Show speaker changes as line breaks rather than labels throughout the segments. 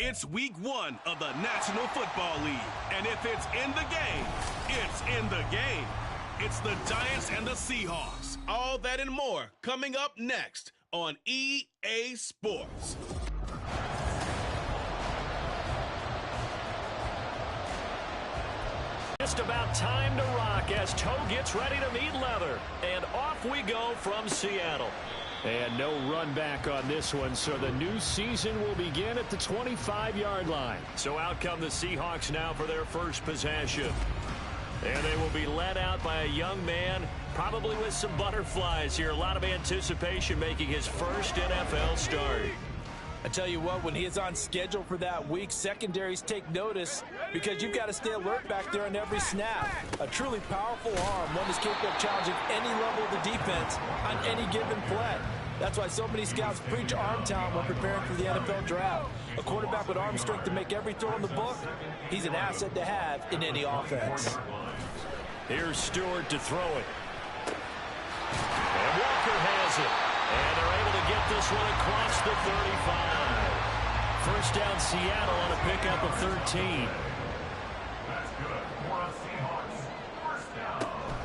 It's week 1 of the National Football League, and if it's in the game, it's in the game. It's the Giants and the Seahawks. All that and more coming up next on EA Sports.
Just about time to rock as Toe gets ready to meet leather. And off we go from Seattle. And no run back on this one, so the new season will begin at the 25-yard line. So out come the Seahawks now for their first possession. And they will be led out by a young man, probably with some butterflies here. A lot of anticipation making his first NFL start.
I tell you what, when he is on schedule for that week, secondaries take notice because you've got to stay alert back there on every snap. A truly powerful arm, one that's capable of challenging any level of the defense on any given play. That's why so many scouts preach arm talent when preparing for the NFL draft. A quarterback with arm strength to make every throw in the book, he's an asset to have in any offense.
Here's Stewart to throw it. And Walker has it. And they're able to get this one across the 35. First down Seattle on a pickup of 13.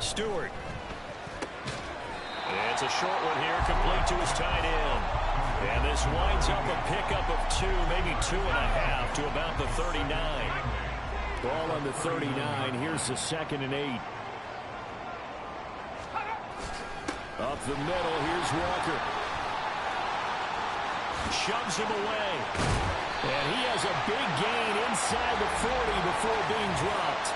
Stewart. And it's a short one here, complete to his tight end. And this winds up a pickup of 2, maybe 2.5 to about the 39. Ball on the 39. Here's the 2nd and 8. Up the middle, here's Walker. Shoves him away. And he has a big gain inside the 40 before being dropped.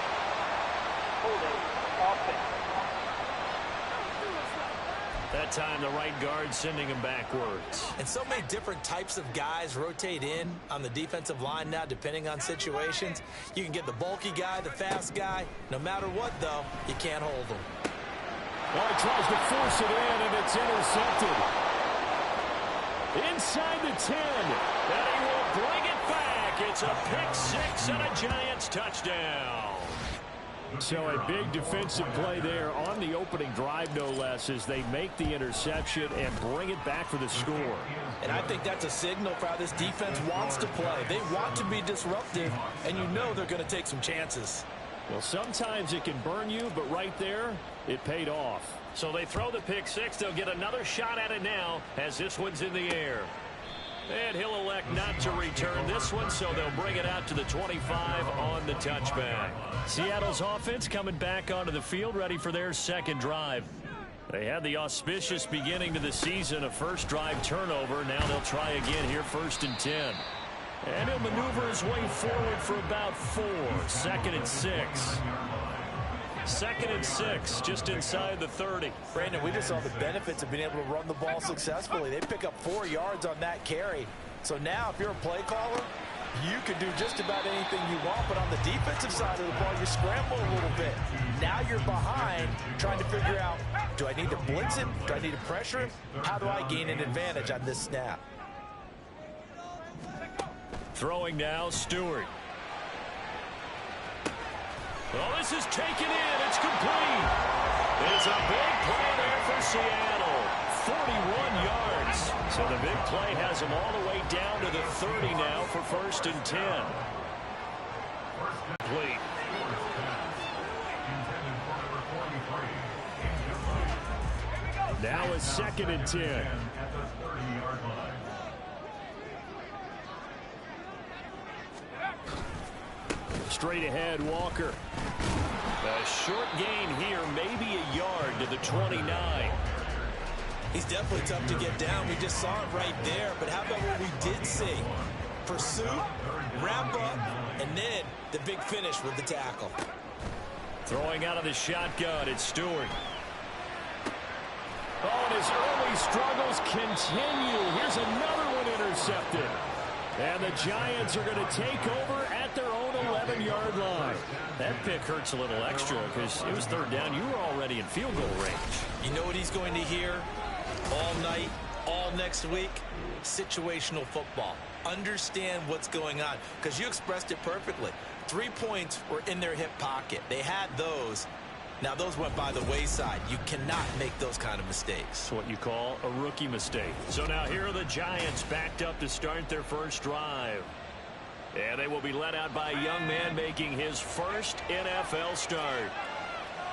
That time the right guard sending him backwards.
And so many different types of guys rotate in on the defensive line now depending on situations. You can get the bulky guy, the fast guy. No matter what, though, you can't hold them.
Well, he tries to force it in, and it's intercepted. Inside the 10, and he will bring it back. It's a pick-6 and a Giants touchdown. So a big defensive play there on the opening drive, no less, as they make the interception and bring it back for the score.
And I think that's a signal for how this defense wants to play. They want to be disruptive, and you know they're going to take some chances.
Well, sometimes it can burn you, but right there, it paid off. So they throw the pick-6. They'll get another shot at it now as this one's in the air. And he'll elect not to return this one, so they'll bring it out to the 25 on the touchback. Seattle's offense coming back onto the field, ready for their second drive. They had the auspicious beginning to the season, a first drive turnover. Now they'll try again here, 1st and 10. And he'll maneuver his way forward for about 4. 2nd and 6. 2nd and 6, just inside the 30.
Brandon, we just saw the benefits of being able to run the ball successfully. They pick up 4 yards on that carry. So now, if you're a play caller, you can do just about anything you want. But on the defensive side of the ball, you scramble a little bit. Now you're behind, trying to figure out, do I need to blitz him? Do I need to pressure him? How do I gain an advantage on this snap?
Throwing now, Stewart. Well, this is taken in. It's complete. It's a big play there for Seattle. 41 yards. So the big play has him all the way down to the 30 now for 1st and 10. Complete. Now a 2nd and 10. Straight ahead, Walker. A short gain here, maybe a yard to the 29.
He's definitely tough to get down. We just saw it right there. But how about what we did see? Pursuit, wrap up, and then the big finish with the tackle.
Throwing out of the shotgun, it's Stewart. Oh, and his early struggles continue. Here's another one intercepted. And the Giants are going to take over at their own 11-yard line. That pick hurts a little extra because it was 3rd down. You were already in field goal range.
You know what he's going to hear all night, all next week, situational football. Understand what's going on, because you expressed it perfectly. 3 points were in their hip pocket. They had those. Now, those went by the wayside. You cannot make those kind of mistakes.
It's what you call a rookie mistake. So now here are the Giants backed up to start their first drive. And they will be led out by a young man making his first NFL start.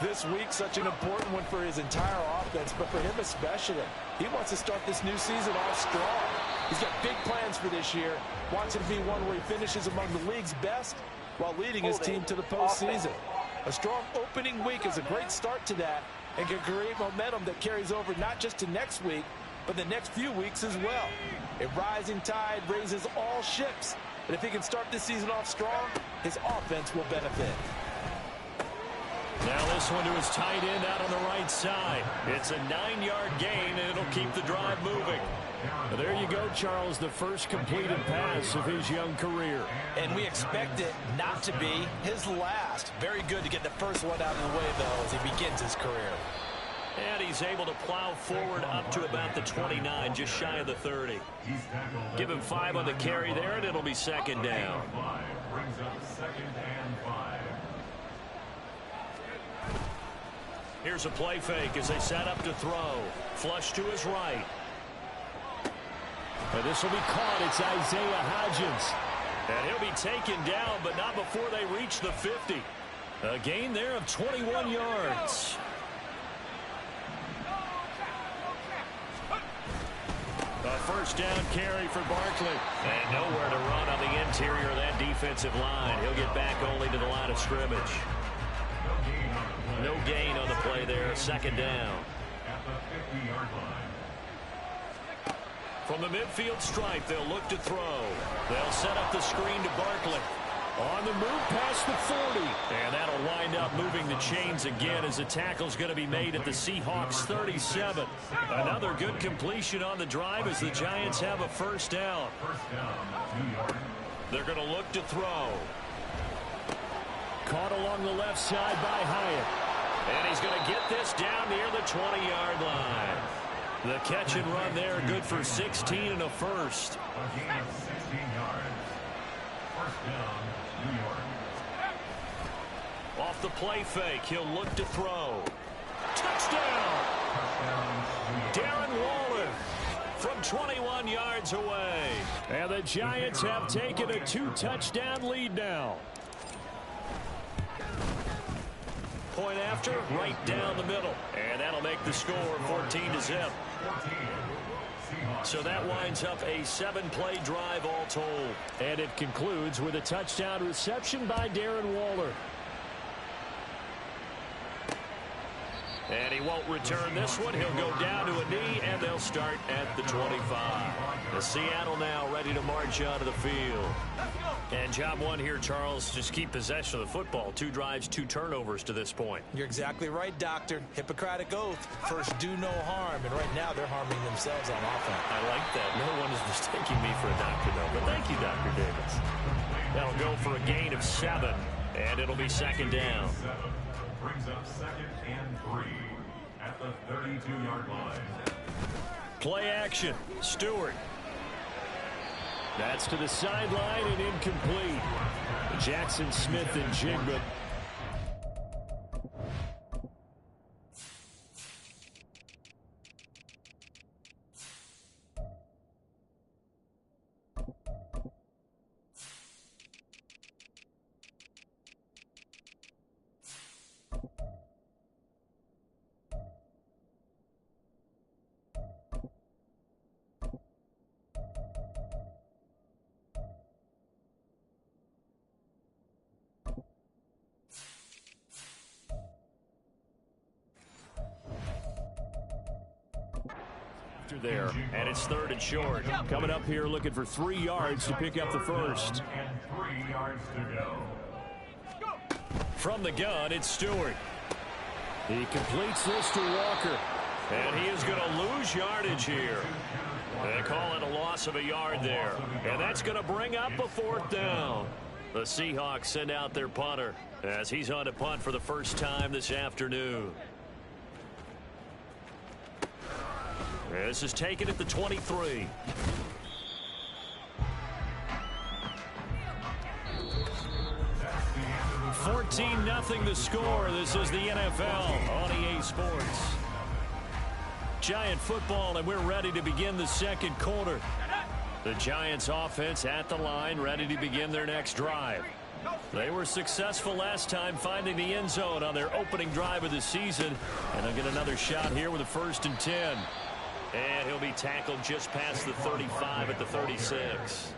This week, such an important one for his entire offense, but for him especially. He wants to start this new season off strong. He's got big plans for this year. Wants it to be one where he finishes among the league's best while leading his team to the postseason. A strong opening week is a great start to that and can create momentum that carries over not just to next week, but the next few weeks as well. A rising tide raises all ships, and if he can start this season off strong, his offense will benefit.
Now this one to his tight end out on the right side. It's a 9-yard gain, and it'll keep the drive moving. Well, there you go, Charles, the first completed pass of his young career.
And we expect it not to be his last. Very good to get the first one out of the way, though, as he begins his career.
And he's able to plow forward up to about the 29, just shy of the 30. Give him 5 on the carry there, and it'll be second down.
Brings up 2nd and 5.
Here's a play fake as they set up to throw. Flush to his right. And this will be caught. It's Isaiah Hodgins. And he'll be taken down, but not before they reach the 50. A gain there of 21 yards. A first down carry for Barkley. And nowhere to run on the interior of that defensive line. He'll get back only to the line of scrimmage. No gain on the play there. Second down.
At the 50-yard line.
From the midfield stripe, they'll look to throw. They'll set up the screen to Barkley. On the move past the 40. And that'll wind up moving the chains again as the tackle's going to be made at the Seahawks 37. Another good completion on the drive as the Giants have a first down. They're going to look to throw. Caught along the left side by Hyatt. And he's going to get this down near the 20-yard line. The catch and run there, good for 16 and a first.
A gain of 16 yards. First down, New York.
Off the play fake, he'll look to throw. Touchdown! Darren Waller from 21 yards away. And the Giants have taken a 2-touchdown lead now. Point after, right down the middle. And that'll make the score 14-0. So that winds up a 7-play drive all told. And it concludes with a touchdown reception by Darren Waller. And he won't return this one. He'll go down to a knee, and they'll start at the 25. The Seattle now ready to march onto the field. And job one here, Charles, just keep possession of the football. 2 drives, 2 turnovers to this point.
You're exactly right, Doctor. Hippocratic oath. First, do no harm. And right now, they're harming themselves on offense.
I like that. No one is mistaking me for a doctor, though. But thank you, Dr. Davis. That'll go for a gain of 7, and it'll be second down.
Brings up 2nd and 3 at the 32-yard line.
Play action. Stewart. That's to the sideline and incomplete. Jackson Smith and Jigba. There, and it's 3rd and short. Coming up here looking for 3 yards to pick up the first.
And 3 yards to go.
From the gun, it's Stewart. He completes this to Walker. And he is going to lose yardage here. They call it a loss of a yard there. And that's going to bring up a 4th down. The Seahawks send out their punter as he's on to punt for the first time this afternoon. This is taken at the 23. $14-0 the score. This is the NFL on EA Sports. Giant football, and we're ready to begin the second quarter. The Giants offense at the line, ready to begin their next drive. They were successful last time finding the end zone on their opening drive of the season. And they'll get another shot here with a 1st and 10. And he'll be tackled just past the 35 at the 36.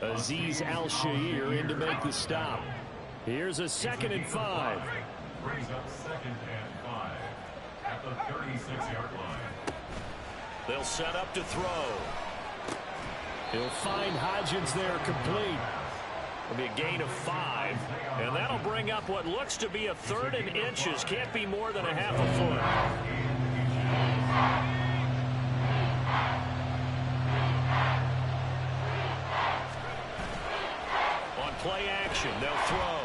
Azeez Al-Shaair in to make the stop. Here's a 2nd and 5.
Brings up 2nd and 5 at the 36-yard line.
They'll set up to throw. He'll find Hodgins there complete. It'll be a gain of 5. And that'll bring up what looks to be a 3rd and inches. Can't be more than a half a foot. On play action, they'll throw.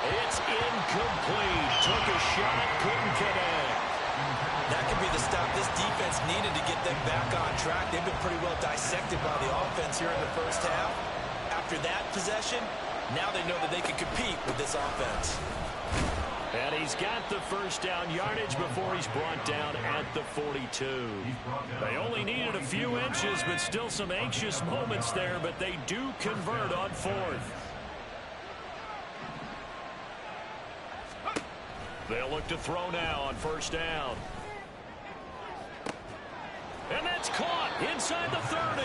It's incomplete. Took a shot, couldn't connect.
That could be the stop this defense needed to get them back on track. They've been pretty well dissected by the offense here in the first half. After that possession, now they know that they can compete with this offense.
And he's got the first down yardage before he's brought down at the 42. They only needed a few inches, but still some anxious moments there, but they do convert on 4th. They'll look to throw now on 1st down. And that's caught inside the 30.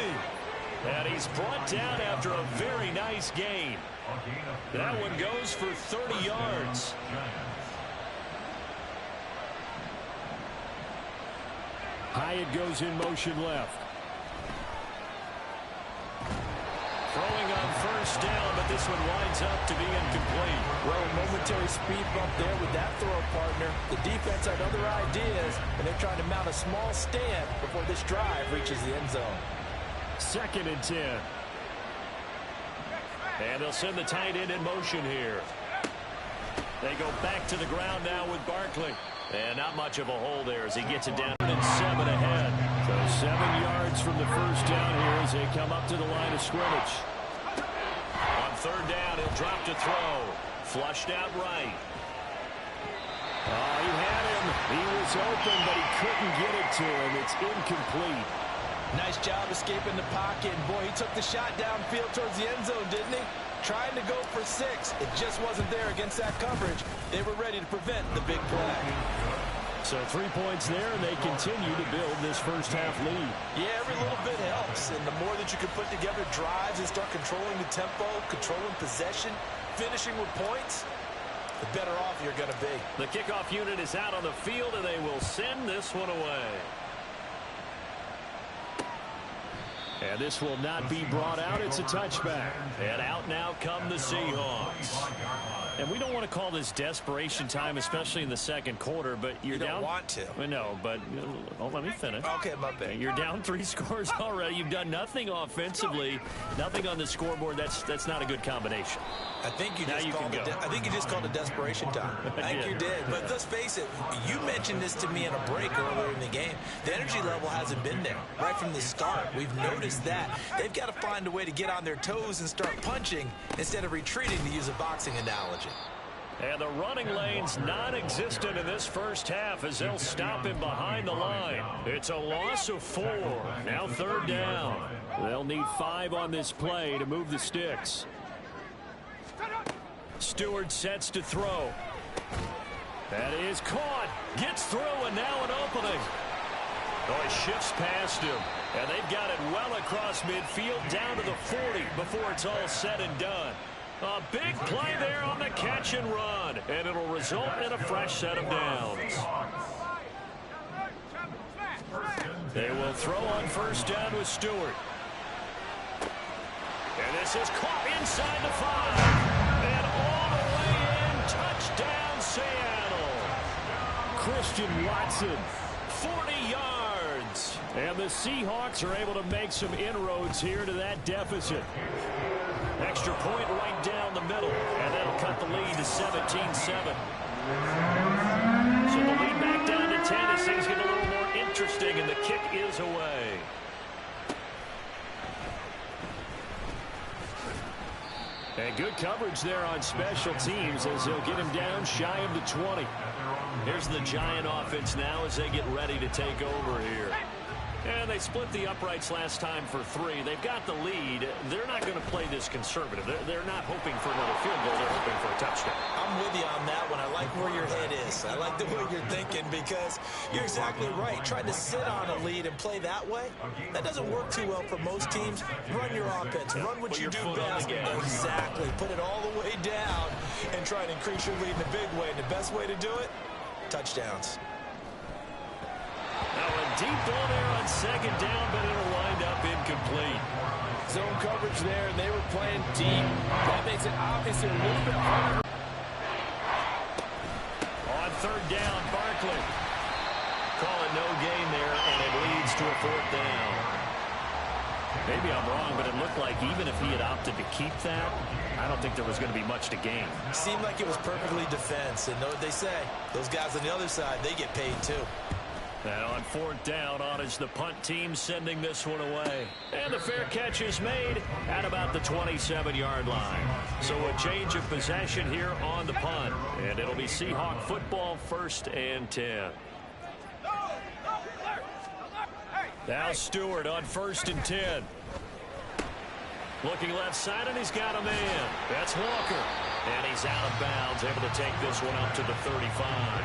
And he's brought down after a very nice gain. That one goes for 30 yards. Hyatt goes in motion left. Throwing on 1st down, but this one winds up to be incomplete.
Well, a momentary speed bump there with that throw partner. The defense had other ideas, and they're trying to mount a small stand before this drive reaches the end zone.
2nd and 10. And they'll send the tight end in motion here. They go back to the ground now with Barkley. And not much of a hole there as he gets it down and 7 ahead. So 7 yards from the first down here as they come up to the line of scrimmage. On 3rd down, he'll drop to throw. Flushed out right. Oh, he had him. He was open, but he couldn't get it to him. It's incomplete.
Nice job escaping the pocket. And boy, he took the shot downfield towards the end zone, didn't he? Trying to go for 6. It just wasn't there against that coverage. They were ready to prevent the big play.
So 3 points there, and they continue to build this first half lead.
Yeah, every little bit helps. And the more that you can put together drives and start controlling the tempo, controlling possession, finishing with points, the better off you're going to be.
The kickoff unit is out on the field, and they will send this one away. And this will not be brought out. It's a touchback. And out now come the Seahawks. And we don't want to call this desperation time, especially in the second quarter, but you're down.
You don't want to.
Well, no, but let me finish.
Okay, my bad.
You're down 3 scores already. You've done nothing offensively, nothing on the scoreboard. That's not a good combination.
I think you just called it desperation time. I think you did. But let's face it, you mentioned this to me in a break earlier in the game. The energy level hasn't been there right from the start. We've noticed that. They've got to find a way to get on their toes and start punching instead of retreating, to use a boxing analogy.
And the running lane's non-existent in this first half as they'll stop him behind the line. It's a loss of 4. Now 3rd down. They'll need 5 on this play to move the sticks. Stewart sets to throw. That is caught. Gets through, and now an opening. Oh, he shifts past him. And they've got it well across midfield down to the 40 before it's all said and done. A big play there on the catch and run. And it'll result in a fresh set of downs. They will throw on 1st down with Stewart. And this is caught inside the 5. And all the way in. Touchdown, Seattle. Christian Watson, 40 yards. And the Seahawks are able to make some inroads here to that deficit. Extra point right down the middle. And that'll cut the lead to 17-7. So the lead back down to 10 as things get a little more interesting, and the kick is away. And good coverage there on special teams as they'll get him down shy of the 20. Here's the Giant offense now as they get ready to take over here. And they split the uprights last time for 3. They've got the lead. They're not going to play this conservative. They're not hoping for another field goal. They're hoping for a touchdown.
I'm with you on that one. I like where your head is. I like the way you're thinking because you're exactly right. Trying to sit on a lead and play that way, that doesn't work too well for most teams. Run your offense. Run what you do best. Exactly. Put it all the way down and try and increase your lead in a big way. And the best way to do it, touchdowns.
Now a deep ball there on second down, but it'll wind up incomplete.
Zone coverage there, and they were playing deep. That makes it obviously a little bit harder.
On third down, Barkley. Call it no gain there, and it leads to a fourth down. Maybe I'm wrong, but it looked like even if he had opted to keep that, I don't think there was going to be much to gain.
Seemed like it was perfectly defense, and know what they say. Those guys on the other side, they get paid too.
And on fourth down, on is the punt team sending this one away. And the fair catch is made at about the 27-yard line. So a change of possession here on the punt. And it'll be Seahawk football, 1st and 10. Now Stewart on 1st and 10. Looking left side, and he's got a man. That's Walker. And he's out of bounds, able to take this one up to the 35.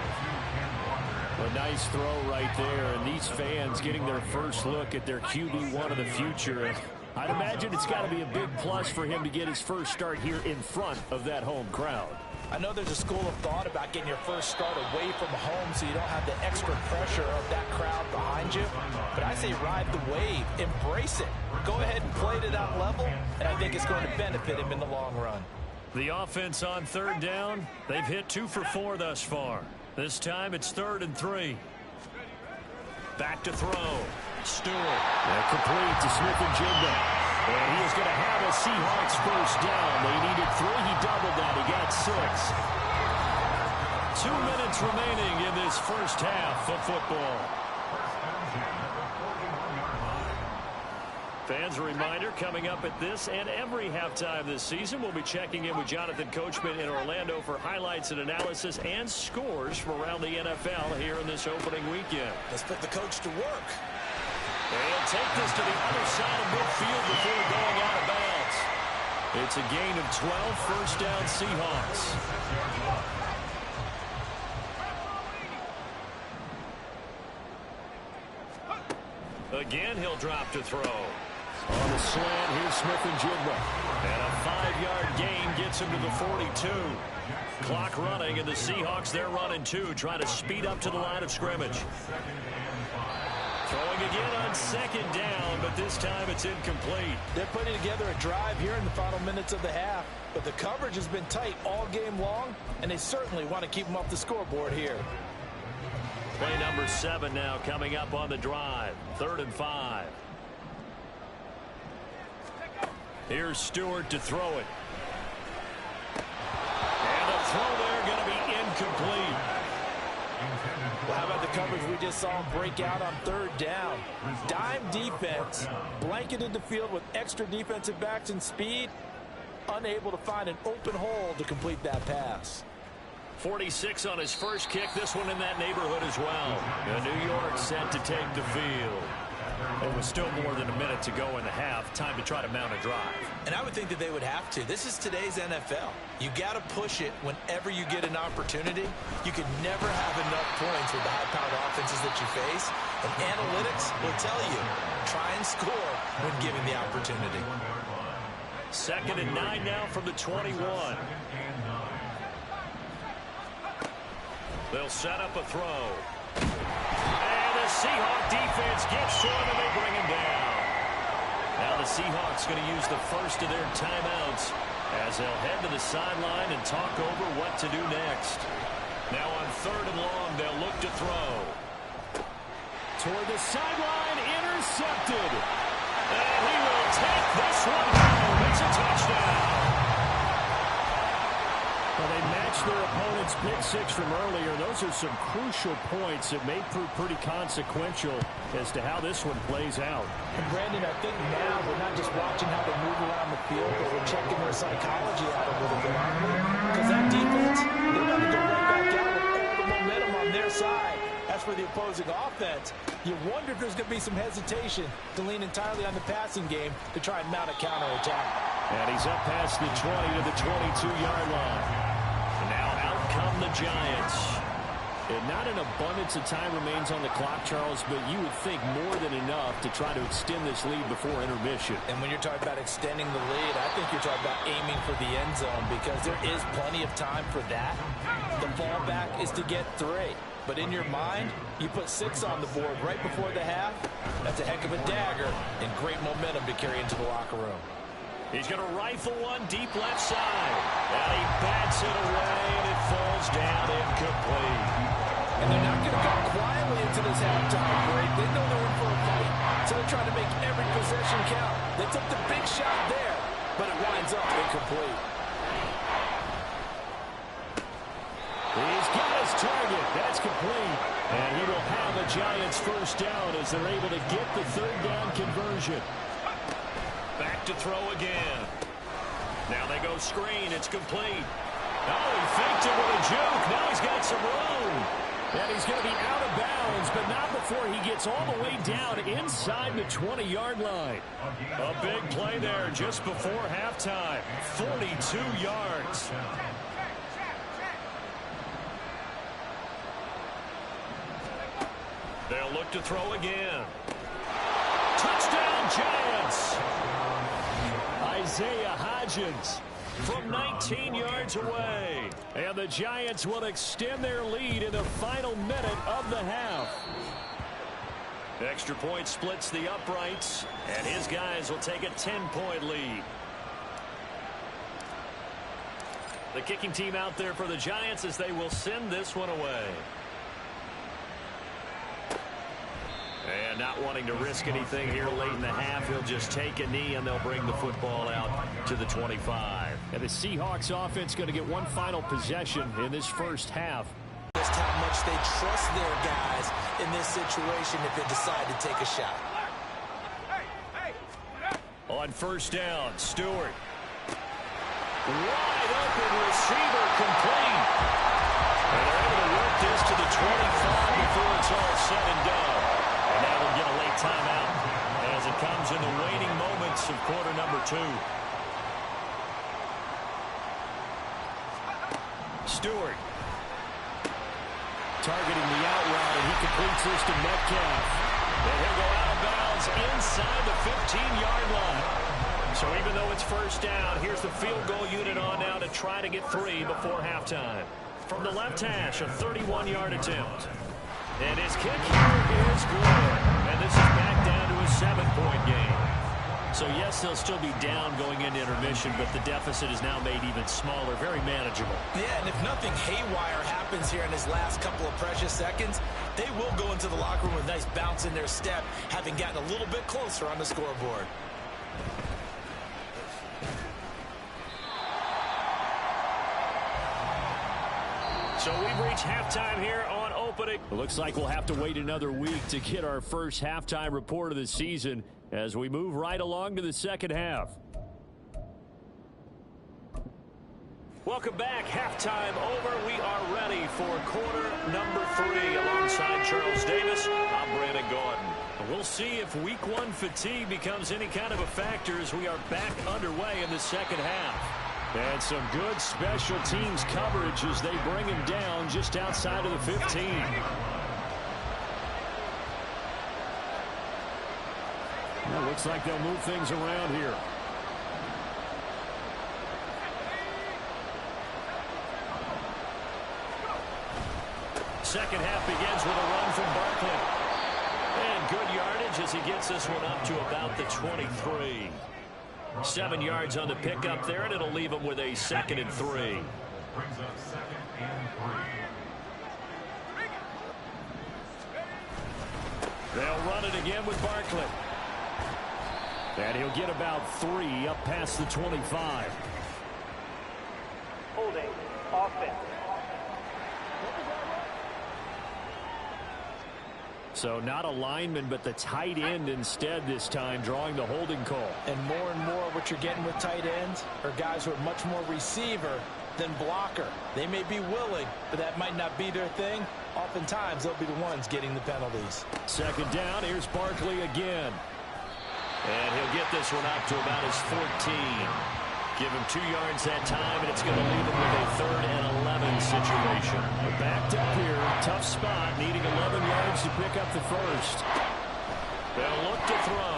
A nice throw right there, and these fans getting their first look at their QB1 of the future. And I'd imagine it's got to be a big plus for him to get his first start here in front of that home crowd.
I know there's a school of thought about getting your first start away from home so you don't have the extra pressure of that crowd behind you. But I say ride the wave. Embrace it. Go ahead and play to that level, and I think it's going to benefit him in the long run.
The offense on third down, they've hit 2 for 4 thus far. This time it's 3rd and 3. Back to throw. Stewart. And complete to Smith-Njigba. And he is going to have a Seahawks first down. They needed 3. He doubled that. He got 6. 2 minutes remaining in this first half of football. Fans, a reminder, coming up at this and every halftime this season, we'll be checking in with Jonathan Coachman in Orlando for highlights and analysis and scores from around the NFL here in this opening weekend.
Let's put the coach to work.
They'll take this to the other side of midfield before going out of bounds. It's a gain of 12, first down Seahawks. Again, he'll drop to throw. On the slant, here's Smith-Njigba. And a 5-yard gain gets him to the 42. Clock running, and the Seahawks, they're running 2, trying to speed up to the line of scrimmage. Throwing again on second down, but this time it's incomplete.
They're putting together a drive here in the final minutes of the half, but the coverage has been tight all game long, and they certainly want to keep them off the scoreboard here.
Play number 7 now coming up on the drive. 3rd and 5. Here's Stewart to throw it. And the throw there going to be incomplete.
Well, how about the coverage we just saw him break out on 3rd down? Dime defense, blanketed the field with extra defensive backs and speed, unable to find an open hole to complete that pass.
46 on his first kick. This one in that neighborhood as well. New York set to take the field. It was still more than a minute to go in the half. Time to try to mount a drive.
And I would think that they would have to. This is today's NFL. You got to push it whenever you get an opportunity. You can never have enough points with the high-powered offenses that you face. And analytics will tell you, try and score when given the opportunity.
2nd and 9 now from the 21. They'll set up a throw. And the Seahawk defense gets to him, and they bring him down. Now the Seahawks going to use the first of their timeouts as they'll head to the sideline and talk over what to do next. Now on 3rd and long, they'll look to throw. Toward the sideline, intercepted. And he will take this one home. It's a touchdown. Well, they matched their opponent's pick six from earlier. Those are some crucial points that may prove pretty consequential as to how this one plays out.
And Brandon, I think now we're not just watching how they move around the field, but we're checking their psychology out a little bit, aren't we? Because that defense, they're going to go right back out with all the momentum on their side. As for the opposing offense, you wonder if there's going to be some hesitation to lean entirely on the passing game to try and mount a counterattack.
And he's up past the 20 to the 22-yard line. And now out come the Giants. And not an abundance of time remains on the clock, Charles, but you would think more than enough to try to extend this lead before intermission.
And when you're talking about extending the lead, I think you're talking about aiming for the end zone because there is plenty of time for that. The fallback is to get 3. But in your mind, you put 6 on the board right before the half. That's a heck of a dagger and great momentum to carry into the locker room.
He's going to rifle one deep left side. And he bats it away, and it falls down incomplete.
And they're not going to go quietly into this halftime break. They know they're in for a fight, so they're trying to make every possession count. They took the big shot there, but it winds up incomplete.
He's got his target. That's complete. And he will have a Giants first down as they're able to get the third down conversion. Back to throw again. Now they go screen. It's complete. Oh, he faked it with a juke. Now he's got some room. And he's going to be out of bounds, but not before he gets all the way down inside the 20-yard line. A big play there just before halftime. 42 yards. They'll look to throw again. Touchdown, Giants! Isaiah Hodgins from 19 yards away. And the Giants will extend their lead in the final minute of the half. Extra point splits the uprights, and his guys will take a 10-point lead. The kicking team out there for the Giants as they will send this one away. And not wanting to risk anything here late in the half, he'll just take a knee and they'll bring the football out to the 25. And the Seahawks offense going to get one final possession in this first half.
Just how much they trust their guys in this situation if they decide to take a shot.
On first down, Stewart. Wide open receiver complete. And they're able to work this to the 25 before it's all said and done. And now we'll get a late timeout as it comes in the waning moments of quarter number 2. Stewart targeting the out route, and he completes this to Metcalf. And he'll go out of bounds inside the 15-yard line. So even though it's first down, here's the field goal unit on now to try to get 3 before halftime. From the left hash, a 31-yard attempt. And his kick here is good. And this is back down to a 7-point game. So, yes, they'll still be down going into intermission, but the deficit is now made even smaller, very manageable.
Yeah, and if nothing haywire happens here in his last couple of precious seconds, they will go into the locker room with a nice bounce in their step, having gotten a little bit closer on the scoreboard.
So we've reached halftime here on opening. It looks like we'll have to wait another week to get our first halftime report of the season as we move right along to the second half. Welcome back. Halftime over. We are ready for quarter number 3 alongside Charles Davis. I'm Brandon Gordon. We'll see if week 1 fatigue becomes any kind of a factor as we are back underway in the second half. And some good special teams coverage as they bring him down just outside of the 15. Well, looks like they'll move things around here. Second half begins with a run from Barkley. And good yardage as he gets this one up to about the 23. 7 yards on the pickup there, and it'll leave him with a 2nd and 3.
Brings up 2nd and 3.
They'll run it again with Barkley. And he'll get about 3 up past the 25.
Holding, offense.
So not a lineman, but the tight end instead this time, drawing the holding call.
And more what you're getting with tight ends are guys who are much more receiver than blocker. They may be willing, but that might not be their thing. Oftentimes, they'll be the ones getting the penalties.
Second down, here's Barkley again. And he'll get this one out to about his 14. Give him 2 yards that time, and it's going to leave him with a 3rd and 11 situation. We're backed up here, tough spot, needing 11 yards to pick up the first. They'll look to throw.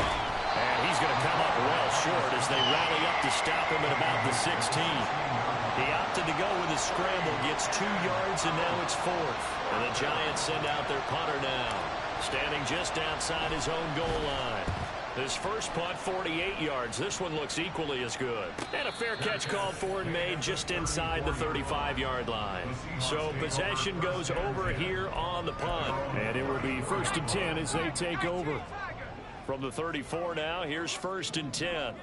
And he's going to come up well short as they rally up to stop him at about the 16. He opted to go with his scramble, gets 2 yards, and now it's 4th. And the Giants send out their punter now, standing just outside his own goal line. His first punt, 48 yards. This one looks equally as good. And a fair catch called for and made just inside the 35-yard line. So possession goes over here on the punt. And it will be 1st and 10 as they take over. From the 34 now, here's 1st and 10.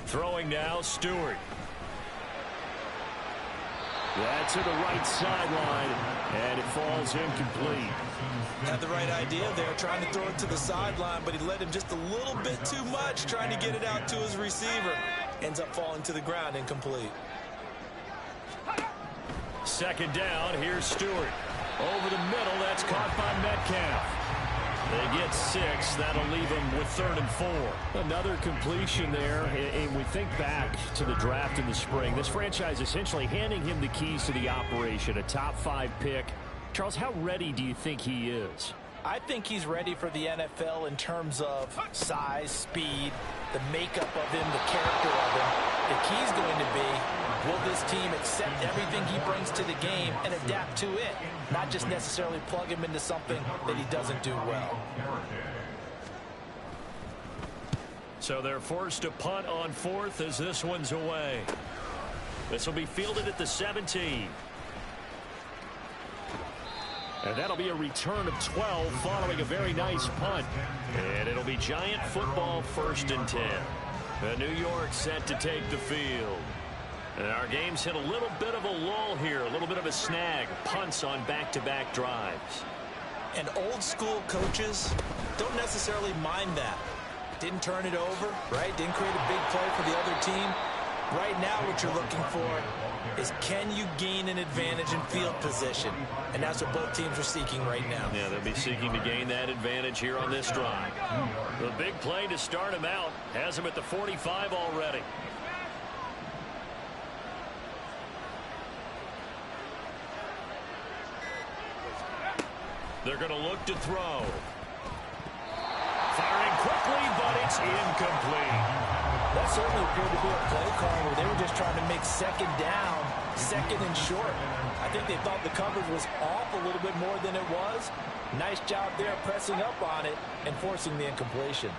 Throwing now, Stewart. That's to the right sideline, and it falls incomplete.
Had the right idea there, trying to throw it to the sideline, but he led him just a little bit too much, trying to get it out to his receiver. Ends up falling to the ground, incomplete.
Second down, here's Stewart. Over the middle, that's caught by Metcalf. They get 6. That'll leave them with 3rd and 4. Another completion there. And we think back to the draft in the spring. This franchise essentially handing him the keys to the operation, a top 5 pick. Charles, how ready do you think he is?
I think he's ready for the NFL in terms of size, speed, the makeup of him, the character of him. The key's going to be, will this team accept everything he brings to the game and adapt to it? Not just necessarily plug him into something that he doesn't do well.
So they're forced to punt on 4th as this one's away. This will be fielded at the 17. And that'll be a return of 12 following a very nice punt. And it'll be Giant football 1st and 10. The New York set to take the field. And our game's hit a little bit of a lull here, a little bit of a snag. Punts on back-to-back drives.
And old school coaches don't necessarily mind that. Didn't turn it over, right? Didn't create a big play for the other team. Right now what you're looking for is, can you gain an advantage in field position? And that's what both teams are seeking right now.
Yeah, they'll be seeking to gain that advantage here on this drive. The big play to start him out has him at the 45 already. They're going to look to throw. Firing quickly, but it's incomplete.
That certainly appeared to be a play call where they were just trying to make 2nd down, 2nd and short. I think they thought the coverage was off a little bit more than it was. Nice job there pressing up on it and forcing the incompletion.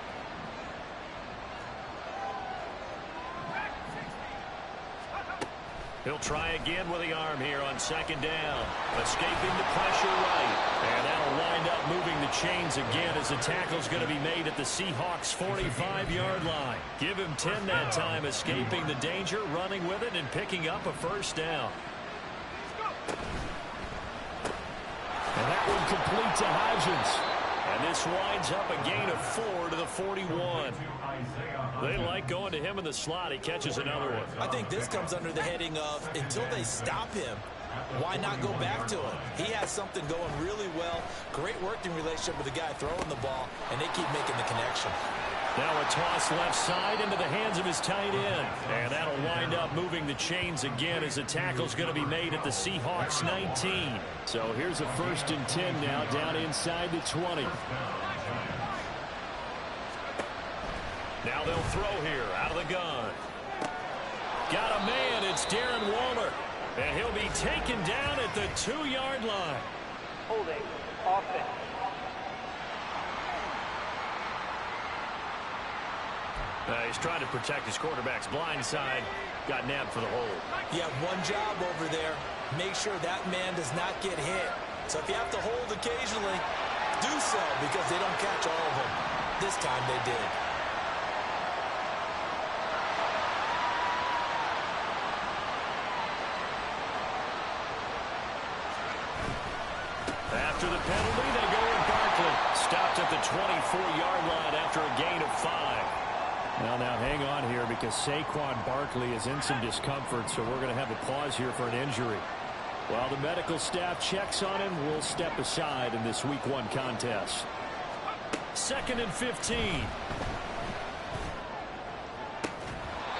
He'll try again with the arm here on 2nd down. Escaping the pressure right. And that'll wind up moving the chains again as the tackle's going to be made at the Seahawks 45-yard line. Give him 10 that time, escaping the danger, running with it, and picking up a 1st down. And that one complete to Hodgins. And this winds up a gain of 4 to the 41. They like going to him in the slot. He catches another one.
I think this comes under the heading of, until they stop him, why not go back to him? He has something going really well. Great working relationship with the guy throwing the ball, and they keep making the connection.
Now a toss left side into the hands of his tight end. And that'll wind up moving the chains again as the tackle's going to be made at the Seahawks 19. So here's a 1st and 10 now down inside the 20. Now they'll throw here out of the gun. Got a man. It's Darren Waller. And he'll be taken down at the 2-yard line.
Holding. Offense.
He's trying to protect his quarterback's blind side. Got nabbed for the hold.
You have one job over there. Make sure that man does not get hit. So if you have to hold occasionally, do so, because they don't catch all of them. This time they did.
After the penalty, they go with Barkley. Stopped at the 24-yard line after a gain of 5.
Well, now hang on here because Saquon Barkley is in some discomfort, so we're going to have a pause here for an injury. While the medical staff checks on him, we'll step aside in this Week 1 contest.
2nd and 15.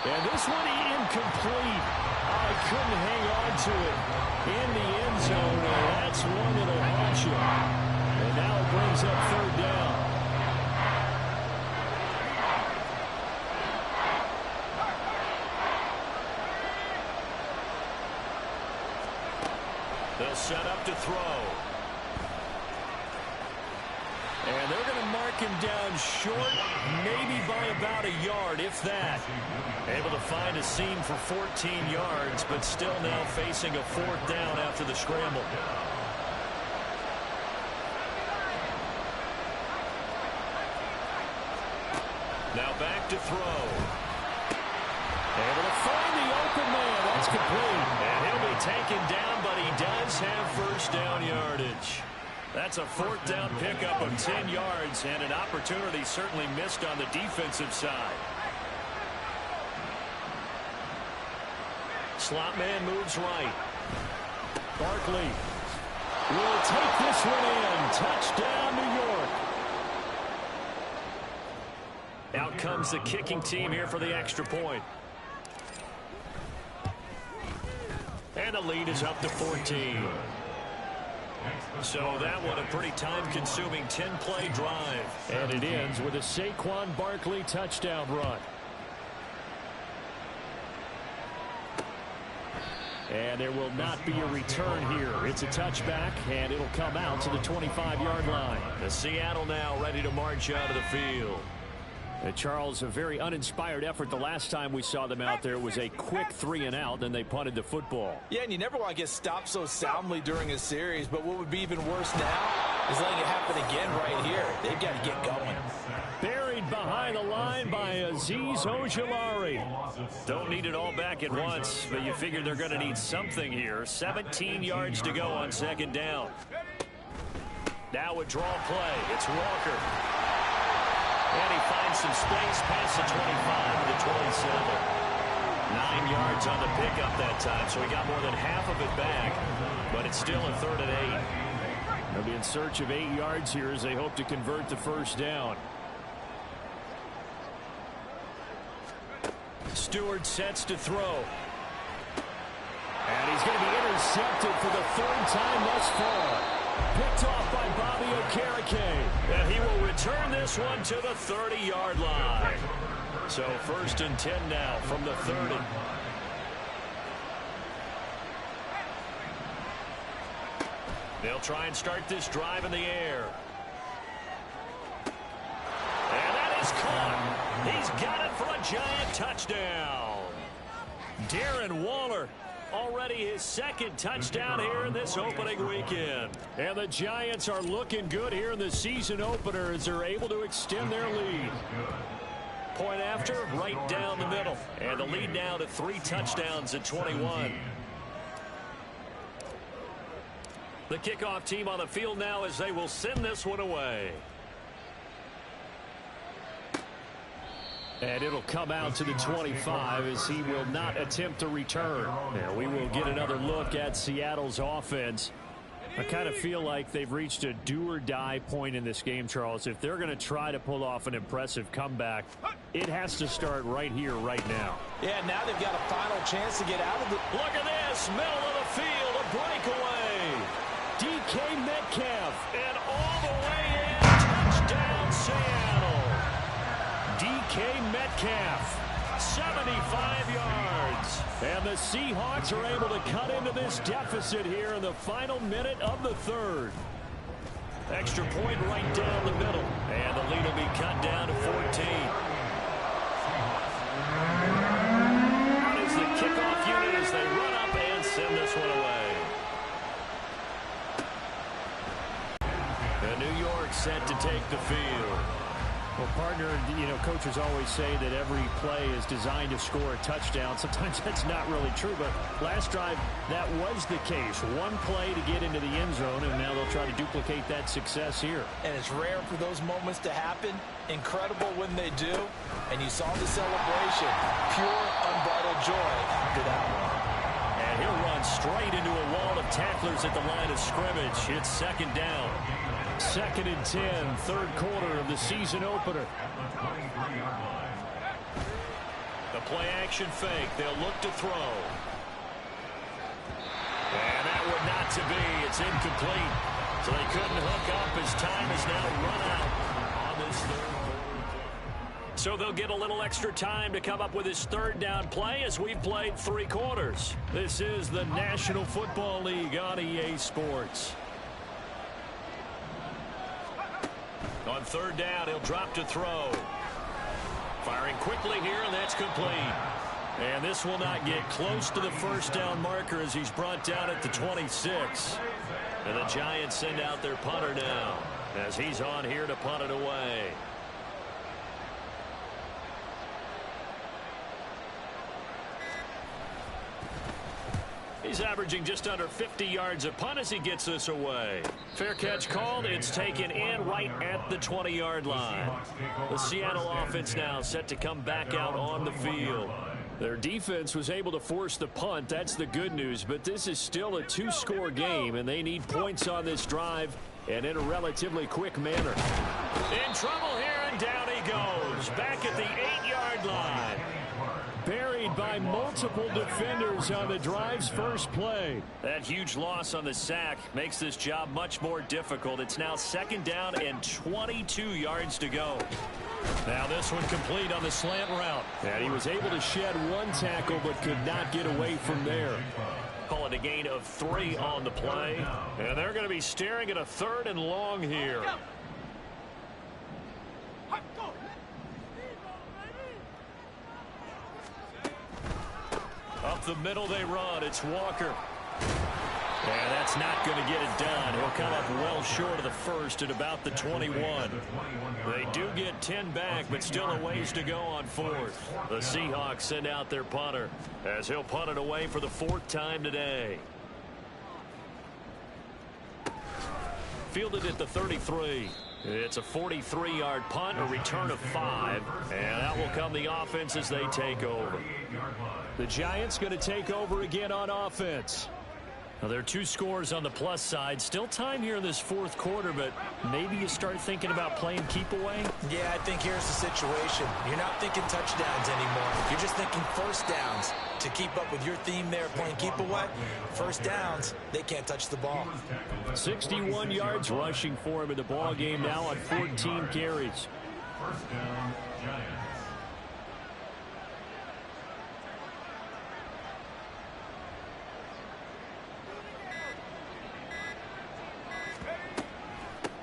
And this one incomplete. I couldn't hang on to it in the end zone. And that's one that'll haunt you. And now it brings up 3rd down. They'll set up to throw. And they're going to mark him down short, maybe by about a yard, if that. Able to find a seam for 14 yards, but still now facing a 4th down after the scramble. Now back to throw. Able to find the open man. That's complete. And he'll be taken down, but he does have 1st down yardage. That's a 4th down pickup of 10 yards, and an opportunity certainly missed on the defensive side. Slot man moves right. Barkley will take this one in. Touchdown, New York. Out comes the kicking team here for the extra point. And the lead is up to 14. So that one a pretty time-consuming 10-play drive.
And it ends with a Saquon Barkley touchdown run. And there will not be a return here. It's a touchback, and it'll come out to the 25-yard line.
The Seattle now ready to march out of the field.
Charles, a very uninspired effort the last time we saw them out there. It was a quick 3-and-out, then they punted the football.
Yeah, and you never want to get stopped so soundly during a series, but what would be even worse now is letting it happen again right here. They've got to get going.
Buried behind the line by Azeez Ojulari.
Don't need it all back at once, but you figure they're going to need something here. 17 yards to go on 2nd down. Now a draw play. It's Walker. And he finds some space past the 25 to the 27. 9 yards on the pickup that time, so he got more than half of it back, but it's still a 3rd and 8.
They'll be in search of 8 yards here as they hope to convert the 1st down.
Stewart sets to throw.
And he's going to be intercepted for the 3rd time thus far. Picked off by Bobby Okereke.
And he will return this one to the 30-yard line. So 1st and 10 now from the 30. They'll try and start this drive in the air. And that is caught. He's got it for a giant touchdown. Darren Waller. Already his 2nd touchdown here in this opening weekend.
And the Giants are looking good here in the season opener as they're able to extend their lead.
Point after, right down the middle. And the lead now to 3 touchdowns at 21. The kickoff team on the field now as they will send this one away.
And it'll come out to the 25 as he will not attempt to return. Now we will get another look at Seattle's offense. I kind of feel like they've reached a do-or-die point in this game, Charles. If they're going to try to pull off an impressive comeback, it has to start right here, right now.
Yeah, now they've got a final chance to get out of it.
Look at this, middle of the field, a breakaway.
DK Metcalf.
And all the way in, touchdown Seattle. DK Metcalf, 75 yards.
And the Seahawks are able to cut into this deficit here in the final minute of the 3rd.
Extra point right down the middle. And the lead will be cut down to 14. Out is the kickoff unit as they run up and send this one away. And New York set to take the field.
Well, partner, coaches always say that every play is designed to score a touchdown. Sometimes that's not really true, but last drive, that was the case. One play to get into the end zone, and now they'll try to duplicate that success here.
And it's rare for those moments to happen. Incredible when they do. And you saw the celebration. Pure, unbridled joy after that one.
And he'll run straight into a wall of tacklers at the line of scrimmage. It's second down.
2nd and 10, third quarter of the season opener.
The play action fake. They'll look to throw. And that one not to be. It's incomplete. So they couldn't hook up as time is now run out on this third quarter. So they'll get a little extra time to come up with his third down play as we've played 3 quarters.
This is the National Football League on EA Sports.
On third down, he'll drop to throw. Firing quickly here, and that's complete. And this will not get close to the first down marker as he's brought down at the 26. And the Giants send out their punter now as he's on here to punt it away. He's averaging just under 50 yards a punt as he gets this away. Fair catch called. It's taken in right at the 20-yard line. The Seattle offense now set to come back out on the field.
Their defense was able to force the punt. That's the good news. But this is still a 2-score game, and they need points on this drive and in a relatively quick manner.
In trouble here, and down he goes. Back at the 8-yard line.
Buried by multiple defenders on the drive's first play.
That huge loss on the sack makes this job much more difficult. It's now second down and 22 yards to go. Now this one complete on the slant route.
And he was able to shed 1 tackle but could not get away from there.
Call it a gain of 3 on the play. And they're going to be staring at a 3rd and long here. Up the middle they run. It's Walker. And that's not going to get it done. He'll come up well short of the first at about the 21. They do get 10 back, but still a ways to go on 4th. The Seahawks send out their punter as he'll punt it away for the 4th time today. Fielded at the 33. It's a 43-yard punt, a return of 5, and that will come the offense as they take over.
The Giants going to take over again on offense.
Now, there are 2 scores on the plus side. Still time here in this 4th quarter, but maybe you start thinking about playing keep away?
Yeah, I think here's the situation. You're not thinking touchdowns anymore. You're just thinking first downs. To keep up with your theme there, playing keep away, first downs, they can't touch the ball.
61 yards rushing for him in the ball game now on 14 carries.
First down, Giants.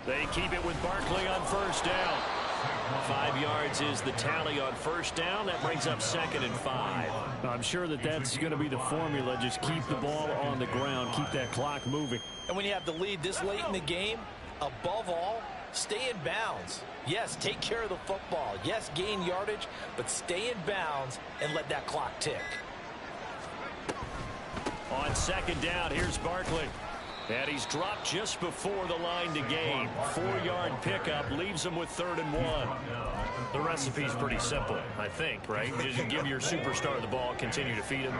They keep it with Barkley on first down. 5 yards is the tally on first down. That brings up 2nd and 5.
I'm sure that's going to be the formula. Just keep the ball on the ground. Keep that clock moving.
And when you have the lead this late in the game, above all, stay in bounds. Yes, take care of the football. Yes, gain yardage, but stay in bounds and let that clock tick.
On second down, here's Barkley. And he's dropped just before the line to gain. 4-yard pickup leaves him with 3rd and 1. The recipe's pretty simple, I think, right? Just give your superstar the ball, continue to feed him.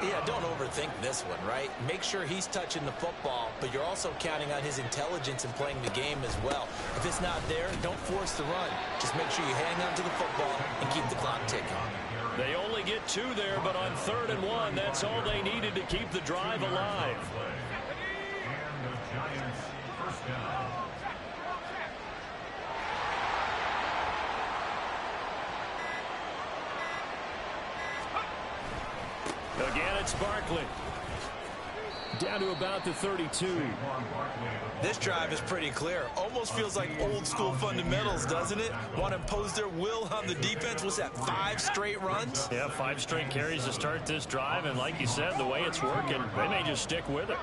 Yeah, don't overthink this one, right? Make sure he's touching the football, but you're also counting on his intelligence in playing the game as well. If it's not there, don't force the run. Just make sure you hang on to the football and keep the clock ticking.
They only get 2 there, but on 3rd and 1, that's all they needed to keep the drive alive.
Giants, first down.
Again, it's Barkley.
Down to about the 32.
This drive is pretty clear. Almost feels like old school fundamentals, doesn't it? Want to impose their will on the defense. What's that, 5 straight runs?
Yeah, 5 straight carries to start this drive, and like you said, the way it's working, they may just stick with it.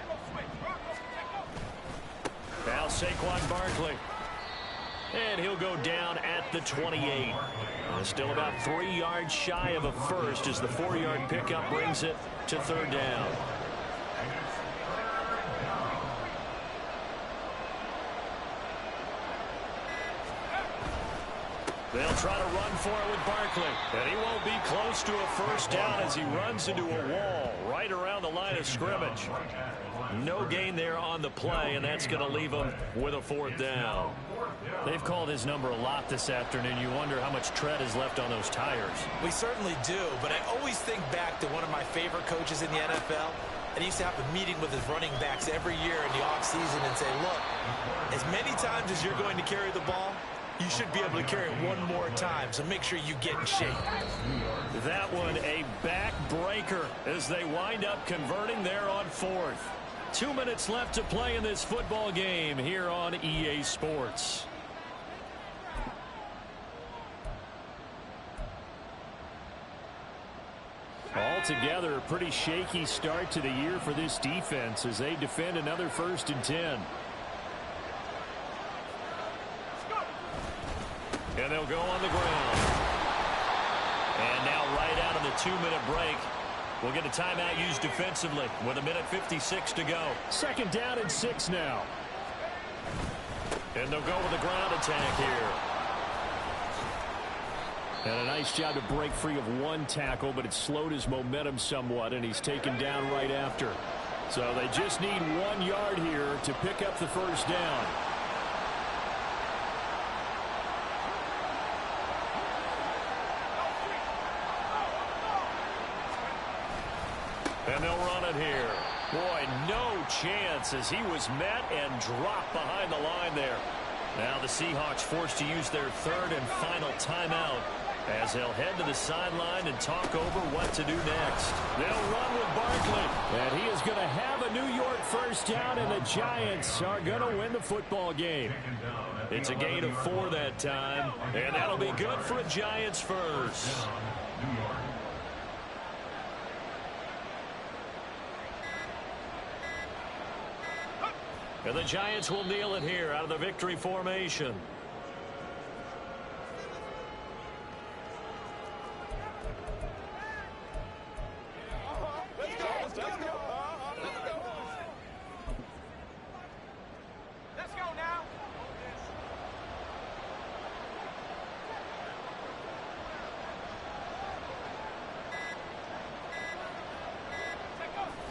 Now Saquon Barkley. And he'll go down at the 28. Still about 3 yards shy of a first as the 4-yard pickup brings it to third down. They'll try to run for it with Barkley. And he won't be close to a first down as he runs into a wall right around the line of scrimmage. No gain there on the play, and that's going to leave him with a fourth down.
They've called his number a lot this afternoon. You wonder how much tread is left on those tires.
We certainly do, but I always think back to one of my favorite coaches in the NFL. And he used to have a meeting with his running backs every year in the offseason and say, look, as many times as you're going to carry the ball, you should be able to carry it one more time, so make sure you get in shape.
That one a backbreaker as they wind up converting there on fourth. 2 minutes left to play in this football game here on EA Sports.
Altogether, a pretty shaky start to the year for this defense as they defend another 1st and 10.
And they'll go on the ground. And now right out of the 2-minute break, we'll get a timeout used defensively with 1:56 to go.
2nd down and 6 now.
And they'll go with a ground attack here.
And a nice job to break free of one tackle, but it slowed his momentum somewhat, and he's taken down right after. So they just need 1 yard here to pick up the first down.
And they'll run it here. Boy, no chance as he was met and dropped behind the line there. Now the Seahawks forced to use their 3rd and final timeout as they'll head to the sideline and talk over what to do next. They'll run with Barkley.
And he is going to have a New York first down, and the Giants are going to win the football game.
It's a gain of 4 that time, and that'll be good for a Giants first. And the Giants will kneel it here out of the victory formation.
Let's go now.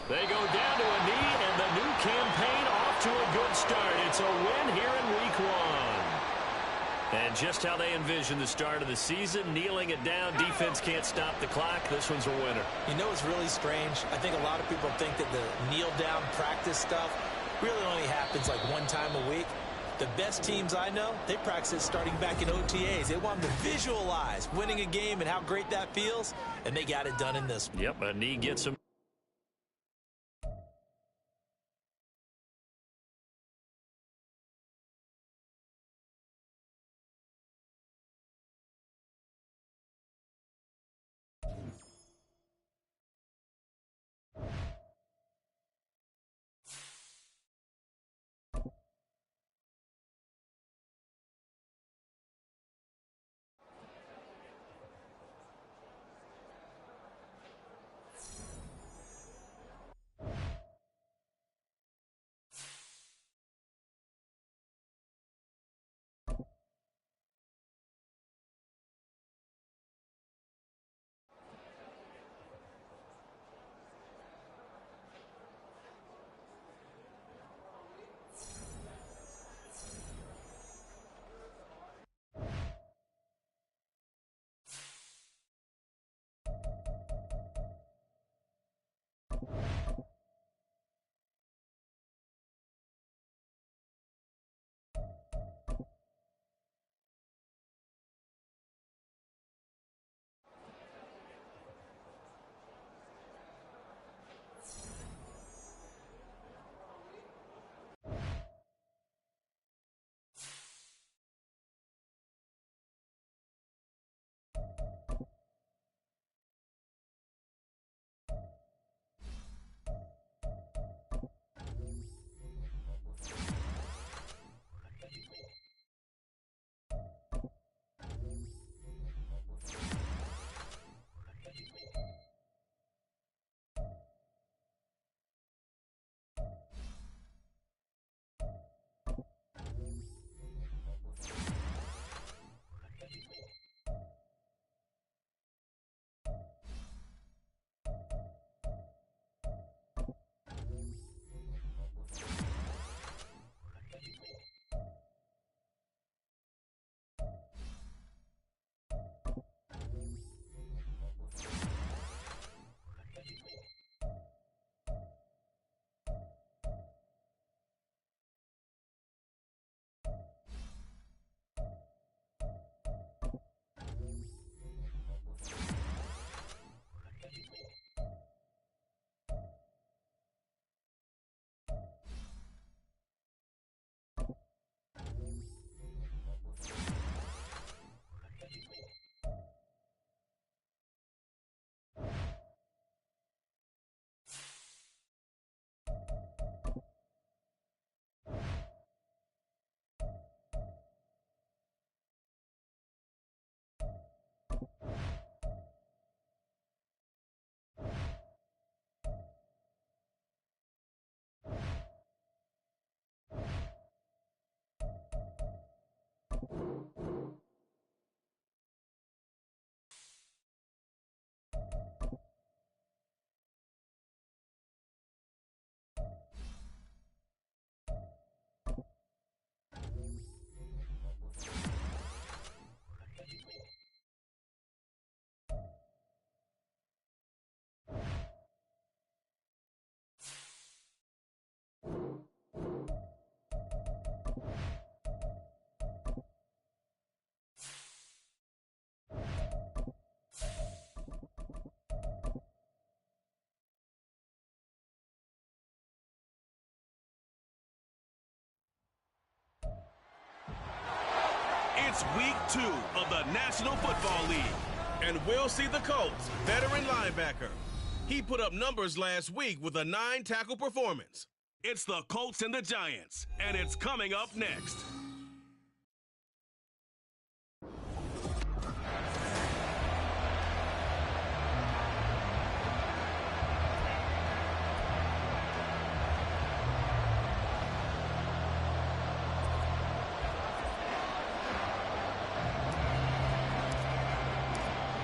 They go down to a knee, and the new campaign off to a good start. It's a win here in week 1. And just how they envision the start of the season, kneeling it down, defense can't stop the clock. This one's a winner.
You know, it's really strange. I think a lot of people think that the kneel-down practice stuff really only happens like one time a week. The best teams I know, they practice it starting back in OTAs. They want them to visualize winning a game and how great that feels, and they got it done in this one.
Yep, a knee gets him.
It's week 2 of the National Football League. And we'll see the Colts veteran linebacker. He put up numbers last week with a 9-tackle performance. It's the Colts and the Giants, and it's coming up next.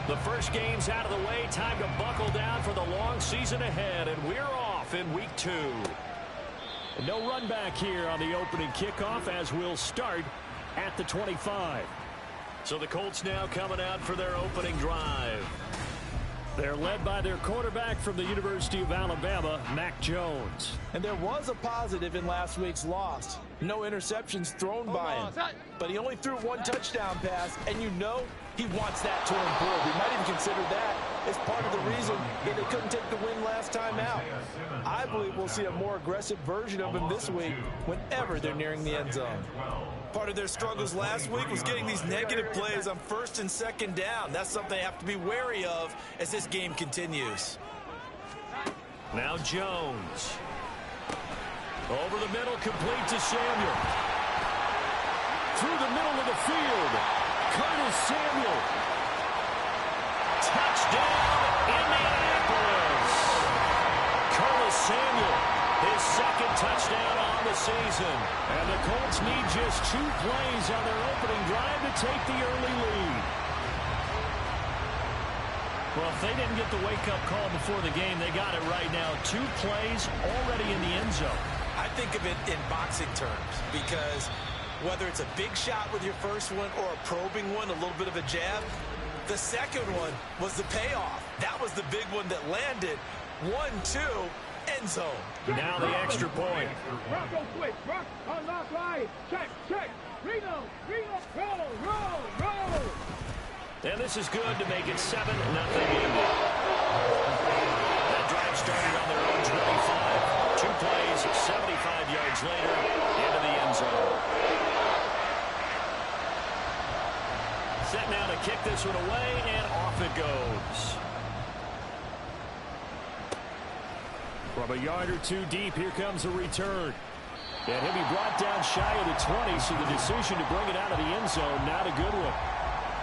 The first game's out of the way. Time to buckle down for the long season ahead, and we're off in week 2. No run back here on the opening kickoff as we'll start at the 25. So the Colts now coming out for their opening drive. They're led by their quarterback from the University of Alabama, Mac Jones.
And there was a positive in last week's loss. No interceptions thrown by him. But he only threw 1 touchdown pass, and you know he wants that to improve. He might even consider that as part of the reason that they couldn't take the win last time out. I believe we'll see a more aggressive version of him this week whenever they're nearing the end zone. Part of their struggles last week was getting these negative plays on 1st and 2nd down. That's something they have to be wary of as this game continues.
Now Jones. Over the middle, complete to Samuel. Through the middle of the field. Curtis Samuel. Touchdown, Indianapolis. Curtis Samuel, his 2nd touchdown on the season. And the Colts need just 2 plays on their opening drive to take the early lead. Well, if they didn't get the wake-up call before the game, they got it right now. 2 plays already in the end zone.
I think of it in boxing terms because whether it's a big shot with your first one or a probing one, a little bit of a jab, the second one was the payoff. That was the big one that landed. 1-2, end zone.
Now the extra point.
Bronco switch. Rock, unlock line. Check. Reno. Roll.
And this is good to make it 7-0 Indy. That drive started on their own 25. 2 plays, 75 yards later, into the end zone. Set now to kick this one away, and off it goes. From a yard or 2 deep, here comes a return. And he'll be brought down shy of the 20, so the decision to bring it out of the end zone, not a good one.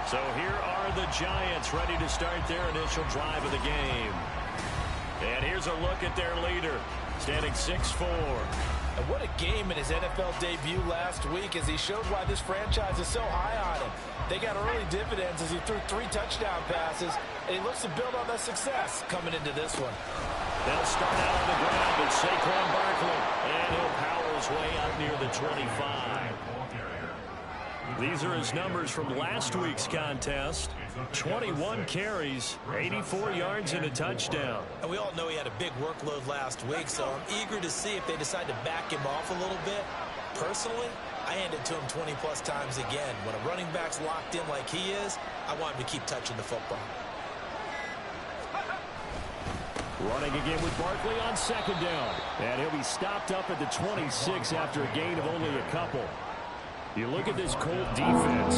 So here are the Giants ready to start their initial drive of the game. And here's a look at their leader, standing 6'4".
And what a game in his NFL debut last week as he showed why this franchise is so high on him. They got early dividends as he threw 3 touchdown passes, and he looks to build on that success coming into this one.
They'll start out on the ground with Saquon Barkley, and he'll power his way out near the 25. These are his numbers from last week's contest. 21 carries, 84 yards, and a touchdown.
And we all know he had a big workload last week, so I'm eager to see if they decide to back him off a little bit. Personally, I hand it to him 20-plus times again. When a running back's locked in like he is, I want him to keep touching the football.
Running again with Barkley on 2nd down. And he'll be stopped up at the 26 after a gain of only a couple. You look at this Colt defense.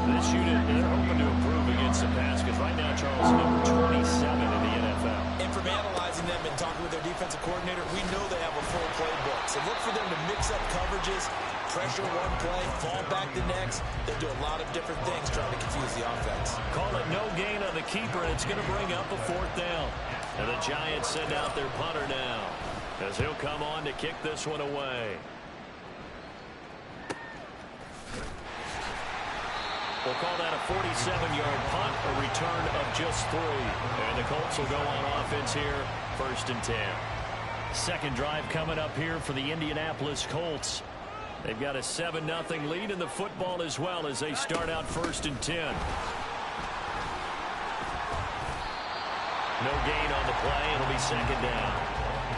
This unit, they're hoping to improve against the pass because right now, Charles, number 27 in the NFL.
And from analyzing them and talking with their defensive coordinator, we know they have a full playbook. So look for them to mix up coverages, pressure one play, fall back the next. They'll do a lot of different things trying to confuse the offense.
Call it no gain on the keeper, and it's going to bring up a 4th down. And the Giants send out their punter now as he'll come on to kick this one away. We'll call that a 47-yard punt, a return of just 3. And the Colts will go on offense here, 1st and 10. Second drive coming up here for the Indianapolis Colts. They've got a 7-0 lead in the football as well as they start out 1st and 10. No gain on the play. It'll be 2nd down.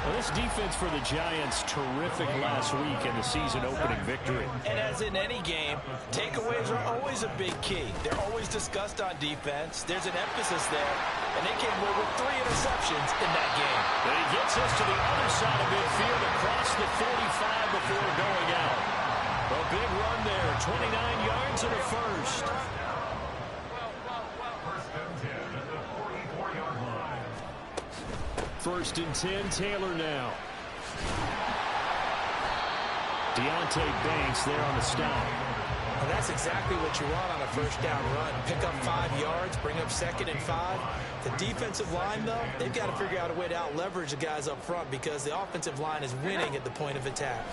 Well, this defense for the Giants, terrific last week in the season-opening victory.
And as in any game, takeaways are always a big key. They're always discussed on defense. There's an emphasis there, and they came away with 3 interceptions in that game.
And he gets us to the other side of midfield across the 45 before going out. A big run there, 29 yards. to the first. First and 10, Taylor now. Deontay Banks there on the stop.
And that's exactly what you want on a first down run. Pick up 5 yards, bring up 2nd and 5. The defensive line, though, they've got to figure out a way to out-leverage the guys up front because the offensive line is winning at the point of attack.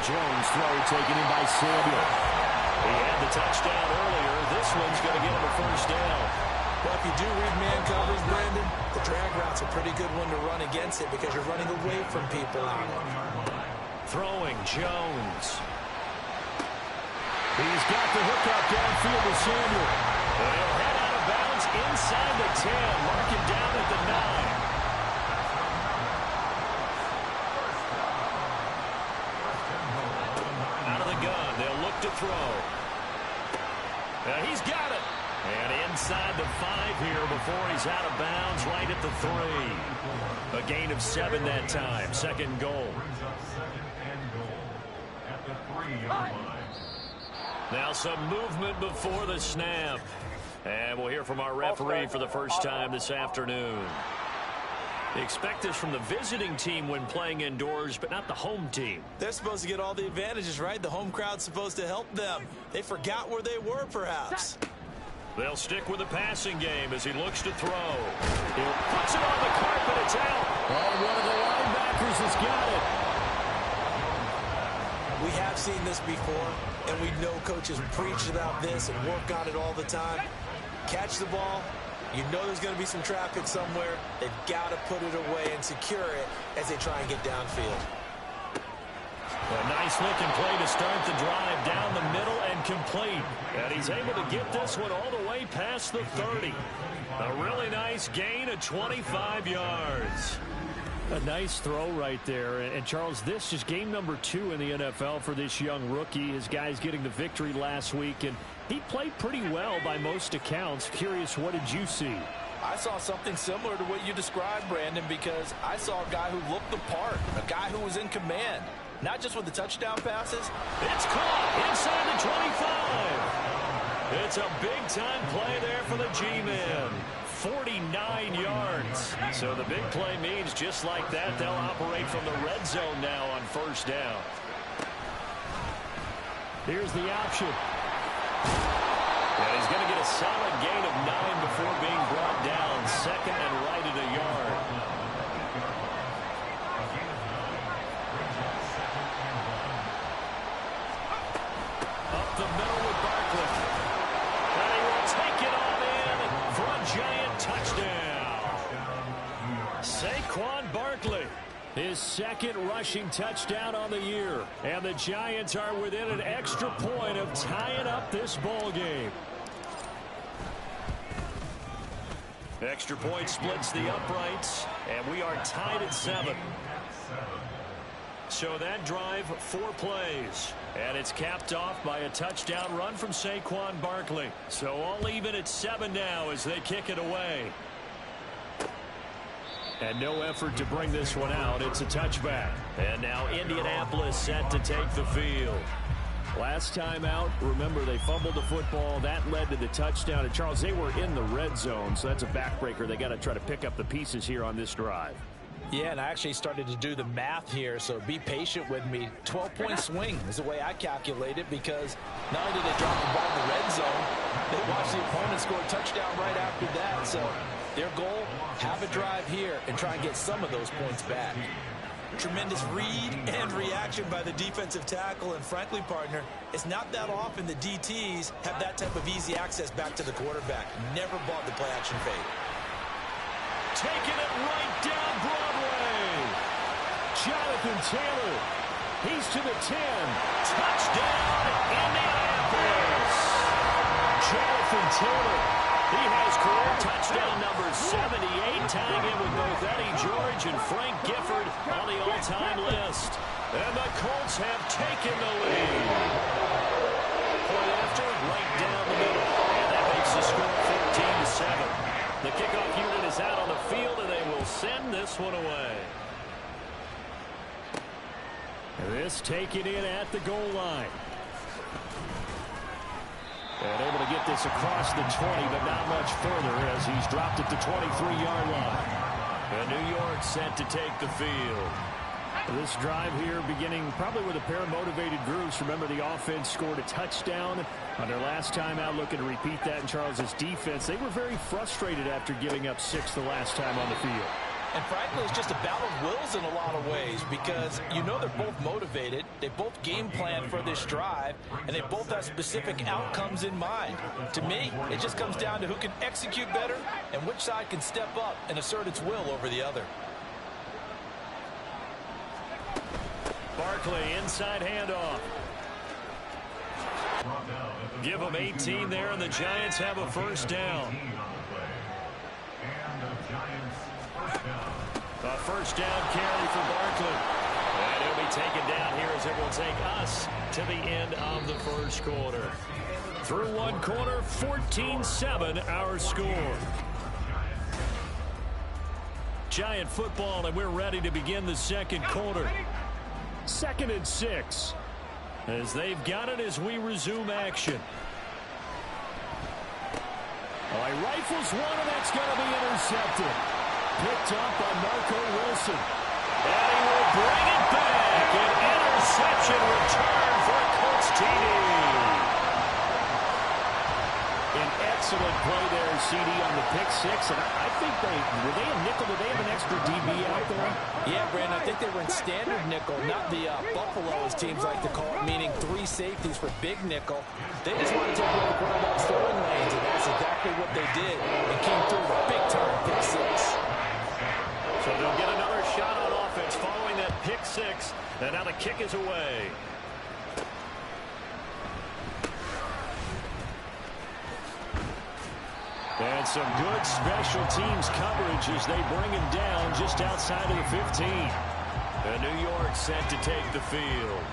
Jones throw taken in by Samuel. He had the touchdown earlier. This one's going to get him a first down.
Well, if you do read man covers, Brandon, the drag route's a pretty good one to run against it because you're running away from people out.
Throwing Jones. He's got the hook up downfield to Samuel. He'll head out of bounds inside the 10. Mark him down at the 9. Out of the gun. They'll look to throw. He's got it. And inside the 5 here before he's out of bounds right at the 3. A gain of 7 that time. 2nd goal. Now some movement before the snap. And we'll hear from our referee for the first time this afternoon. Expect this from the visiting team when playing indoors, but not the home team.
They're supposed to get all the advantages, right? The home crowd's supposed to help them. They forgot where they were, perhaps.
They'll stick with the passing game as he looks to throw. He puts it on the carpet. It's out. Oh, one of the linebackers has got it.
We have seen this before, and we know coaches preach about this and work on it all the time. Catch the ball. You know there's going to be some traffic somewhere. They've got to put it away and secure it as they try and get downfield.
A nice-looking play to start the drive down the middle and complete. And he's able to get this one all the way past the 30. A really nice gain of 25 yards.
A nice throw right there. And Charles, this is game number 2 in the NFL for this young rookie. His guys getting the victory last week, and he played pretty well by most accounts. Curious, what did you see?
I saw something similar to what you described, Brandon, because I saw a guy who looked the part, a guy who was in command. Not just with the touchdown passes.
It's caught inside the 25. It's a big-time play there for the G-Men. 49 yards. So the big play means just like that, they'll operate from the red zone now on first down.
Here's the option.
And he's going to get a solid gain of 9 before being brought down. 2nd and right at a yard. Up the middle with Barkley. And he will take it on in for a giant touchdown.
Saquon Barkley, his 2nd rushing touchdown on the year. And the Giants are within an extra point of tying up this ball game.
Extra point splits the uprights, and we are tied at 7. So that drive, 4 plays. And it's capped off by a touchdown run from Saquon Barkley. So all even at 7 now as they kick it away.
And no effort to bring this one out. It's a touchback.
And now Indianapolis set to take the field.
Last time out, remember, they fumbled the football. That led to the touchdown. And, Charles, they were in the red zone, so that's a backbreaker. They got to try to pick up the pieces here on this drive.
Yeah, and I actually started to do the math here, so be patient with me. 12-point swing is the way I calculate it because not only did they drop the ball in the red zone, they watched the opponent score a touchdown right after that. So their goal, have a drive here and try and get some of those points back. Tremendous read and reaction by the defensive tackle, and frankly, partner, it's not that often the DTs have that type of easy access back to the quarterback. Never bought the play-action fade.
Taking it right down Broadway.
Jonathan Taylor, he's to the 10.
Touchdown, Indianapolis.
Jonathan Taylor,
he has career touchdown number 78, tying in with both Eddie George and Frank Gifford on the all-time list. And the Colts have taken the lead. Point after, right down the middle. And that makes the score 14-7. The kickoff unit is out on the field, and they will send this one away.
This taken in at the goal line. get this across the 20, but not much further as he's dropped it to 23-yard line. And New York set to take the field. This drive here beginning probably with a pair of motivated groups. Remember, the offense scored a touchdown on their last time out, looking to repeat that in Charles's defense. They were very frustrated after giving up 6 the last time on the field.
And frankly, it's just a battle of wills in a lot of ways because you know they're both motivated. They both game plan for this drive, and they both have specific outcomes in mind. To me, it just comes down to who can execute better and which side can step up and assert its will over the other.
Barkley, inside handoff. Give them 18 there, and the Giants have a first down. A first down carry for Barkley. And he'll be taken down here as it will take us to the end of the first quarter. Through one quarter, 14-7 our score. Giant football, and we're ready to begin the second quarter. 2nd and 6 as they've got it as we resume action. Oh, he rifles one, and that's going to be intercepted. Picked up by Marco Wilson. And he will bring it back. An interception return for Colts TD. An excellent play there, CD, on the pick 6. And I think were they a nickel? Did they have an extra DB out there?
Yeah, Brandon, I think they were in standard nickel, not the Buffalo, as teams like to call it, meaning 3 safeties for big nickel. They just wanted to take away the quarterback's throwing lanes, and that's exactly what they did. And came through with a big-time pick 6.
So they'll get another shot on offense following that pick 6. And now the kick is away. And some good special teams coverage as they bring him down just outside of the 15. And New York set to take the field.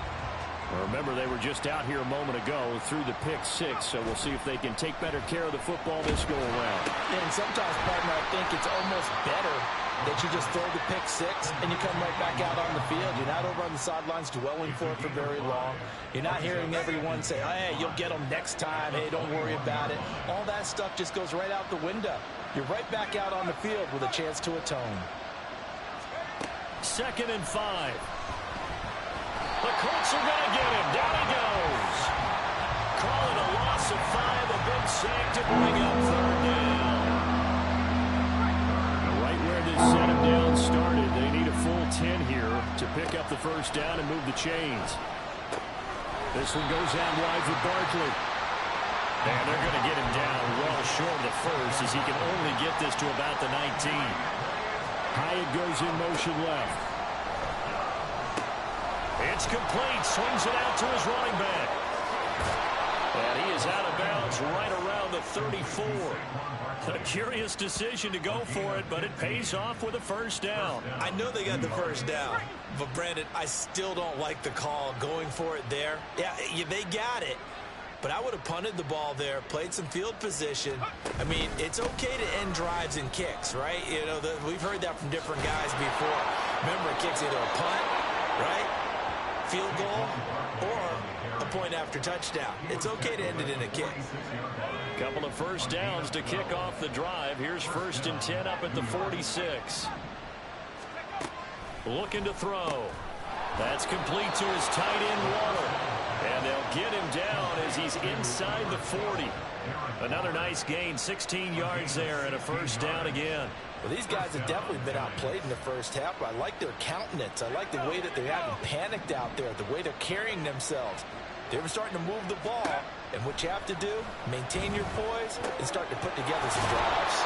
Remember, they were just out here a moment ago through the pick 6, so we'll see if they can take better care of the football this go around.
Yeah, and sometimes, partner, I think it's almost better that you just throw the pick 6 and you come right back out on the field. You're not over on the sidelines dwelling for it for very long. You're not hearing everyone say, hey, you'll get them next time. Hey, don't worry about it. All that stuff just goes right out the window. You're right back out on the field with a chance to atone.
2nd and 5. The Colts are going to get him. Down he goes. Call it a loss of 5. A big sack to bring up 3rd down. Right where this set him down started, they need a full 10 here to pick up the first down and move the chains. This one goes out wide for Barkley. And they're going to get him down well short of the first as he can only get this to about the 19. Hyatt goes in motion left. It's complete. Swings it out to his running back. And he is out of bounds right around the 34. A curious decision to go for it, but it pays off with a first down.
I know they got the first down, but Brandon, I still don't like the call going for it there. Yeah, they got it. But I would have punted the ball there, played some field position. I mean, it's okay to end drives and kicks, right? You know, we've heard that from different guys before. Remember, a kick's either a punt, right? Field goal, or a point after touchdown. It's okay to end it in a kick.
Couple of first downs to kick off the drive. Here's 1st and 10 up at the 46. Looking to throw. That's complete to his tight end, Waller. And they'll get him down as he's inside the 40. Another nice gain, 16 yards there, and a first down again.
Well, these guys have definitely been outplayed in the first half, but I like their countenance. I like the way that they haven't panicked out there, the way they're carrying themselves. They were starting to move the ball, and what you have to do, maintain your poise and start to put together some drives.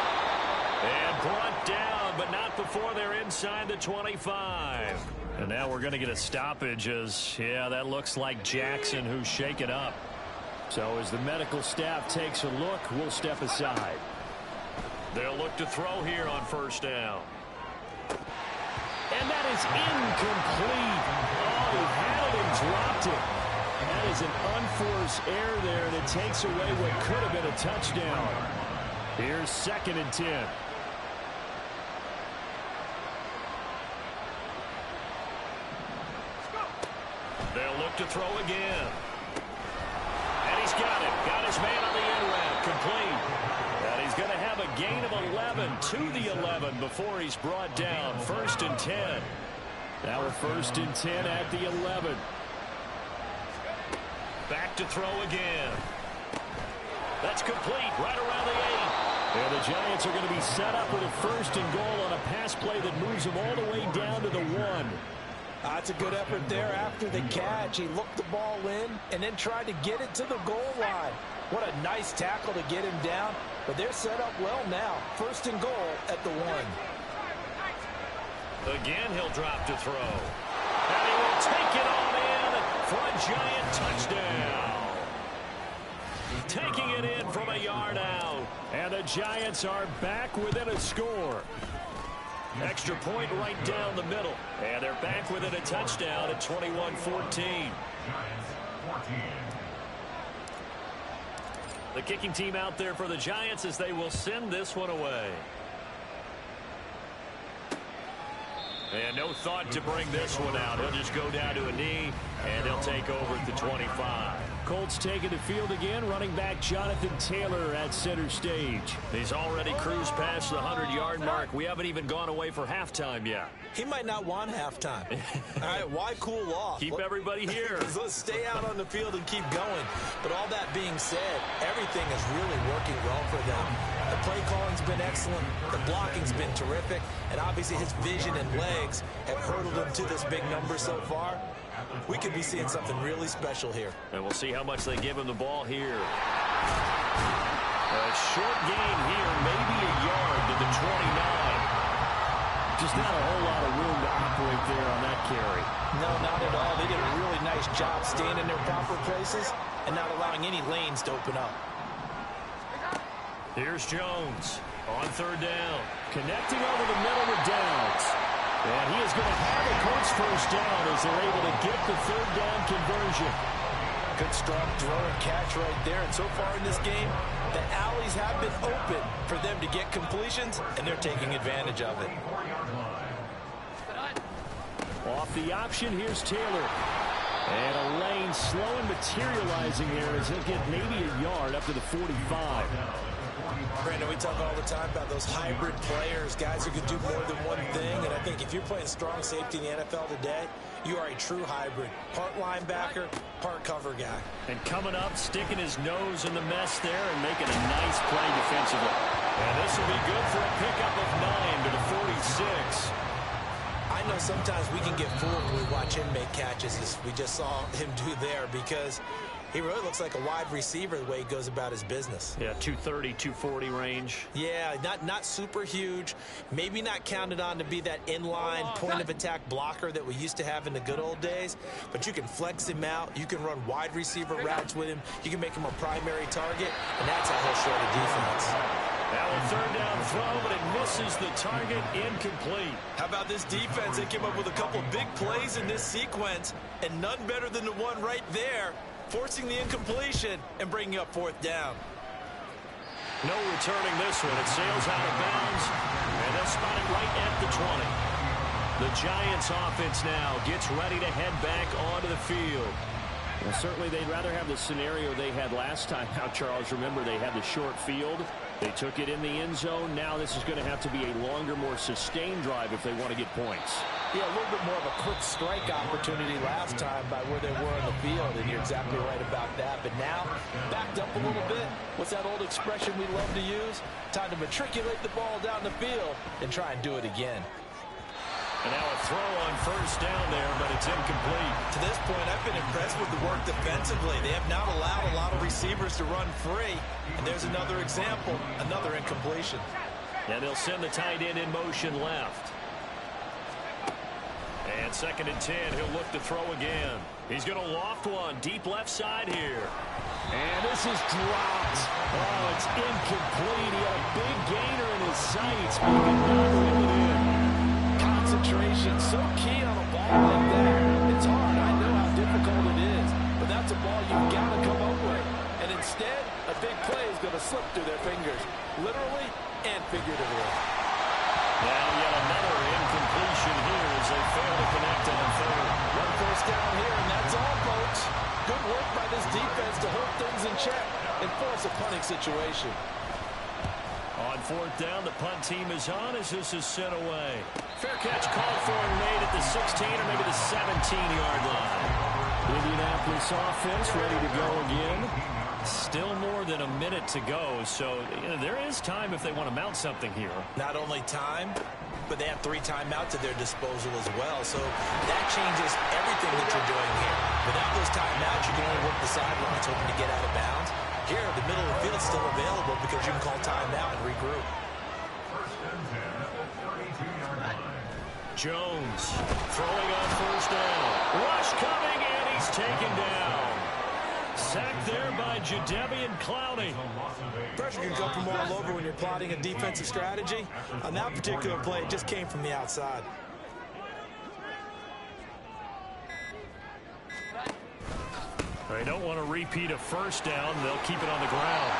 And brought down, but not before they're inside the 25. And now we're going to get a stoppage as, yeah, that looks like Jackson who's shaken up. So as the medical staff takes a look, we'll step aside. They'll look to throw here on first down. And that is incomplete. Oh, he had it and dropped it. That is an unforced error there, and it takes away what could have been a touchdown. Here's 2nd and 10. They'll look to throw again. And he's got it. Got his man on the end route. 11 to the 11 before he's brought down. 1st and 10.
Now a 1st and 10 at the 11.
Back to throw again. That's complete right around the 8.
And the Giants are going to be set up with a 1st and goal on a pass play that moves them all the way down to the 1.
That's a good effort there after the catch. He looked the ball in and then tried to get it to the goal line. What a nice tackle to get him down. But they're set up well now. 1st and goal at the 1.
Again, he'll drop to throw. And he will take it on in for a Giant touchdown. Taking it in from a yard out.
And the Giants are back within a score.
Extra point right down the middle. And they're back within a touchdown at 21-14. The kicking team out there for the Giants as they will send this one away. And no thought to bring this one out. He'll just go down to a knee, and they'll take over at the 25.
Colts taking the field again. Running back Jonathan Taylor at center stage.
He's already cruised past the 100-yard mark. We haven't even gone away for halftime yet.
He might not want halftime. All right, why cool off?
Keep everybody here.
Let's stay out on the field and keep going. But all that being said, everything is really working well for them. The play calling's been excellent. The blocking's been terrific. And obviously his vision and legs have hurdled him to this big number so far. We could be seeing something really special here.
And we'll see how much they give him the ball here. A short gain here, maybe a yard to the 29.
Just not a whole lot of room to operate there on that carry.
No, not at all. They did a really nice job staying in their proper places and not allowing any lanes to open up.
Here's Jones on 3rd down.
Connecting over the middle with Downs. And he is going to have the Colts 1st down as they're able to get the 3rd down conversion.
Good strong throw and catch right there. And so far in this game, the alleys have been open for them to get completions, and they're taking advantage of it.
Off the option, here's Taylor. And a lane slow and materializing there as he'll get maybe a yard up to the 45.
Brandon, we talk all the time about those hybrid players, guys who can do more than one thing. And I think if you're playing strong safety in the NFL today, you are a true hybrid. Part linebacker, part cover guy.
And coming up, sticking his nose in the mess there and making a nice play defensively. And this will be good for a pickup of 9 to the 46.
I know sometimes we can get fooled when we watch him make catches, as we just saw him do there, because he really looks like a wide receiver the way he goes about his business.
Yeah, 230, 240 range.
Yeah, not super huge. Maybe not counted on to be that inline point-of-attack blocker that we used to have in the good old days. But you can flex him out. You can run wide receiver routes with him. You can make him a primary target, and that's how he'll show the defense.
Now a 3rd down throw, but it misses the target, incomplete.
How about this defense? They came up with a couple of big plays in this sequence, and none better than the one right there, forcing the incompletion and bringing up 4th down.
No returning this one. It sails out of bounds, and they'll spot it right at the 20. The Giants offense now gets ready to head back onto the field.
Well, certainly they'd rather have the scenario they had last time. Now, Charles, remember they had the short field. They took it in the end zone. Now this is going to have to be a longer, more sustained drive if they want to get points.
Yeah, a little bit more of a quick strike opportunity last time by where they were on the field, and you're exactly right about that. But now, backed up a little bit. What's that old expression we love to use? Time to matriculate the ball down the field and try and do it again.
And now a throw on 1st down there, but it's incomplete.
To this point, I've been impressed with the work defensively. They have not allowed a lot of receivers to run free. And there's another example, another incompletion.
And they'll send the tight end in motion left. And 2nd and 10, he'll look to throw again. He's going to loft one deep left side here.
And this is dropped. Oh, it's incomplete. He had a big gainer in his sights, but he could not whip it in.
Concentration, so key on a ball like that. It's hard. I know how difficult it is, but that's a ball you've got to come up with. And instead, a big play is going to slip through their fingers, literally and figuratively.
Now yet another incompletion here as they fail to connect on 3rd.
1 first down here, and that's all, folks. Good work by this defense to hold things in check and force a punting situation.
On fourth down, the punt team is on as this is sent away. Fair catch called for and made at the 16 or maybe the 17-yard line. Indianapolis offense ready to go again. Still more than a minute to go, so there is time if they want to mount something here.
Not only time, but they have 3 timeouts at their disposal as well, so that changes everything that you're doing here. Without those timeouts, you can only work the sidelines hoping to get out of bounds. Here, the middle of the field is still available because you can call timeout and regroup.
Jones throwing on first down. Rush coming, and he's taken down. Sacked there by Jadeveon Clowney.
Pressure can come from all over when you're plotting a defensive strategy. On that particular play, it just came from the outside.
They don't want to repeat a first down. They'll keep it on the ground.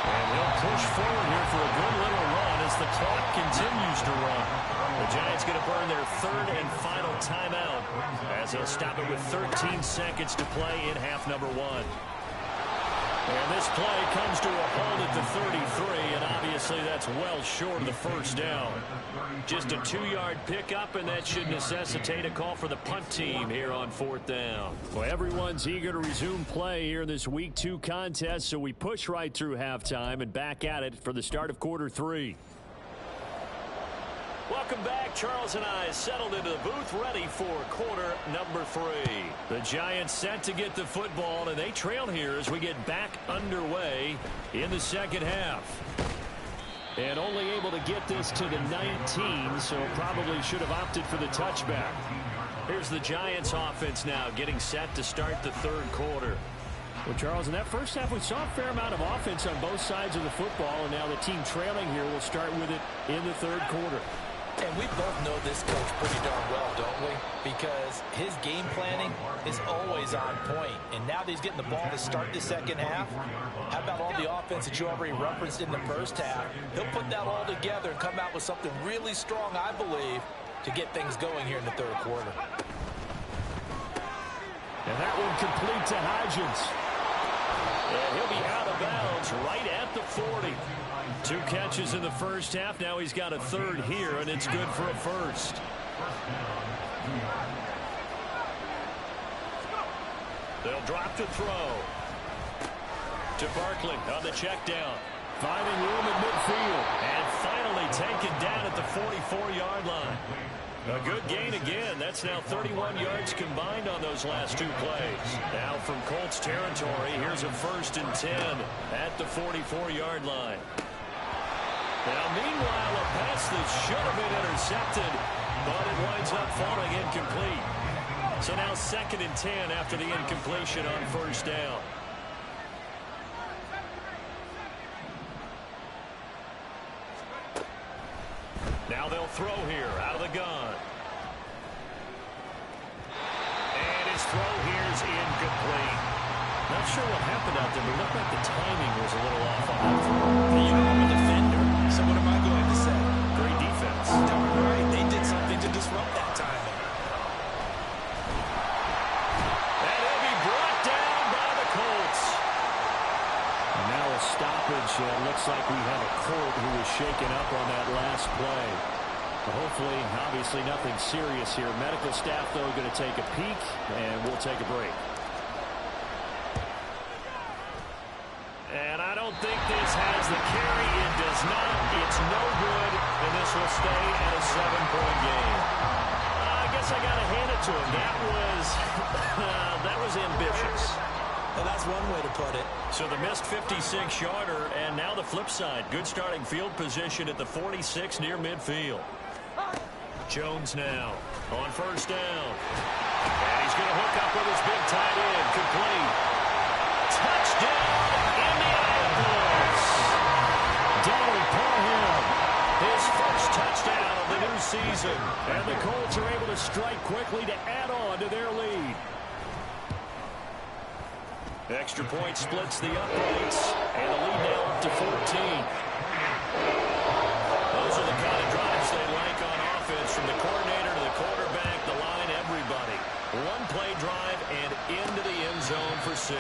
And they'll push forward here for a good little run as the clock continues to run. The Giants going to burn their 3rd and final timeout as they'll stop it with 13 seconds to play in half number 1. And this play comes to a halt at the 33, and obviously that's well short of the first down. Just a 2-yard pickup, and that should necessitate a call for the punt team here on 4th down.
Well, everyone's eager to resume play here in this Week 2 contest, so we push right through halftime and back at it for the start of quarter 3.
Welcome back. Charles and I settled into the booth ready for quarter number 3. The Giants set to get the football, and they trail here as we get back underway in the second half. And only able to get this to the 19, so probably should have opted for the touchback. Here's the Giants offense now getting set to start the 3rd quarter.
Well, Charles, in that first half, we saw a fair amount of offense on both sides of the football, and now the team trailing here will start with it in the 3rd quarter.
And we both know this coach pretty darn well, don't we? Because his game planning is always on point. And now that he's getting the ball to start the second half, how about all the offense that you already referenced in the first half? He'll put that all together and come out with something really strong, I believe, to get things going here in the 3rd quarter.
And that one complete to Hodgins.
And he'll be out of bounds right at the 40. 2 catches in the first half. Now he's got a 3rd here, and it's good for a 1st. They'll drop to throw. To Barkley on the check down.
Finding room in midfield.
And finally taken down at the 44-yard line. A good gain again. That's now 31 yards combined on those last 2 plays. Now from Colts territory, here's a 1st and 10 at the 44-yard line. Now, meanwhile, a pass that should have been intercepted, but it winds up falling incomplete. So now 2nd and 10 after the incompletion on 1st down. Now they'll throw here out of the gun. And his throw here is incomplete. Not sure what happened out there, but it looked like the timing was a little off on that throw.
You know, I'm a defender, so what am I going to say?
Great defense.
Darn right, they did something to disrupt that timing.
And he'll be brought down by the Colts.
And now a stoppage. Looks like we have a Colt who was shaken up on that last play. Hopefully, obviously nothing serious here. Medical staff, though, going to take a peek, and we'll take a break.
And I don't think this has the carry. It does not. It's no good, and this will stay at a 7-point game. I guess I got to hand it to him. That was ambitious.
Well, that's one way to put it.
So the missed 56-yarder, and now the flip side. Good starting field position at the 46 near midfield. Jones now on 1st down. And he's going to hook up with his big tight end. Complete. Touchdown, Indianapolis.
Donald Parham.
His first touchdown of the new season. And the Colts are able to strike quickly to add on to their lead. Extra point splits the uprights, and the lead now up to 14. Those are the kind of drives they like on offense, from the coordinator to the quarterback, the line, everybody. One play drive and into the end zone for 6.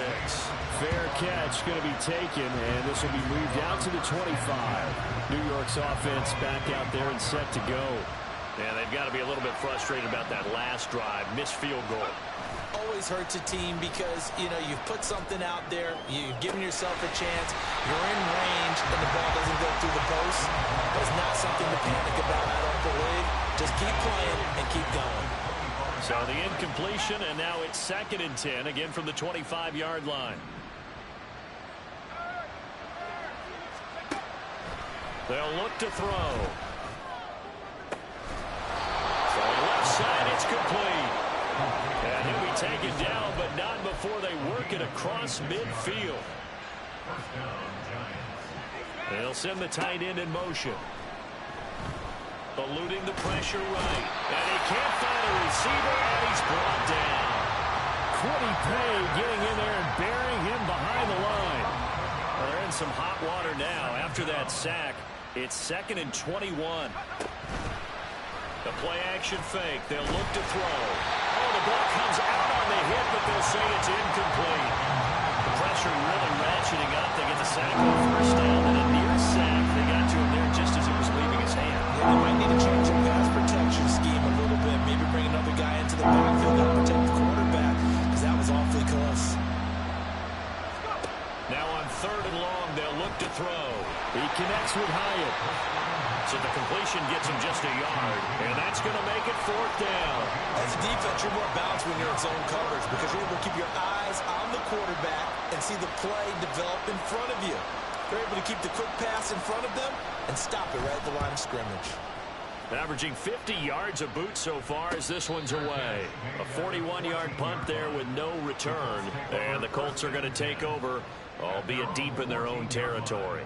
Fair catch going to be taken, and this will be moved out to the 25. New York's offense back out there and set to go.
And they've got to be a little bit frustrated about that last drive. Missed field goal.
Always hurts a team because, you know, you've put something out there. You've given yourself a chance. You're in range, and the ball doesn't go through the post. But it's not something to panic about, I don't believe. Just keep playing and keep going.
So the incompletion, and now it's 2nd and 10, again from the 25-yard line. They'll look to throw. So left side, it's complete. And he'll be taken down, but not before they work it across midfield. They'll send the tight end in motion. Eluding the pressure right. And he can't find a receiver, and he's brought down.
Quiddy Pay getting in there and burying him behind the line.
Well, they're in some hot water now. After that sack, it's 2nd and 21. The play-action fake. They'll look to throw. Oh, the ball comes out on the hit, but they'll say it's incomplete. The pressure really ratcheting up. They get the sack on 1st down, and a near sack. They got to him there just as it was leaving his hand.
Yeah, they might need to change their pass protection scheme a little bit. Maybe bring another guy into the backfield to protect the quarterback, because that was awfully close.
Now on 3rd and long, they'll look to throw.
He connects with Hyatt.
So the completion gets him just a yard, and that's going to make it 4th down.
As a defense, you're more balanced when you're in zone coverage because you're able to keep your eyes on the quarterback and see the play develop in front of you. They're able to keep the quick pass in front of them and stop it right at the line of scrimmage.
Averaging 50 yards a boot so far as this one's away. A 41-yard punt there with no return. And the Colts are going to take over, albeit deep in their own territory.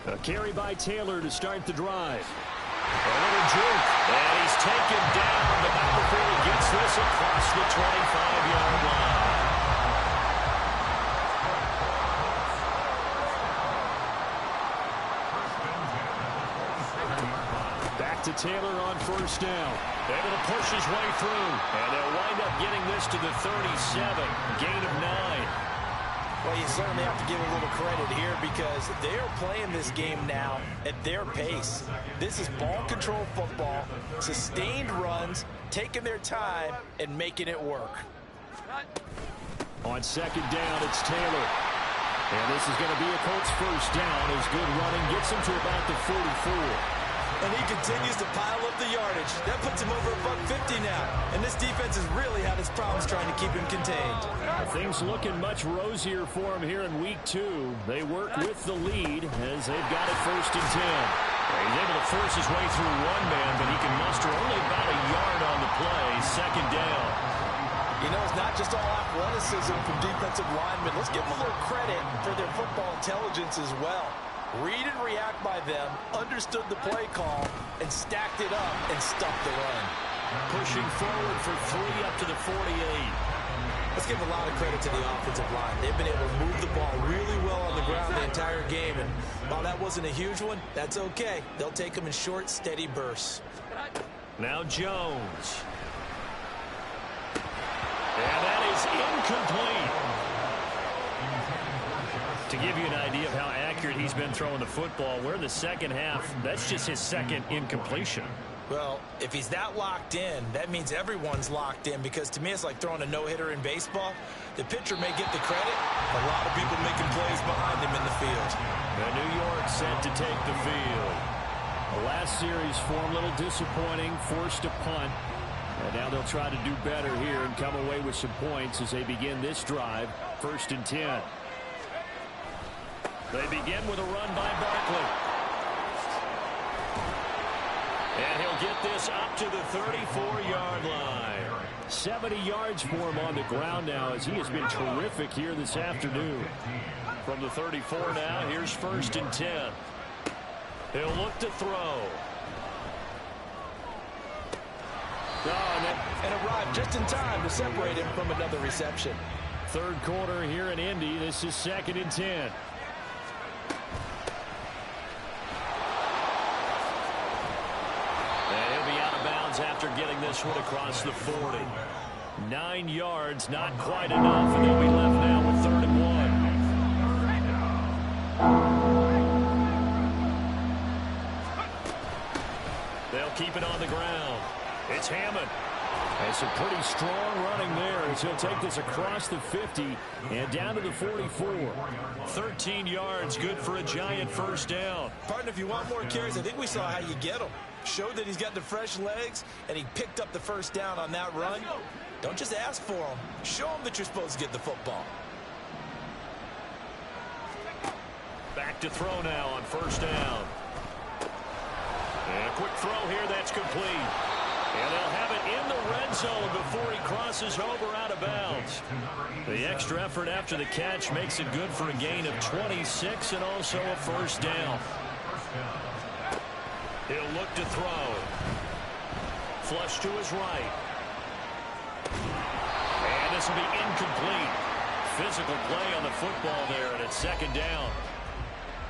A carry by Taylor to start the drive.
A little juke, and he's taken down, but not before he gets this across the 25-yard line.
Back to Taylor on 1st down.
Able to push his way through, and they'll wind up getting this to the 37, gain of 9.
Well, you certainly have to give a little credit here because they're playing this game now at their pace. This is ball control football, sustained runs, taking their time, and making it work.
On 2nd down, it's Taylor. And this is going to be a Colts 1st down as good running gets him to about the 44.
And he continues to pile up the yardage. That puts him over $150 now. And this defense has really had its problems trying to keep him contained.
Things looking much rosier for him here in week 2. They work with the lead as they've got it 1st and 10.
He's able to force his way through one man, but he can muster only about a yard on the play. 2nd down.
You know, it's not just all athleticism from defensive linemen. Let's give them a little credit for their football intelligence as well. Read and react by them, understood the play call, and stacked it up and stuffed the run.
Pushing forward for 3 up to the 48.
Let's give a lot of credit to the offensive line. They've been able to move the ball really well on the ground the entire game. And while that wasn't a huge one, that's okay. They'll take them in short, steady bursts.
Now Jones. And that is incomplete. To give you an idea of how accurate he's been throwing the football, we're in the 2nd half. That's just his 2nd incompletion.
Well, if he's that locked in, that means everyone's locked in because to me it's like throwing a no-hitter in baseball. The pitcher may get the credit. A lot of people making plays behind him in the field.
And New York set to take the field.
The last series for him, a little disappointing, forced a punt. And now they'll try to do better here and come away with some points as they begin this drive, 1st and 10.
They begin with a run by Barkley. And he'll get this up to the 34-yard line.
70 yards for him on the ground now as he has been terrific here this afternoon.
From the 34 now, here's 1st and 10. He'll look to throw.
And arrived just in time to separate him from another reception.
3rd quarter here in Indy. This is 2nd and 10.
after getting this one across the 40. 9 yards, not quite enough, and they'll be left now with 3rd and 1. They'll keep it on the ground. It's Hammond. And some pretty strong running there as he'll take this across the 50 and down to the 44. 13 yards, good for a giant first down.
Partner, if you want more carries, I think we saw how you get them. Showed that he's got the fresh legs, and he picked up the first down on that run. Don't just ask for them. Show them that you're supposed to get the football.
Back to throw now on first down. And a quick throw here, that's complete. And they'll have it in the red zone before he crosses over out of bounds. The extra effort after the catch makes it good for a gain of 26 and also a first down. He'll look to throw. Flush to his right. And this will be incomplete. Physical play on the football there, and it's 2nd down.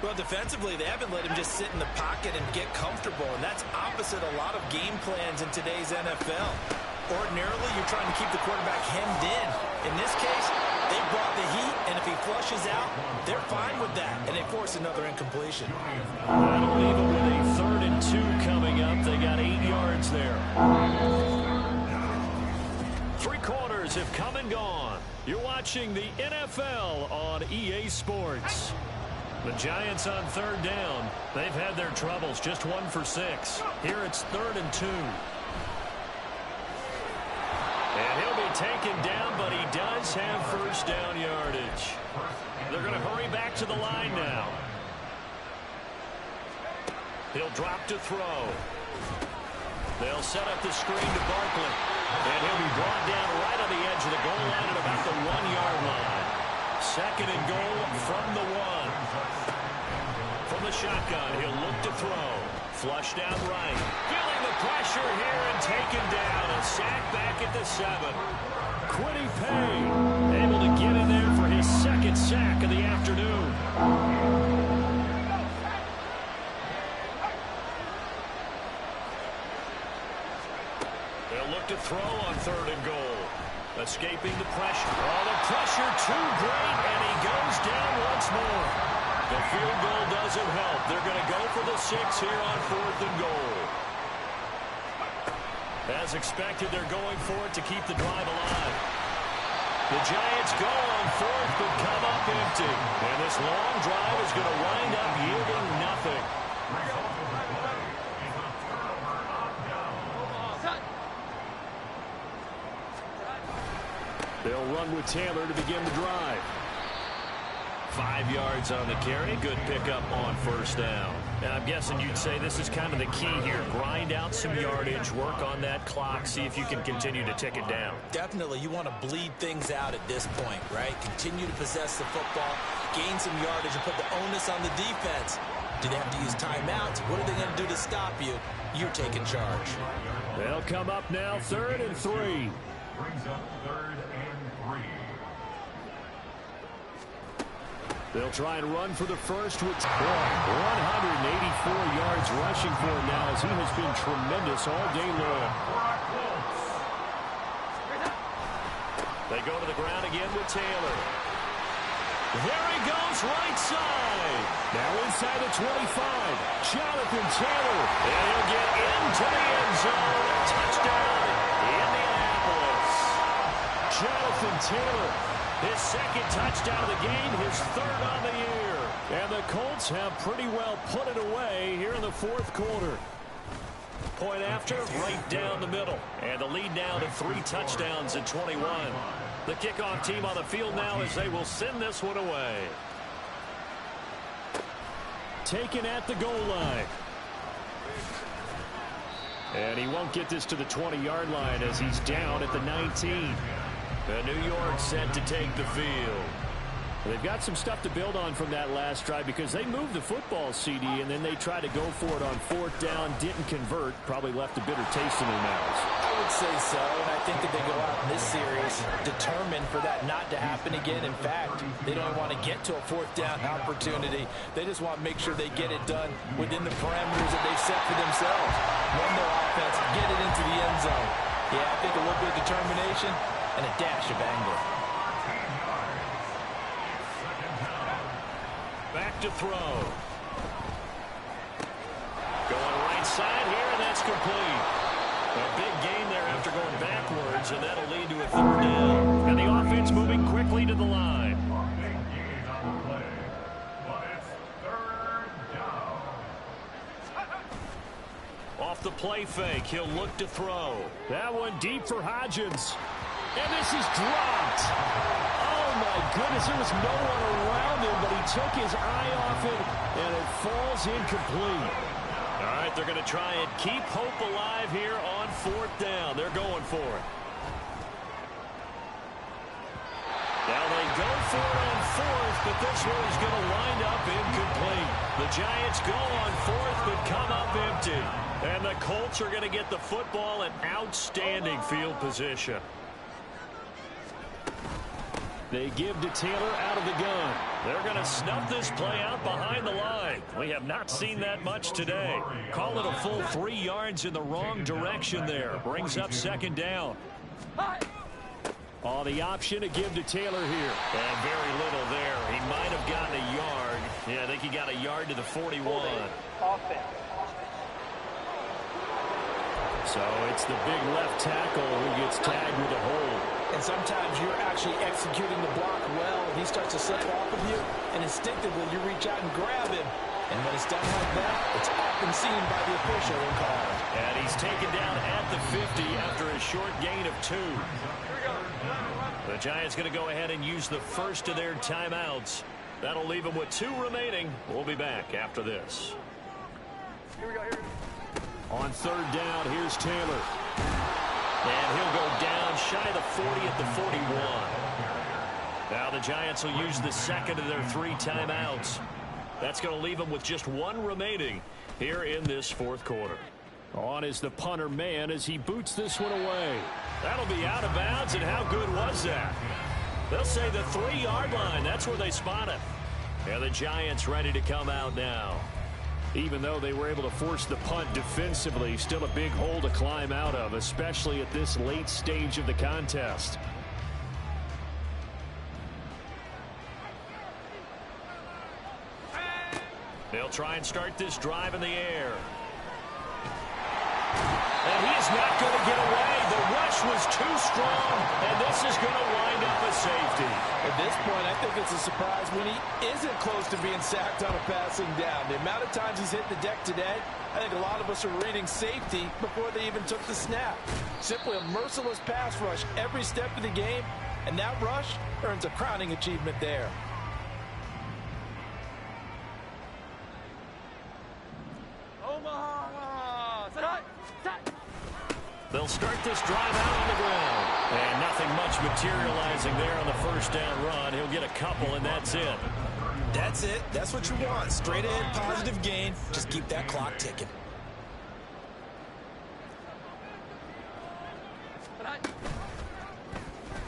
Well, defensively, they haven't let him just sit in the pocket and get comfortable, and that's opposite a lot of game plans in today's NFL. Ordinarily, you're trying to keep the quarterback hemmed in. In this case, they brought the heat, and if he flushes out, they're fine with that, and they force another incompletion.
That'll leave him with a 3rd and 2 coming up. They got 8 yards there. 3 quarters have come and gone. You're watching the NFL on EA Sports. The Giants on 3rd down. They've had their troubles, just 1 for 6. Here it's 3rd and 2. And he'll be taken down, but he does have first down yardage. They're going to hurry back to the line now. He'll drop to throw. They'll set up the screen to Barkley. And he'll be brought down right on the edge of the goal line at about the 1-yard line. 2nd and goal from the 1. From the shotgun, he'll look to throw. Flush down right. Feeling the pressure here and taken down. A sack back at the 7. Quiddy Pay able to get in there for his 2nd sack of the afternoon. They'll look to throw on 3rd and goal. Escaping the pressure. Oh, the pressure too great, and he goes down once more. The field goal doesn't help. They're going to go for the 6 here on 4th and goal. As expected, they're going for it to keep the drive alive. The Giants go on 4th, but come up empty. And this long drive is going to wind up yielding nothing. They'll run with Taylor to begin the drive. 5 yards on the carry. Good pickup on first down. And I'm guessing you'd say this is kind of the key here. Grind out some yardage, work on that clock, see if you can continue to tick it down.
Definitely. You want to bleed things out at this point, right? Continue to possess the football, gain some yardage, and put the onus on the defense. Do they have to use timeouts? What are they going to do to stop you? You're taking charge.
They'll come up now 3rd and 3.
Brings up 3rd and 3.
They'll try and run for the first with 184 yards rushing for him now as he has been tremendous all day long. They go to the ground again with Taylor. There he goes right side. Now inside the 25. Jonathan Taylor. And he'll get into the end zone. Touchdown, Indianapolis. Jonathan Taylor. His 2nd touchdown of the game, his 3rd on the year. And the Colts have pretty well put it away here in the 4th quarter. Point after, right down the middle. And the lead now to 3 touchdowns at 21. The kickoff team on the field now as they will send this one away. Taken at the goal line. And he won't get this to the 20-yard line as he's down at the 19. New York set to take the field. They've got some stuff to build on from that last drive because they moved the football, CD, and then they tried to go for it on 4th down, didn't convert, probably left a bitter taste in their mouths.
I would would say so, and I think that they go out in this series determined for that not to happen again. In fact, they don't want to get to a fourth down opportunity. They just want to make sure they get it done within the parameters that they've set for themselves. Run their offense, get it into the end zone. Yeah, I think a little bit of determination and a dash of anger.
Back to throw. Going right side here, and that's complete. A big gain there after going backwards, and that'll lead to a third down. And the offense moving quickly to the line.
Big gain on the play, but it's third down.
Off the play fake, he'll look to throw.
That one deep for Hodgins. And this is dropped. Oh, my goodness. There was no one around him, but he took his eye off it, and it falls incomplete.
All right, they're going to try and keep hope alive here on fourth down. They're going for it. Now they go for it on fourth, but this one is going to wind up incomplete. The Giants go on fourth, but come up empty. And the Colts are going to get the football in outstanding field position.
They give to Taylor out of the gun.
They're going to snuff this play out behind the line. We have not seen that much today. Call it a full 3 yards in the wrong direction there. Brings up second down.
Oh, the option to give to Taylor here.
And very little there. He might have gotten a yard. Yeah, I think he got a yard to the 41.
So it's the big left tackle who gets tagged with a hold.
And sometimes you're actually executing the block well, and he starts to slip off of you, and instinctively you reach out and grab him. And when it's done like that, it's often seen by the official and called.
And he's taken down at the 50 after a short gain of 2. The Giants going to go ahead and use the first of their timeouts. That'll leave them with 2 remaining. We'll be back after this.
On third down, here's Taylor.
And he'll go down shy of the 40 at the 41. Now the Giants will use the second of their 3 timeouts. That's going to leave them with just 1 remaining here in this fourth quarter.
On is the punter man as he boots this one away.
That'll be out of bounds, and how good was that? They'll say the 3-yard line. That's where they spot it. And the Giants ready to come out now.
Even though they were able to force the punt defensively, still a big hole to climb out of, especially at this late stage of the contest.
They'll try and start this drive in the air. And he's not going to get away. The rush was too strong, and this is going to wind up a safety.
At this point, I think it's a surprise when he isn't close to being sacked on a passing down. The amount of times he's hit the deck today, I think a lot of us are reading safety before they even took the snap. Simply a merciless pass rush every step of the game, and that rush earns a crowning achievement there.
They'll start this drive out on the ground. And nothing much materializing there on the first down run. He'll get a couple, and that's it.
That's it. That's what you want. Straight ahead, positive gain. Just keep that clock ticking.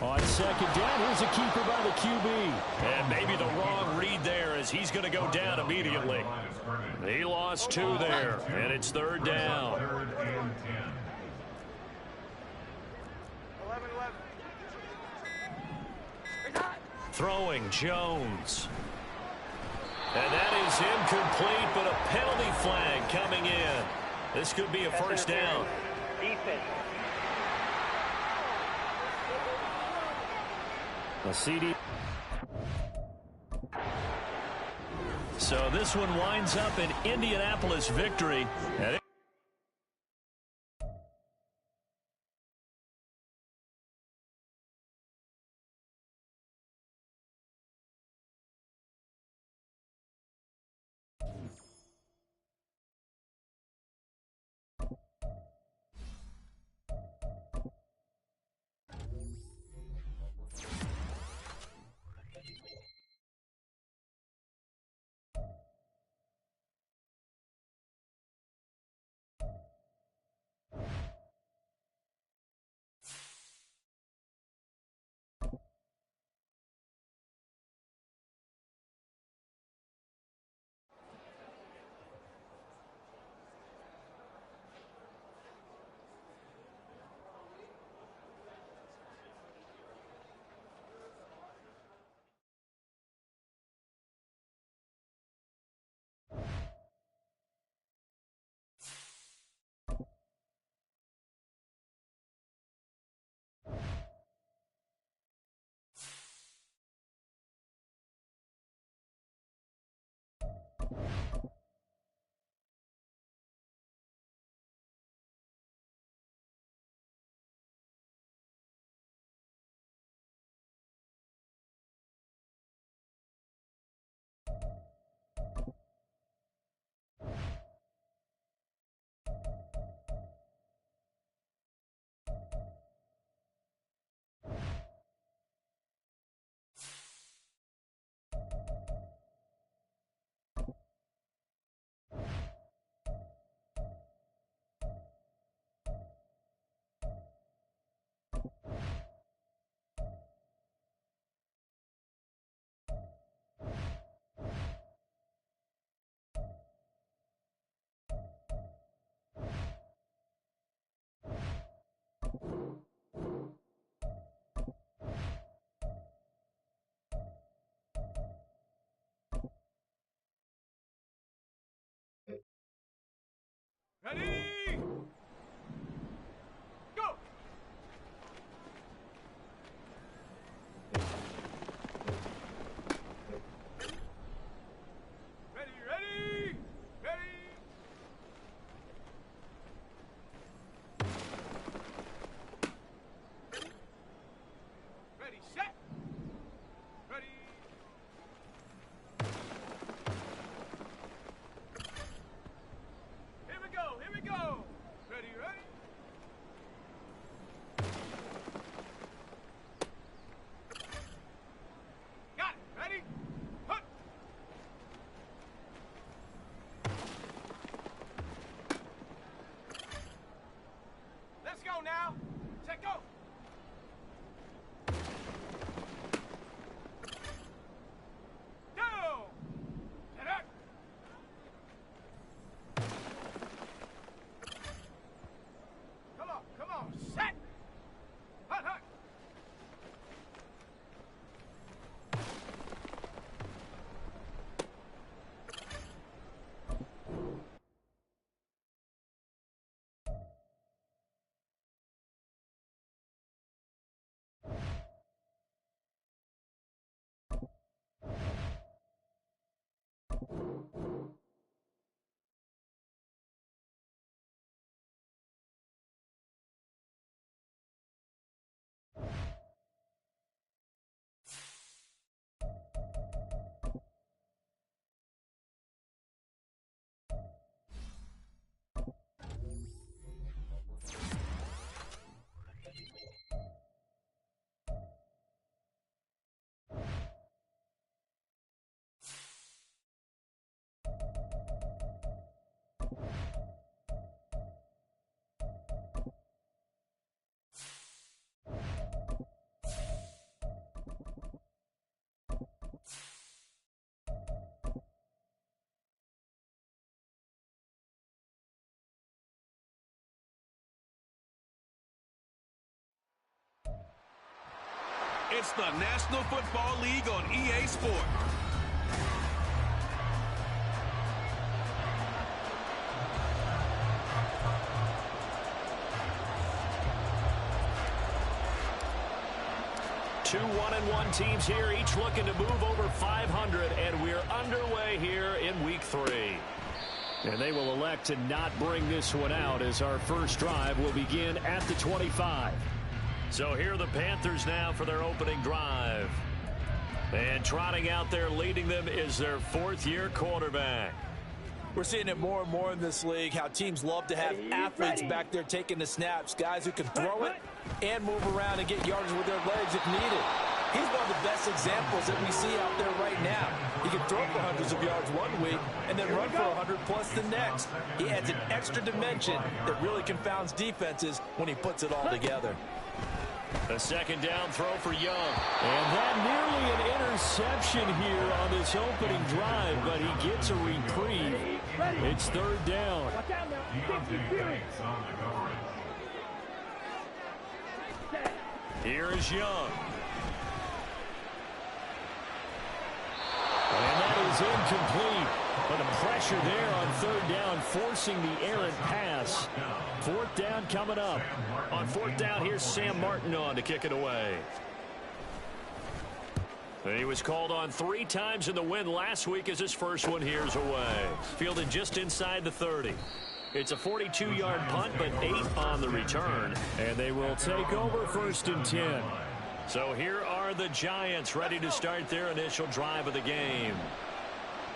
On second down, here's a keeper by the QB.
And maybe the wrong read there as he's going to go down immediately. He lost 2 there, and it's third down.
Third and 10.
Throwing Jones. And that is incomplete, but a penalty flag coming in. This could be a first down.
A CD.
So this one winds up an Indianapolis victory. And
Ready? Go! Ready, ready, ready. Ready, set. Ready. Here we go, here we go. Ready, ready. Got it, ready? Hup. Let's go now. Set, go. Down. Set up. Come on, set. Hut, hut.
It's the National Football League on EA Sport.
Two 1-1 teams here, each looking to move over 500, and we're underway here in Week 3. And they will elect to not bring this one out as our first drive will begin at the 25. So here are the Panthers now for their opening drive. And trotting out there leading them is their fourth-year quarterback.
We're seeing it more and more in this league, how teams love to have athletes back there taking the snaps, guys who can throw it and move around and get yardage with their legs if needed. He's one of the best examples that we see out there right now. He can throw for hundreds of yards one week and then run for 100+ the next. He adds an extra dimension that really confounds defenses when he puts it all together.
A second down throw for Young.
And that nearly an interception here on this opening drive, but he gets a reprieve. It's third down.
Here is Young.
And that is incomplete. But a pressure there on third down, forcing the errant pass. Fourth down coming up.
On fourth down, here's Sam Martin on to kick it away. He was called on 3 times in the win last week as his first one here's away. Fielded just inside the 30. It's a 42-yard punt, but 8 on the return.
And they will take over first and 10.
So here are the Giants ready to start their initial drive of the game.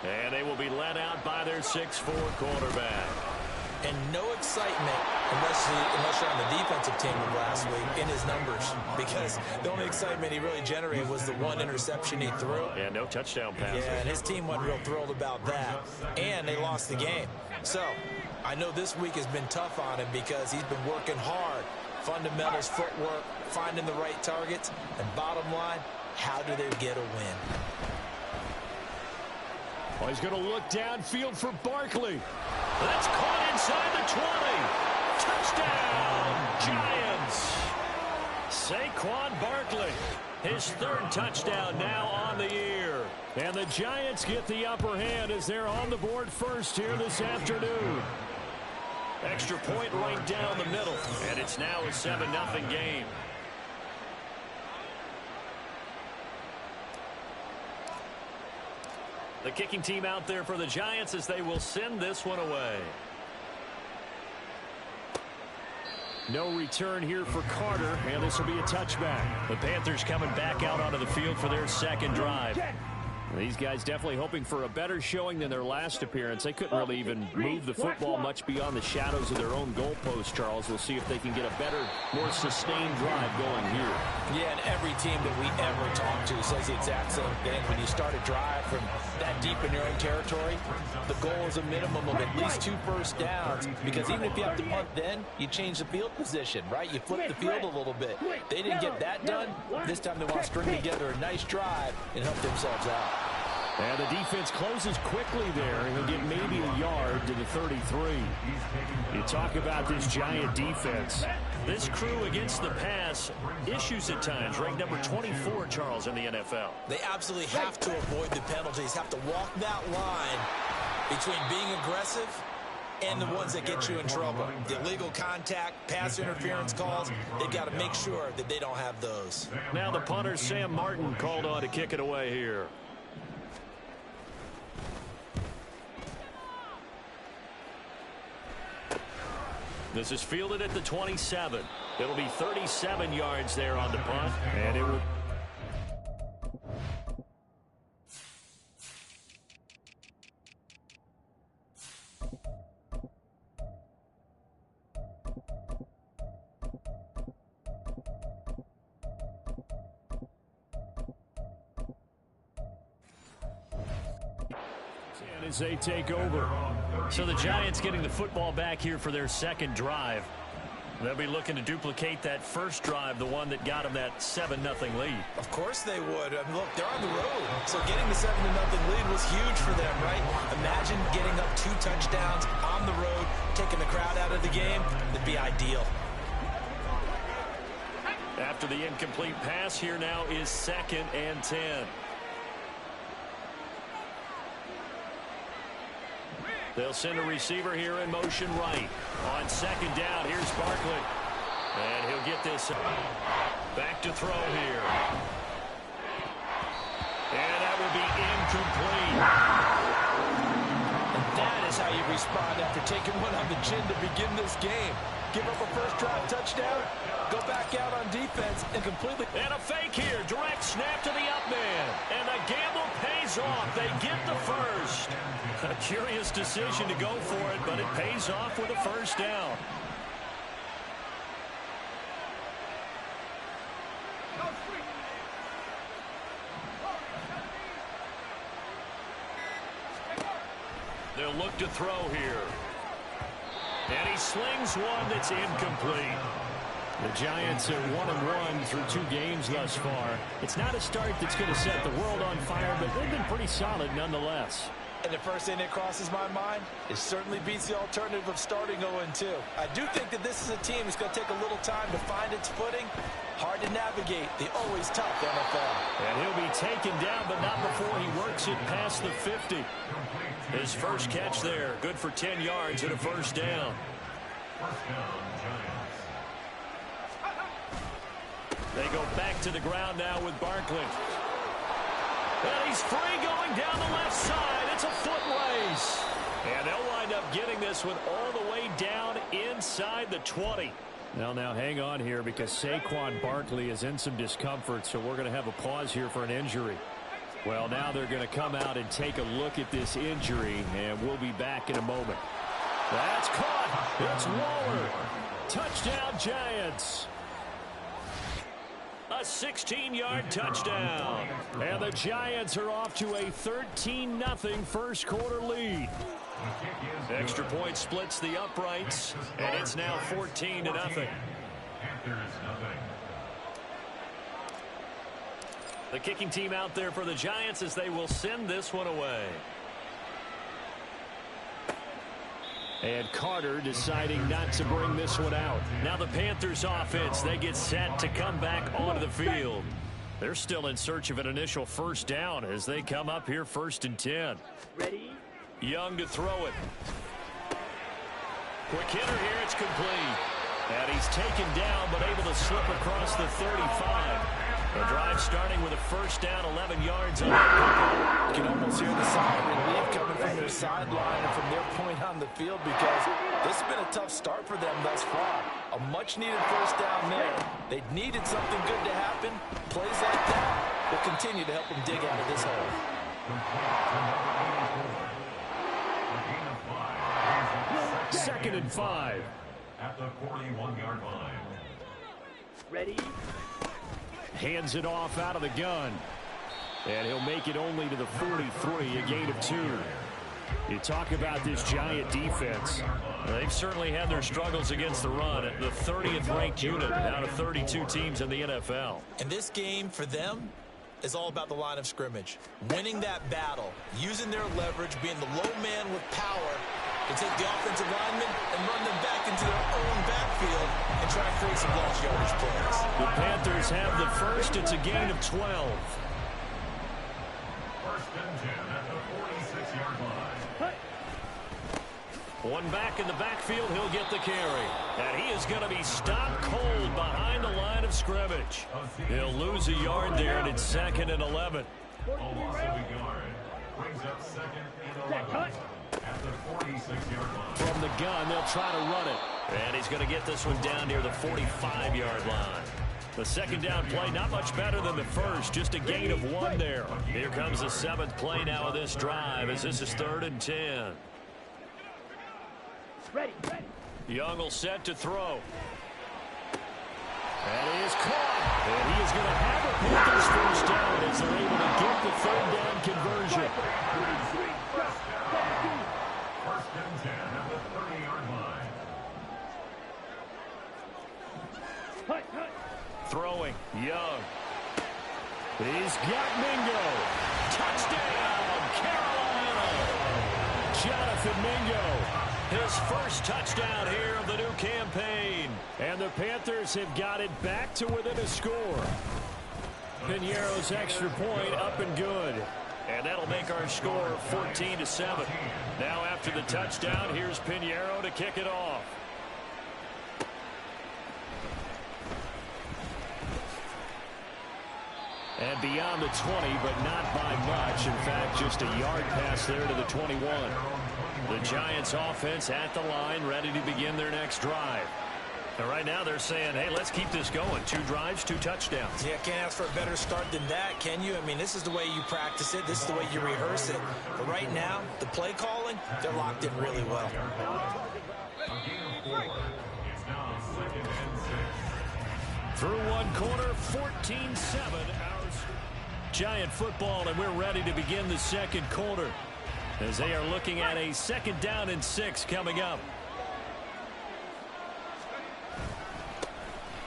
And they will be led out by their 6'4" quarterback.
And no excitement unless you're on the defensive team of last week in his numbers, because the only excitement he really generated was the one interception he threw.
Yeah, no touchdown passes.
Yeah, and his team wasn't real thrilled about that. And they lost the game. So I know this week has been tough on him because he's been working hard. Fundamentals, footwork, finding the right targets. And bottom line, how do they get a win?
Well, he's going to look downfield for Barkley.
That's caught inside the 20. Touchdown, Giants. Saquon Barkley, his third touchdown now on the year. And the Giants get the upper hand as they're on the board first here this afternoon. Extra point right down the middle, and it's now a 7-0 game. The kicking team out there for the Giants as they will send this one away. No return here for Carter, and this will be a touchback. The Panthers coming back out onto the field for their second drive. These guys definitely hoping for a better showing than their last appearance. They couldn't really even move the football much beyond the shadows of their own goalpost, Charles. We'll see if they can get a better, more sustained drive going here.
Yeah, and every team that we ever talk to says the exact same thing. When you start a drive from that deep in your own territory, the goal is a minimum of at least 2 first downs, because even if you have to punt then, you change the field position, right? You flip the field a little bit. They didn't get that done. This time they want to string together a nice drive and help themselves out.
And the defense closes quickly there, and he'll get maybe a yard to the 33. You talk about this Giant defense. This crew against the pass, issues at times, ranked number 24, Charles, in the NFL.
They absolutely have to avoid the penalties, have to walk that line between being aggressive and the ones that get you in trouble. The illegal contact, pass interference calls, they've got to make sure that they don't have those.
Now the punter, Sam Martin, called on to kick it away here. This is fielded at the 27. It'll be 37 yards there on the punt, and it will. As they take over. So the Giants getting the football back here for their second drive. They'll be looking to duplicate that first drive, the one that got them that 7-0 lead.
Of course they would. I mean, look, they're on the road. So getting the 7-0 lead was huge for them, right? Imagine getting up 2 touchdowns on the road, taking the crowd out of the game. That'd be ideal.
After the incomplete pass, here now is 2nd and 10. They'll send a receiver here in motion right. On 2nd down, here's Barkley. And he'll get this back to throw here. And that will be incomplete.
And that is how you respond after taking one on the chin to begin this game. Give up a first drive touchdown, go back out on defense, and completely...
And a fake here. Direct snap to the up man. And the gamble pays off. They get the first. A curious decision to go for it, but it pays off with a first down. They'll look to throw here. And he slings one that's incomplete. The Giants are 1-1 through 2 games thus far. It's not a start that's going to set the world on fire, but they've been pretty solid nonetheless.
And the first thing that crosses my mind, it certainly beats the alternative of starting 0-2. I do think that this is a team that's going to take a little time to find its footing. Hard to navigate the always tough NFL.
And he'll be taken down, but not before he works it past the 50. His first catch there, good for 10 yards and a first down. They go back to the ground now with Barkley. And he's free going down the left side. It's a foot race. And they'll wind up getting this one all the way down inside the 20. Now hang on here because Saquon Barkley is in some discomfort, so we're going to have a pause here for an injury. Well, now they're going to come out and take a look at this injury, and we'll be back in a moment. That's caught. It's Waller. Touchdown, Giants. A 16-yard touchdown. And the Giants are off to a 13-0 first quarter lead. Extra point splits the uprights, and it's now 14-0. The kicking team out there for the Giants as they will send this one away.
And Carter deciding not to bring this one out.
Now the Panthers offense, they get set to come back onto the field. They're still in search of an initial first down as they come up here 1st and 10.
Ready?
Young to throw it. Quick hitter here, it's complete. And he's taken down but able to slip across the 35. The drive starting with a first down, 11 yards on that pickup.
You can almost hear the sigh of relief coming from their sideline and from their point on the field because this has been a tough start for them thus far. A much-needed first down there. They needed something good to happen. Plays like that will continue to help them dig out of this hole.
2nd and 5.
At the 41-yard line.
Ready?
Hands it off out of the gun. And he'll make it only to the 43, a gain of 2. You talk about this Giant defense.
They've certainly had their struggles against the run. The 30th ranked unit out of 32 teams in the NFL.
And this game for them is all about the line of scrimmage. Winning that battle, using their leverage, being the low man with power to take the offensive linemen and run them back into their own backfield and try to create some lost yardage plays.
The Panthers have the first. It's a gain of 12.
1st and 10 at the 46-yard line.
One back in the backfield, he'll get the carry. And he is going to be stopped cold behind the line of scrimmage. He'll lose a yard there, and it's 2nd and 11.
A loss of a yard brings up 2nd and 11 at the 46-yard line.
From the gun, they'll try to run it.
And he's going to get this one down near the 45-yard line. The second down play, not much better than the first, just a gain of 1 there. Here comes the 7th play now of this drive as this is 3rd and 10.
Ready?
Young will set to throw.
And he is caught. And he is going to have a Panthers first down as they're able to get the 3rd down conversion.
1st and 10 at the 30-yard line.
Throwing, Young.
He's got Mingo.
Touchdown, Carolina!
Jonathan Mingo.
His first touchdown here of the new campaign.
And the Panthers have got it back to within a score. Piñeiro's extra point up and good.
And that'll make our score 14-7. Now after the touchdown, here's Piñeiro to kick it off.
And beyond the 20, but not by much. In fact, just a yard pass there to the 21.
The Giants offense at the line, ready to begin their next drive. And right now they're saying, hey, let's keep this going. 2 drives, 2 touchdowns.
Yeah, can't ask for a better start than that, can you? I mean, this is the way you practice it. This is the way you rehearse it. But right now, the play calling, they're locked in really well.
It's now 2nd and 6.
Through one quarter, 14-7. Giant football, and we're ready to begin the second quarter as they are looking at a 2nd down and 6 coming up.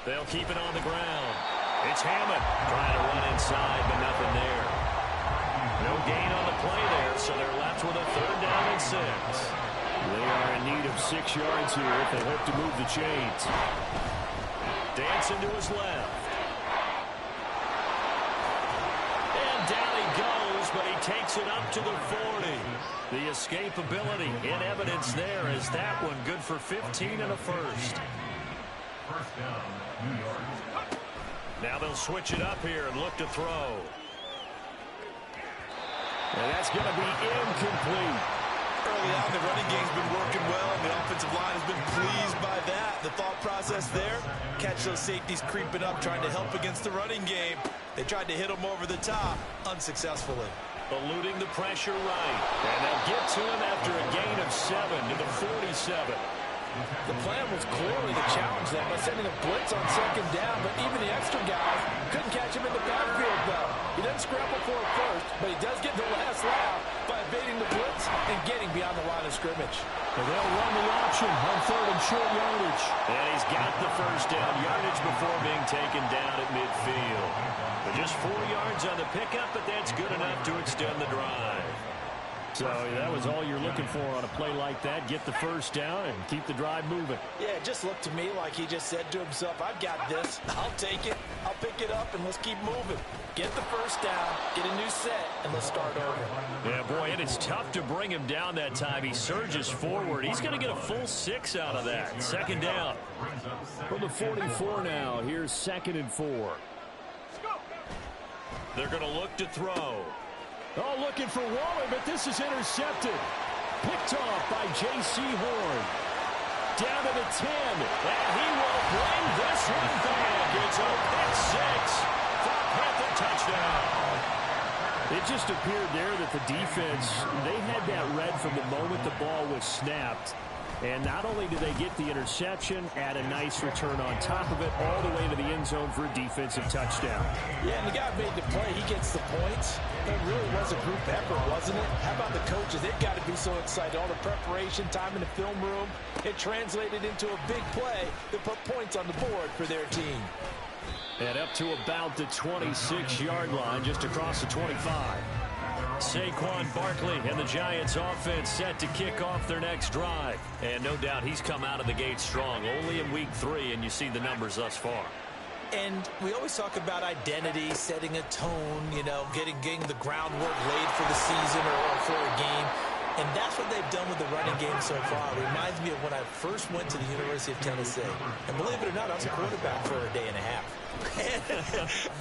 They'll keep it on the ground. It's Hammond trying to run inside, but nothing there. No gain on the play there, so they're left with a 3rd down and 6.
They are in need of 6 yards here if they hope to move the chains.
Dancing to his left. And down he goes, but he takes it up to the 40. The escapability in evidence there is that one good for 15 and a first.
First down, New York.
Now they'll switch it up here and look to throw.
And that's going to be incomplete.
Early on, the running game's been working well, and the offensive line has been pleased by that. The thought process there, catch those safeties creeping up, trying to help against the running game. They tried to hit them over the top, unsuccessfully.
Eluding the pressure right. And they'll get to him after a gain of 7 to the 47.
The plan was clearly to challenge them by sending a blitz on 2nd down, but even the extra guys couldn't catch him in the backfield, though. He doesn't scramble for it first, but he does get the last laugh by evading the blitz and getting beyond the line of scrimmage.
And they'll run the option on 3rd and short yardage.
And he's got the first down yardage before being taken down at midfield. But just 4 yards on the pickup, but that's good enough to extend the drive.
So that was all you're looking for on a play like that. Get the first down and keep the drive moving.
Yeah, it just looked to me like he just said to himself, I've got this. I'll take it. I'll pick it up, and let's keep moving. Get the first down, get a new set, and let's start over.
Yeah, boy, and it's tough to bring him down that time. He surges forward. He's going to get a full 6 out of that. Second down.
From the 44 now, here's 2nd and 4.
They're going to look to throw.
Oh, looking for Waller, but this is intercepted. Picked off by J.C. Horn. Down to the 10.
And he will bring this one back. It's a pick 6 for a Panther touchdown.
It just appeared there that the defense, they had that read from the moment the ball was snapped. And not only did they get the interception, add a nice return on top of it, all the way to the end zone for a defensive touchdown.
Yeah, and the guy made the play. He gets the points. It really was a group effort, wasn't it? How about the coaches? They've got to be so excited. All the preparation, time in the film room, it translated into a big play that put points on the board for their team.
And up to about the 26-yard line, just across the 25.
Saquon Barkley and the Giants offense set to kick off their next drive. And no doubt he's come out of the gate strong. Only in week 3, and you see the numbers thus far.
And we always talk about identity, setting a tone, you know, getting the groundwork laid for the season or for a game. And that's what they've done with the running game so far. It reminds me of when I first went to the University of Tennessee. And believe it or not, I was a quarterback for a day and a half.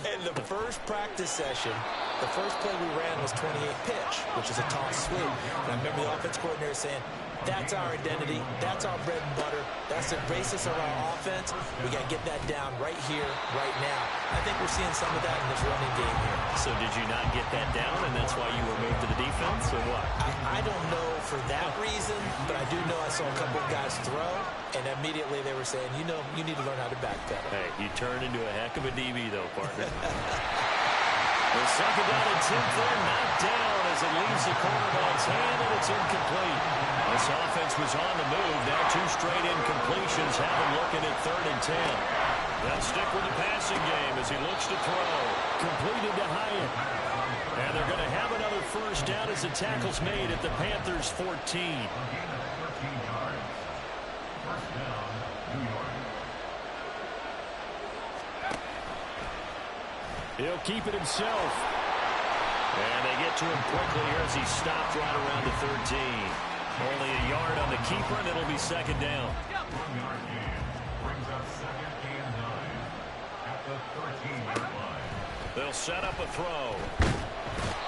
And the first practice session, the first play we ran was 28 pitch, which is a toss sweep. And I remember the offense coordinator saying, that's our identity. That's our bread and butter. That's the basis of our offense. We got to get that down right here, right now. I think we're seeing some of that in this running game here.
So did you not get that down, and that's why you were moved to the defense, or what?
I don't know for that reason, but I do know I saw a couple of guys throw, and immediately they were saying, you know, you need to learn how to backpedal.
Hey, you turned into a heck of a DB, though, partner. The second down and 10 there, knocked down as it leaves the quarterback's hand, and it's incomplete. This offense was on the move. Now 2 straight incompletions have him looking at 3rd and 10. They'll stick with the passing game as he looks to throw.
Completed to Hyatt.
And they're going to have another first down as the tackle's made at the Panthers' 14.
He'll keep it himself.
And they get to him quickly here as he stopped right around the 13. Only a yard on the keeper, and it'll be second down. They'll set up a throw.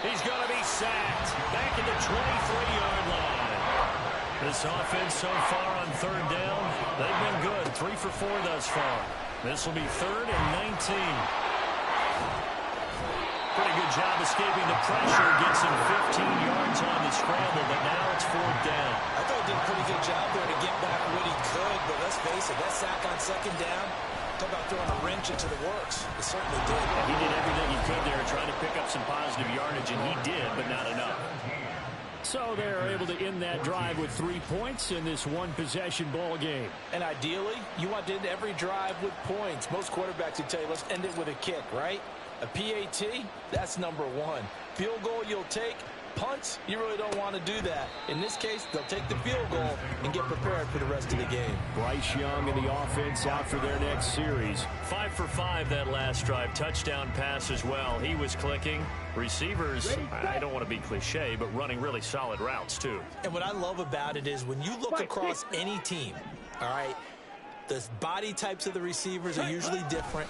He's going to be sacked. Back at the 23-yard line. This offense so far on 3rd down, they've been good. 3 for 4 thus far. This will be 3rd and 19. Pretty good job escaping the pressure. Gets him 15 yards on the scramble, but now it's 4th down.
I thought he did a pretty good job there to get back what he could, but let's face it, that sack on 2nd down, talk about throwing a wrench into the works. It certainly did.
Yeah, he did everything he could there, trying to pick up some positive yardage, and he did, but not enough.
So they're able to end that drive with 3 points in this one-possession ball game.
And ideally, you want to end every drive with points. Most quarterbacks would tell you, let's end it with a kick, right? A PAT, that's number 1. Field goal you'll take. Punts, you really don't want to do that. In this case, they'll take the field goal and get prepared for the rest of the game.
Bryce Young and the offense out for their next series.
5 for 5 that last drive. Touchdown pass as well. He was clicking. Receivers, I don't want to be cliche, but running really solid routes too.
And what I love about it is when you look across any team, all right, the body types of the receivers are usually different.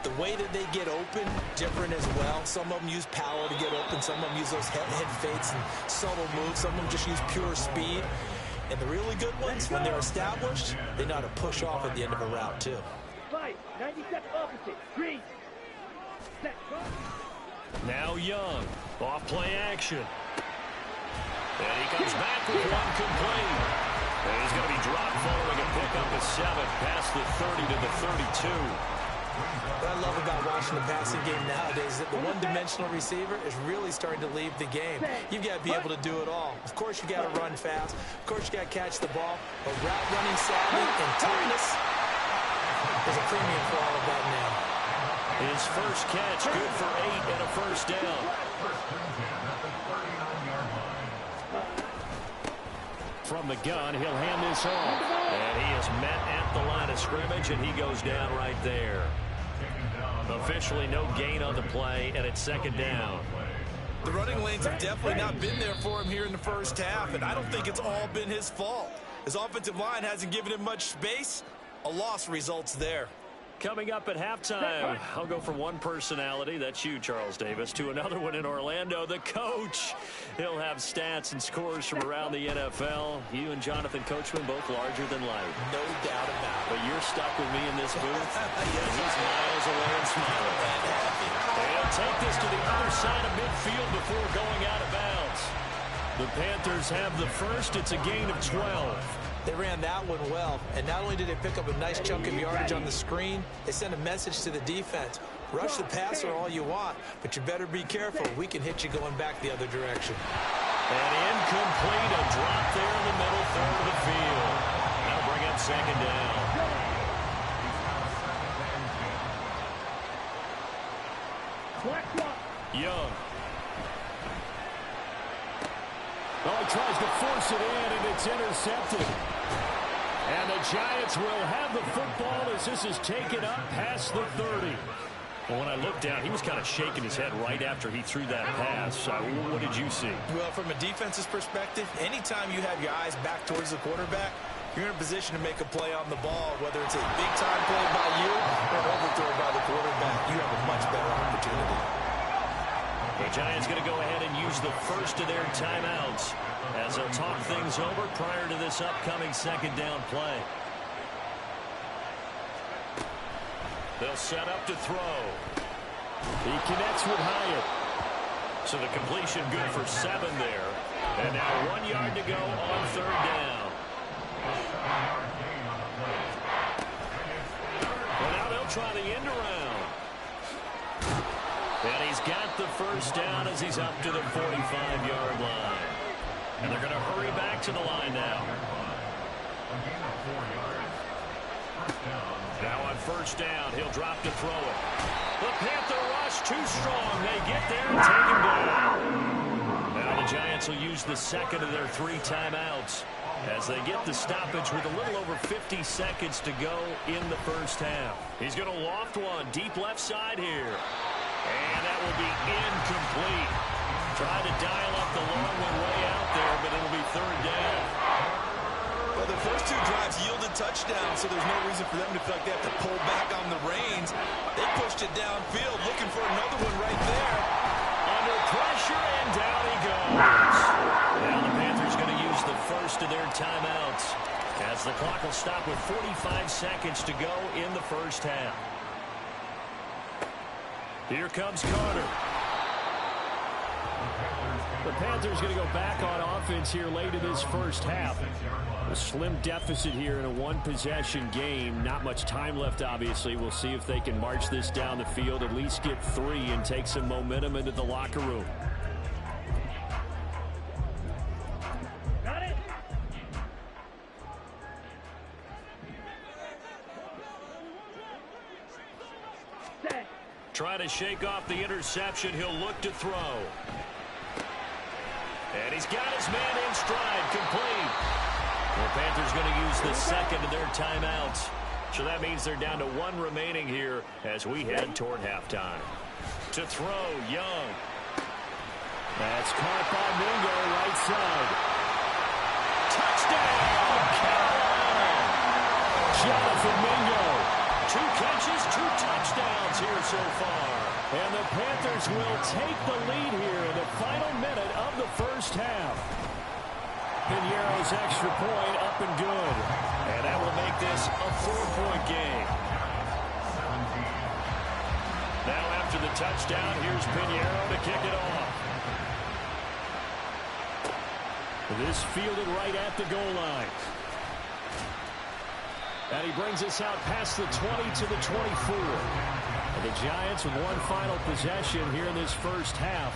The way that they get open, different as well. Some of them use power to get open. Some of them use those head fakes and subtle moves. Some of them just use pure speed. And the really good ones, when they're established, they know how to push off at the end of a route, too.
90 seconds opposite. Green. Set.
Now Young. Off play action. And he comes back with one complete. And he's going to be dropped following a pickup of 7 past the 30 to the 32.
What I love about watching the passing game nowadays is that the one-dimensional receiver is really starting to leave the game. You've got to be able to do it all. Of course, you got to run fast. Of course, you got to catch the ball. But route running savvy and toughness, there's a premium for all of that now.
His first catch, good for 8 and a first down.
from the gun. He'll hand this off.
And he is met at the line of scrimmage, and he goes down right there. Officially no gain on the play, and it's second down.
The running lanes have definitely not been there for him here in the first half, and I don't think it's all been his fault. His offensive line hasn't given him much space. A loss results there.
Coming up at halftime, I'll go from one personality, that's you, Charles Davis, to another one in Orlando, the coach. He'll have stats and scores from around the NFL. You and Jonathan Coachman both larger than life.
No doubt about it.
But you're stuck with me in this booth. Yeah, he's miles away and smiling. They'll take this to the other side of midfield before going out of bounds. The Panthers have the first. It's a gain of 12.
They ran that one well, and not only did they pick up a nice chunk of yardage on the screen, they sent a message to the defense. Rush the passer all you want, but you better be careful. We can hit you going back the other direction.
And incomplete, a drop there in the middle third of the field. That'll bring up second down. Young.
Oh, he tries to force it in, and it's intercepted. And the Giants will have the football as this is taken up past the 30.
Well, when I looked down, he was kind of shaking his head right after he threw that pass. What did you see?
Well, from a defense's perspective, anytime you have your eyes back towards the quarterback, you're in a position to make a play on the ball, whether it's a big-time play by you or an overthrow by the quarterback. You have a much better opportunity.
The Giants going to go ahead and use the first of their timeouts as they'll talk things over prior to this upcoming second down play. They'll set up to throw.
He connects with Hyatt.
So the completion good for 7 there. And now 1 yard to go on third down. Well, now they'll try the end around. And he's got the first down as he's up to the 45-yard line. And they're going to hurry back to the line now. Now on first down, he'll drop to throw it. The Panther rush too strong. They get there and take him down. Now the Giants will use the second of their 3 timeouts as they get the stoppage with a little over 50 seconds to go in the first half. He's going to loft one deep left side here. And that will be incomplete. Try to dial up the long one way out there, but it'll be third down.
Well, the first 2 drives yielded touchdowns, so there's no reason for them to feel like they have to pull back on the reins. They pushed it downfield, looking for another one right there.
Under pressure, and down he goes. Now the Panthers going to use the first of their timeouts as the clock will stop with 45 seconds to go in the first half. Here comes Carter.
The Panthers going to go back on offense here late in this first half. A slim deficit here in a one-possession game. Not much time left, obviously. We'll see if they can march this down the field, at least get 3 and take some momentum into the locker room.
Got it. Set.
Try to shake off the interception. He'll look to throw. And he's got his man in stride, complete. The Panthers going to use the second of their timeouts. So that means they're down to 1 remaining here as we head toward halftime. To throw, Young.
That's caught by Mingo, right side.
Touchdown, Carolina!
Jonathan Mingo.
2 catches, 2 touchdowns here so far.
And the Panthers will take the lead here in the final minute of the first half. Piñeiro's extra point up and good.
And that will make this a 4-point game. Now after the touchdown, here's Piñeiro to kick it off.
This fielded right at the goal line. And he brings us out past the 20 to the 24. And the Giants with 1 final possession here in this first half.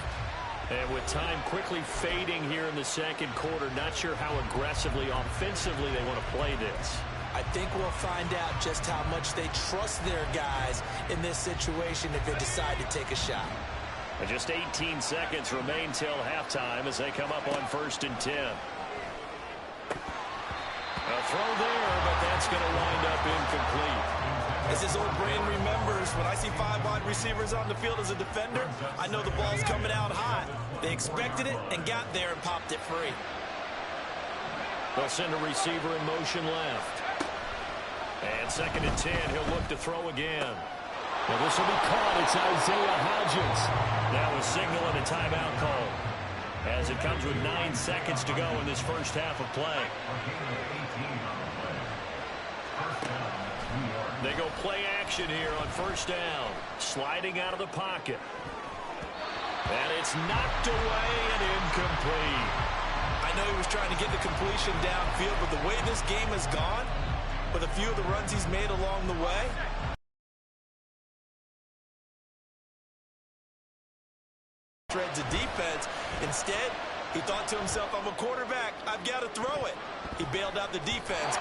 And with time quickly fading here in the second quarter, not sure how aggressively, offensively they want to play this.
I think we'll find out just how much they trust their guys in this situation if they decide to take a shot.
And just 18 seconds remain till halftime as they come up on 1st and 10. A throw there, but that's going to wind up incomplete.
As his old brain remembers, when I see 5 wide receivers on the field as a defender, I know the ball's coming out hot. They expected it and got there and popped it free.
They'll send a receiver in motion left. And 2nd and 10, he'll look to throw again.
Well, this will be caught. It's Isaiah Hodgins.
That was signaling a timeout call, as it comes with 9 seconds to go in this first half of play. They go play action here on 1st down. Sliding out of the pocket. And it's knocked away and incomplete.
I know he was trying to get the completion downfield, but the way this game has gone, with a few of the runs he's made along the way, shreds a defense. Instead, he thought to himself, I'm a quarterback, I've got to throw it. He bailed out the defense.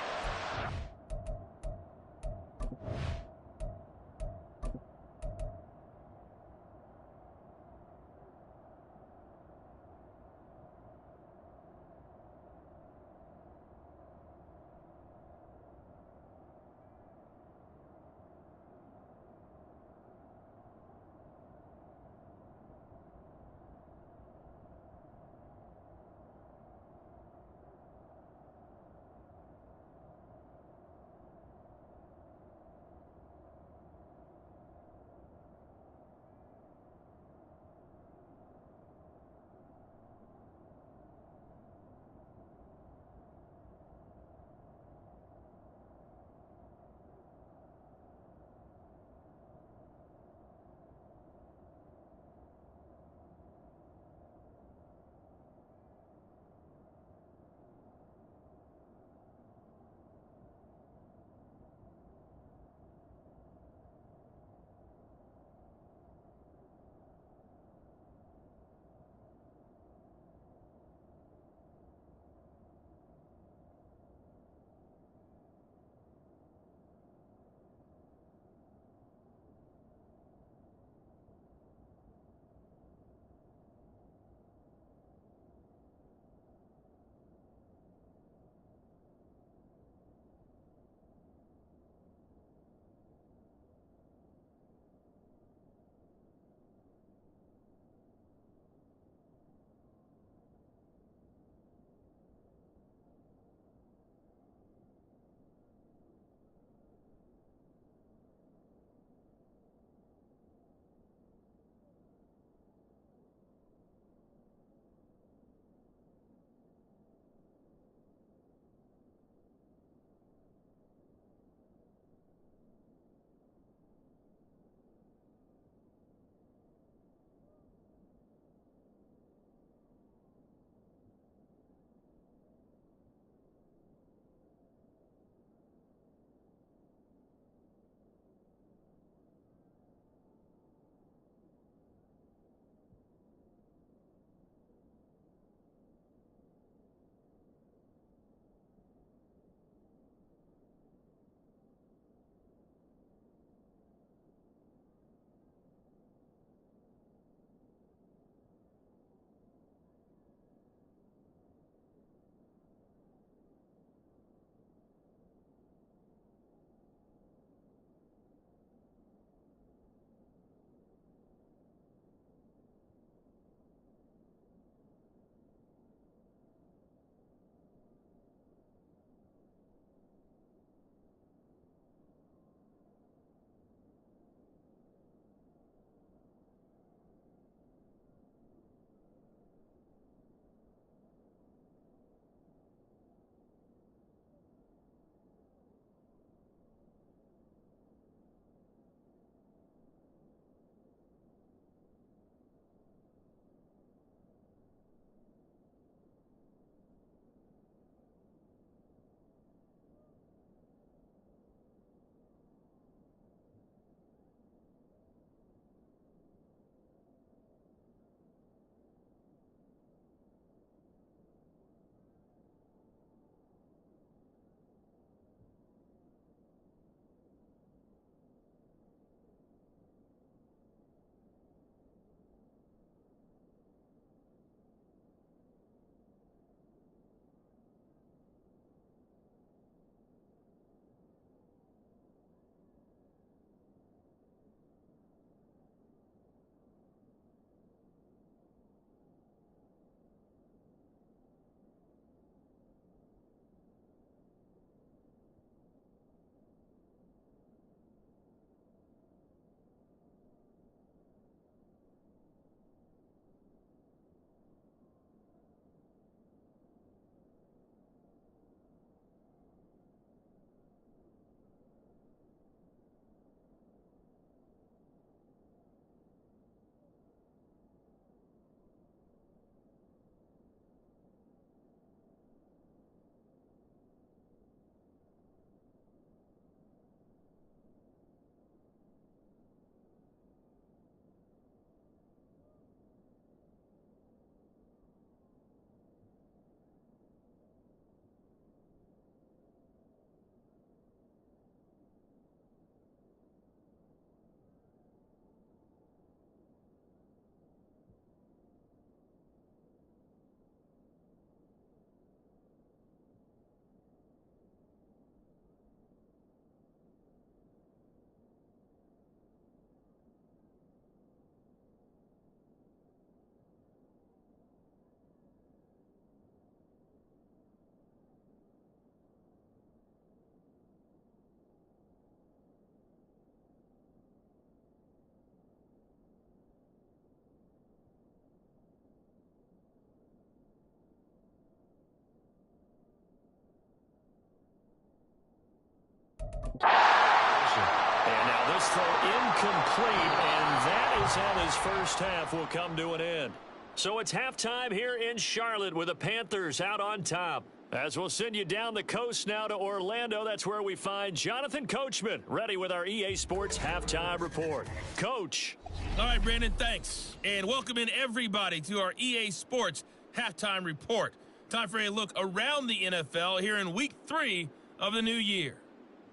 this throw incomplete, and that is how this first half will come to an end. So it's halftime here in Charlotte with the Panthers out on top. As we'll send you down the coast now to Orlando, that's where we find Jonathan Coachman ready with our EA Sports Halftime Report. Coach.
All right, Brandon, thanks. And welcome in everybody to our EA Sports Halftime Report. Time for a look around the NFL here in Week 3 of the new year.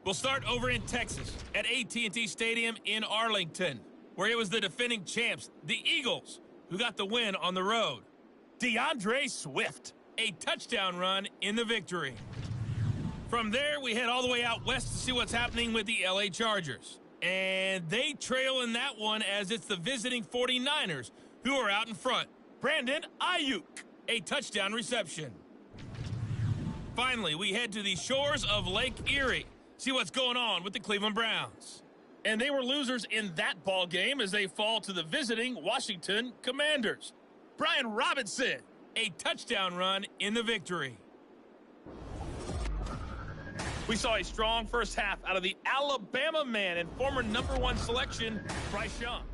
We'll start over in Texas at AT&T Stadium in Arlington, where it was the defending champs, the Eagles, who got the win on the road. DeAndre Swift, a touchdown run in the victory. From there, we head all the way out west to see what's happening with the LA Chargers. And they trail in that one as it's the visiting 49ers who are out in front. Brandon Ayuk, a touchdown reception. Finally, we head to the shores of Lake Erie. See what's going on with the Cleveland Browns. And they were losers in that ball game as they fall to the visiting Washington Commanders. Brian Robinson, a touchdown run in the victory. We saw a strong first half out of the Alabama man and former #1 selection, Bryce Young.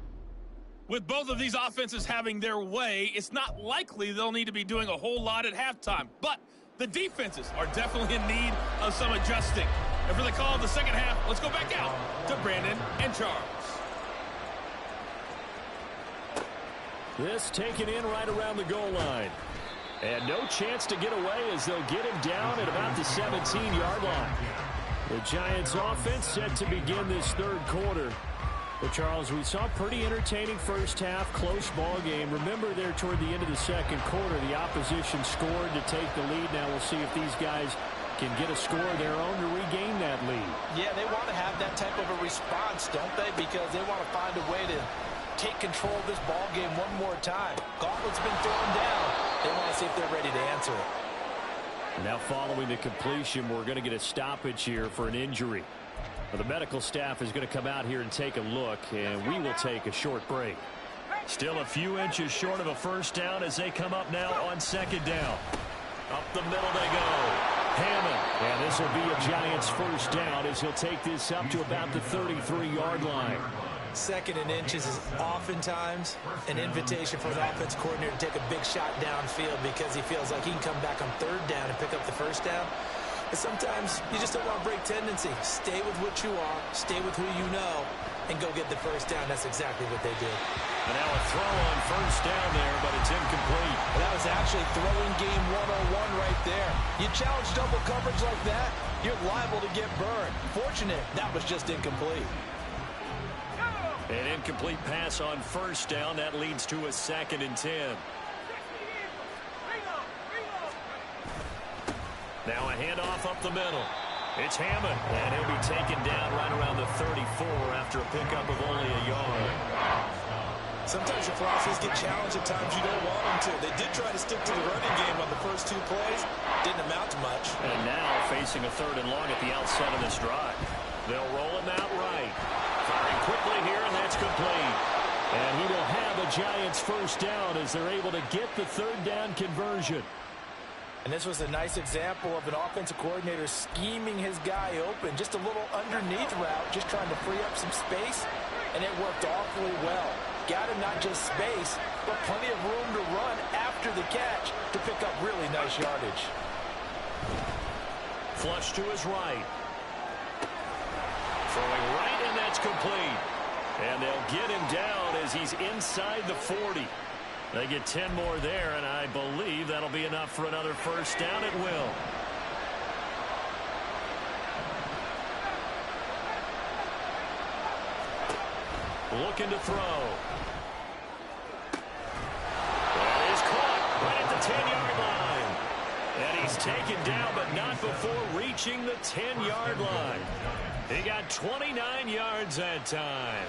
With both of these offenses having their way, it's not likely they'll need to be doing a whole lot at halftime. But the defenses are definitely in need of some adjusting. And for the call of the second half, let's go back out to Brandon and Charles.
This taken in right around the goal line. And no chance to get away as they'll get him down at about the 17-yard line. The Giants offense set to begin this third quarter. But Charles, we saw a pretty entertaining first half, close ball game. Remember there toward the end of the second quarter, the opposition scored to take the lead. Now we'll see if these guys can get a score of their own to regain that lead.
Yeah, they want to have that type of a response, don't they? Because they want to find a way to take control of this ball game one more time. Gauntlet's been thrown down. They want to see if they're ready to answer it.
Now following the completion, we're going to get a stoppage here for an injury. The medical staff is going to come out here and take a look, and we will take a short break. Still a few inches short of a first down as they come up now on second down. Up the middle they go. Hammond, and this will be a Giants first down as he'll take this up to about the 33-yard line.
Second and inches is oftentimes an invitation for an offense coordinator to take a big shot downfield because he feels like he can come back on third down and pick up the first down. But sometimes you just don't want to break tendency. Stay with what you are, stay with who you know, and go get the first down. That's exactly what they did.
And now a throw on first down there, but it's incomplete.
Well, that was actually throwing game 101 right there. You challenge double coverage like that, you're liable to get burned. Fortunate, that was just incomplete.
An incomplete pass on first down. That leads to a 2nd and 10. Now a handoff up the middle. It's Hammond, and he'll be taken down right around the 34 after a pickup of only a yard.
Sometimes your philosophies get challenged at times you don't want them to. They did try to stick to the running game on the first 2 plays. Didn't amount to much.
And now facing a 3rd and long at the outset of this drive. They'll roll him out right. Firing quickly here, and that's complete. And he will have a Giants first down as they're able to get the 3rd down conversion.
And this was a nice example of an offensive coordinator scheming his guy open. Just a little underneath route, just trying to free up some space, and it worked awfully well. Got him not just space, but plenty of room to run after the catch to pick up really nice yardage.
Flush to his right. Throwing right, and that's complete. And they'll get him down as he's inside the 40. They get 10 more there, and I believe that'll be enough for another first down. It will. Looking to throw. That is caught right at the 10-yard line. And he's taken down, but not before reaching the 10-yard line. He got 29 yards that time.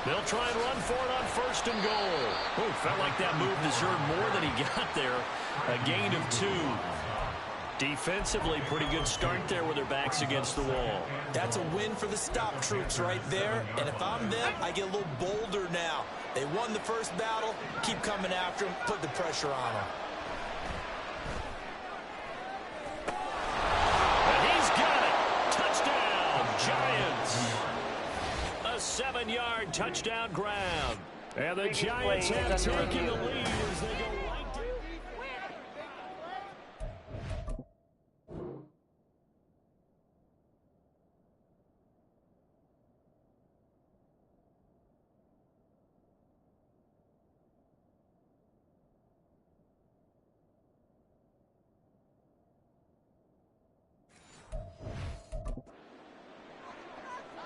They'll try and run for it on 1st and goal. Oh, felt like that move deserved more than he got there. A gain of 2. Defensively, pretty good start there with their backs against the wall.
That's a win for the stop troops right there. And if I'm them, I get a little bolder now. They won the first battle. Keep coming after them. Put the pressure on them.
Giants. A 7-yard touchdown grab. And the Giants have taken the lead as they go right to...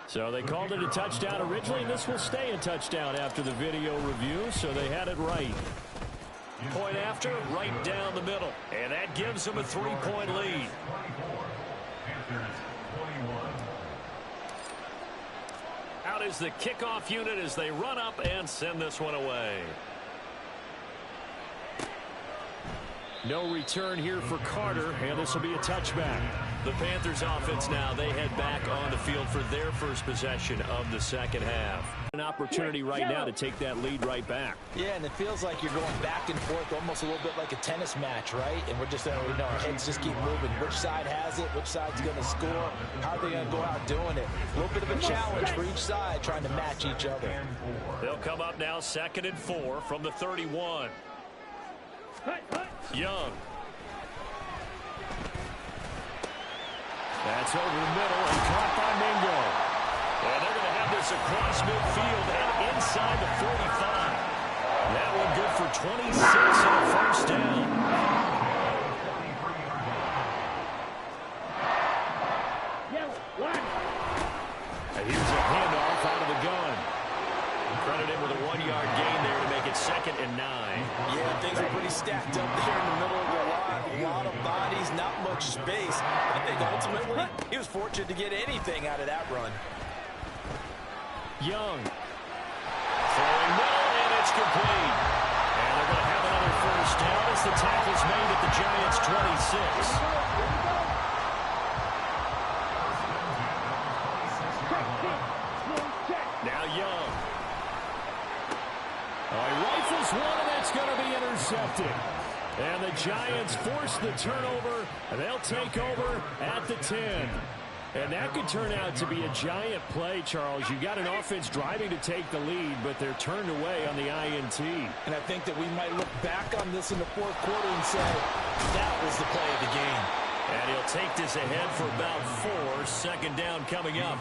So they called it a touchdown originally, and this will stay a touchdown after the video review, so they had it right. Point after, right down the middle. And that gives them a 3-point lead. Out is the kickoff unit as they run up and send this one away. No return here for Carter, and this will be a touchback. The Panthers offense now, they head back on the field for their first possession of the second half. An opportunity right now to take that lead right back.
Yeah, and it feels like you're going back and forth, almost a little bit like a tennis match, right? And we're just, our heads just keep moving. Which side has it? Which side's going to score? How are they going to go out doing it? A little bit of a challenge for each side, trying to match each other.
They'll come up now 2nd and 4 from the 31. Young. That's over the middle and caught by Mingo. And they're going to have this across midfield and inside the 45. That one good for 26 and a first down. And here's a handoff out of the gun. Credit him with a 1-yard gain there to make it 2nd and 9.
Yeah, things are pretty stacked up there in the middle of the line. A lot of bodies, not much space. I think ultimately he was fortunate to get anything out of that run.
Young. Throwing middle, and it's complete. And they're going to have another first down as the tackle's made at the Giants' 26. Now Young. He rifles one, and that's going to be intercepted. And the Giants force the turnover, and they'll take over at the 10. And that could turn out to be a giant play, Charles. You got an offense driving to take the lead, but they're turned away on the INT.
And I think that we might look back on this in the 4th quarter and say, that was the play of the game.
And he'll take this ahead for about 4. 2nd down coming up.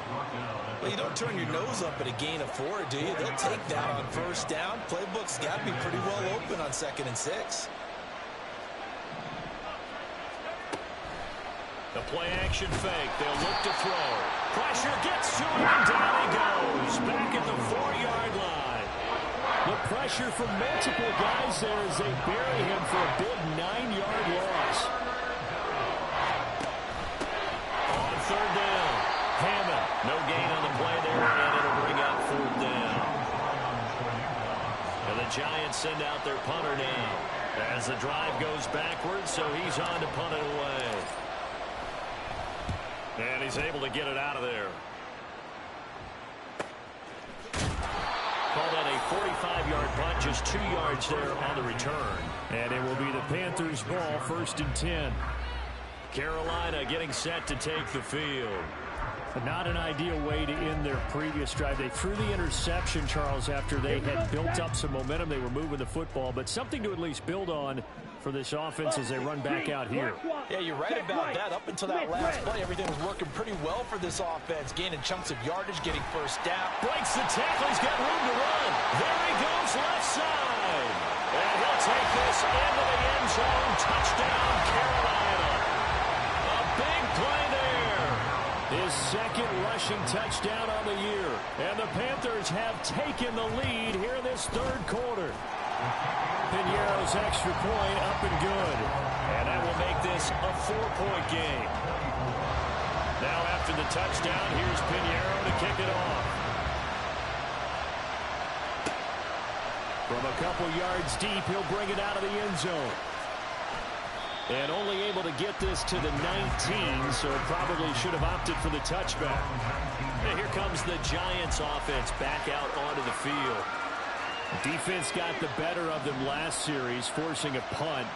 Well, you don't turn your nose up at a gain of 4, do you? They'll take that on 1st down. Playbook's got to be pretty well open on 2nd and 6.
The play-action fake. They'll look to throw. Pressure gets to him, and down he goes. Back at the 4-yard line. The pressure from multiple guys there as they bury him for a big 9-yard loss. On 3rd down, Hammond. No gain on the play there, and it'll bring up 4th down. And the Giants send out their punter now as the drive goes backwards, so he's on to punt it away. And he's able to get it out of there. Call that a 45-yard punt, just 2 yards there on the return. And it will be the Panthers' ball, 1st and 10. Carolina getting set to take the field. Not an ideal way to end their previous drive. They threw the interception, Charles, after they had built up some momentum. They were moving the football, but something to at least build on for this offense as they run back out here.
Yeah, you're right about that. Up until that last play, everything was working pretty well for this offense. Gaining chunks of yardage, getting 1st down.
Breaks the tackle. He's got room to run. There he goes, left side. And he'll take this into the end zone. Touchdown, Carolina. A big play there. His 2nd rushing touchdown on the year. And the Panthers have taken the lead here in this 3rd quarter. Pinheiro's extra point up and good. And that will make this a 4-point game. Now after the touchdown, here's Pinheiro to kick it off. From a couple yards deep, he'll bring it out of the end zone. And only able to get this to the 19, so probably should have opted for the touchback. And here comes the Giants offense back out onto the field. Defense got the better of them last series, forcing a punt.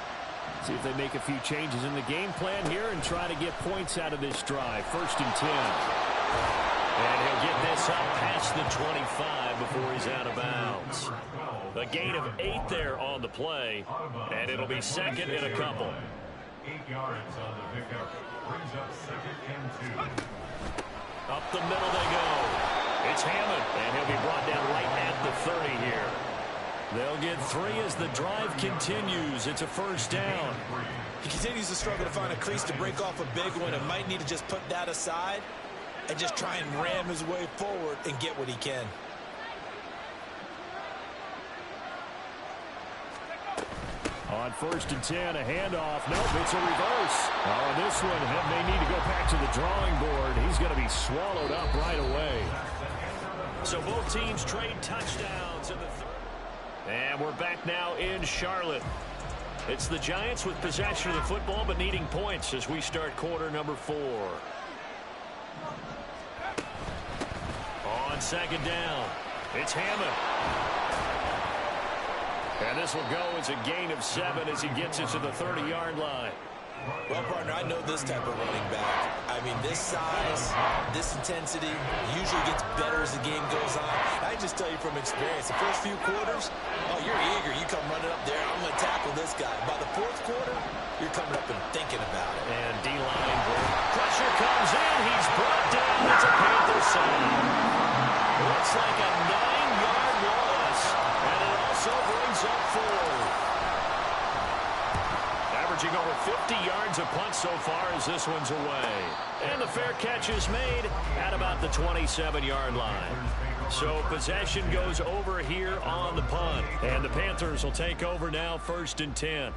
See if they make a few changes in the game plan here and try to get points out of this drive. 1st and 10. And he'll get this up past the 25 before he's out of bounds. A gain of 8 there on the play, and it'll be second and a couple.
8 yards on the pickup. Brings up second and 2.
Up the middle they go. It's Hammond, and he'll be brought down right at the 30 here. They'll get 3 as the drive continues. It's a first down.
He continues to struggle to find a crease to break off a big one and might need to just put that aside and just try and ram his way forward and get what he can.
On 1st and 10, a handoff. Nope, it's a reverse. On this one, he may need to go back to the drawing board. He's going to be swallowed up right away.
So both teams trade touchdowns in the third. And we're back now in Charlotte. It's the Giants with possession of the football but needing points as we start quarter number 4. On 2nd down, it's Hammond. And this will go as a gain of 7 as he gets it to the 30-yard line.
Well, partner, I know this type of running back. I mean, this size, this intensity usually gets better as the game goes on. I just tell you from experience, the first few quarters, oh, you're eager. You come running up there, I'm going to tackle this guy. By the 4th quarter, you're coming up and thinking about it.
And D-line, pressure comes in. He's brought down. It's a Panther sack. Looks like a 9-yard loss. And it also brings up 4. Averaging over 50 yards a punt so far as this one's away. And the fair catch is made at about the 27-yard line. So possession goes over here on the punt. And the Panthers will take over now 1st and 10.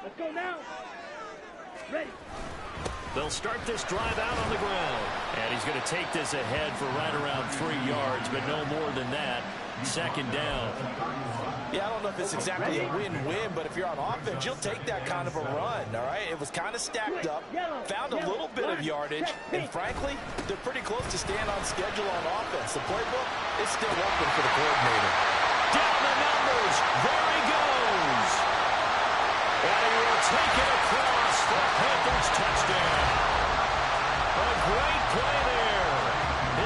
Let's go now. Ready.
They'll start this drive out on the ground. And he's going to take this ahead for right around 3 yards, but no more than that. 2nd down.
Yeah, I don't know if it's exactly a win-win, but if you're on offense, you'll take that kind of a run, all right? It was kind of stacked up, found a little bit of yardage, and frankly, they're pretty close to staying on schedule on offense. The playbook is still open for the coordinator.
Down the numbers. There he goes. And he will take it across for Panthers touchdown. A great play there.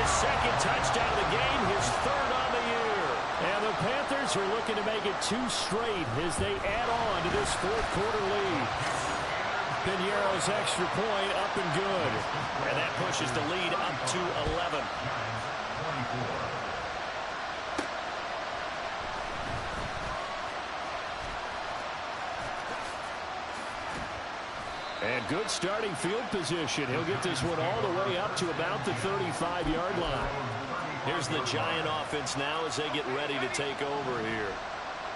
His 2nd touchdown of the game, his 3rd on the year.
And the Panthers are looking to make it 2 straight as they add on to this 4th quarter lead. Piñeiro's extra point up and good.
And that pushes the lead up to 11.
And good starting field position. He'll get this one all the way up to about the 35-yard line.
Here's the Giant offense now as they get ready to take over here.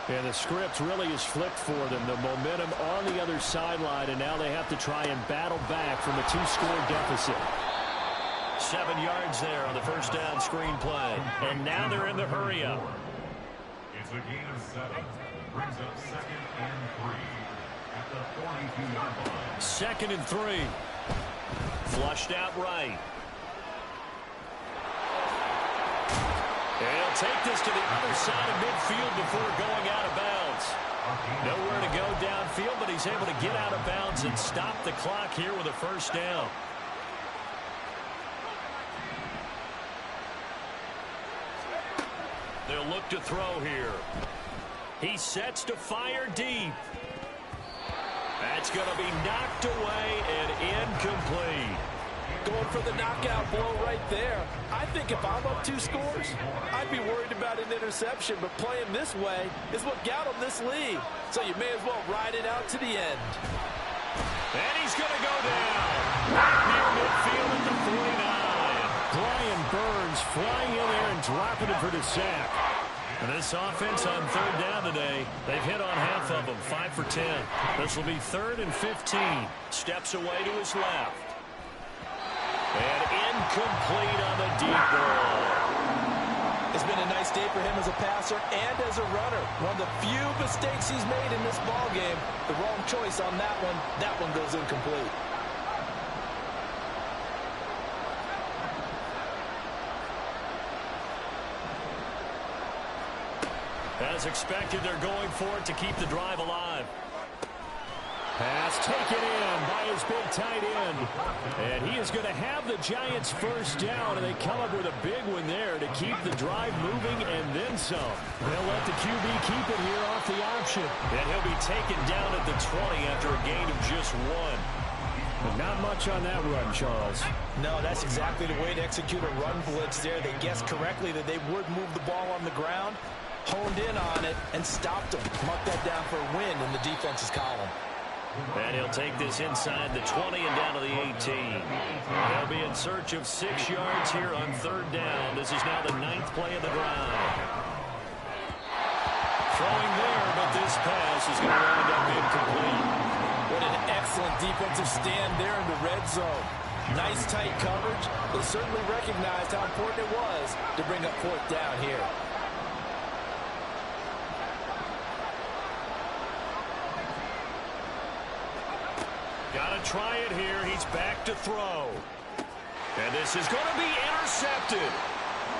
And the script really is flipped for them. The momentum on the other sideline, and now they have to try and battle back from a 2-score deficit.
7 yards there on the 1st down screen play. And now they're in the hurry-up.
It's a gain of 7. Brings up 2nd and 3 at the 42-yard line.
2nd and 3. Flushed out right. And he'll take this to the other side of midfield before going out of bounds. Nowhere to go downfield, but he's able to get out of bounds and stop the clock here with a 1st down. They'll look to throw here. He sets to fire deep. That's going to be knocked away and incomplete.
Going for the knockout blow right there. I think if I'm up 2 scores, I'd be worried about an interception, but playing this way is what got him this lead. So you may as well ride it out to the end.
And he's going to go down. Right near midfield at the 49.
Brian Burns flying in there and dropping it for the sack.
And this offense on 3rd down today, they've hit on half of them, 5 for 10. This will be 3rd and 15. Steps away to his left. And incomplete on the deep ball.
It's been a nice day for him as a passer and as a runner. One of the few mistakes he's made in this ball game. The wrong choice on that one. That one goes incomplete.
As expected, they're going for it to keep the drive alive.
Pass taken in by his big tight end. And he is going to have the Giants first down, and they come up with a big one there to keep the drive moving and then some. They'll let the QB keep it here off the option.
And he'll be taken down at the 20 after a gain of just 1.
But not much on that run, Charles.
No, that's exactly the way to execute a run blitz there. They guessed correctly that they would move the ball on the ground, honed in on it, and stopped them. Mark that down for a win in the defense's column.
And he'll take this inside the 20 and down to the 18. They'll be in search of 6 yards here on 3rd down. This is now the 9th play of the drive. Throwing there, but this pass is going to wind up incomplete.
What an excellent defensive stand there in the red zone. Nice tight coverage. They certainly recognized how important it was to bring up 4th down here.
Got to try it here. He's back to throw. And this is going to be intercepted.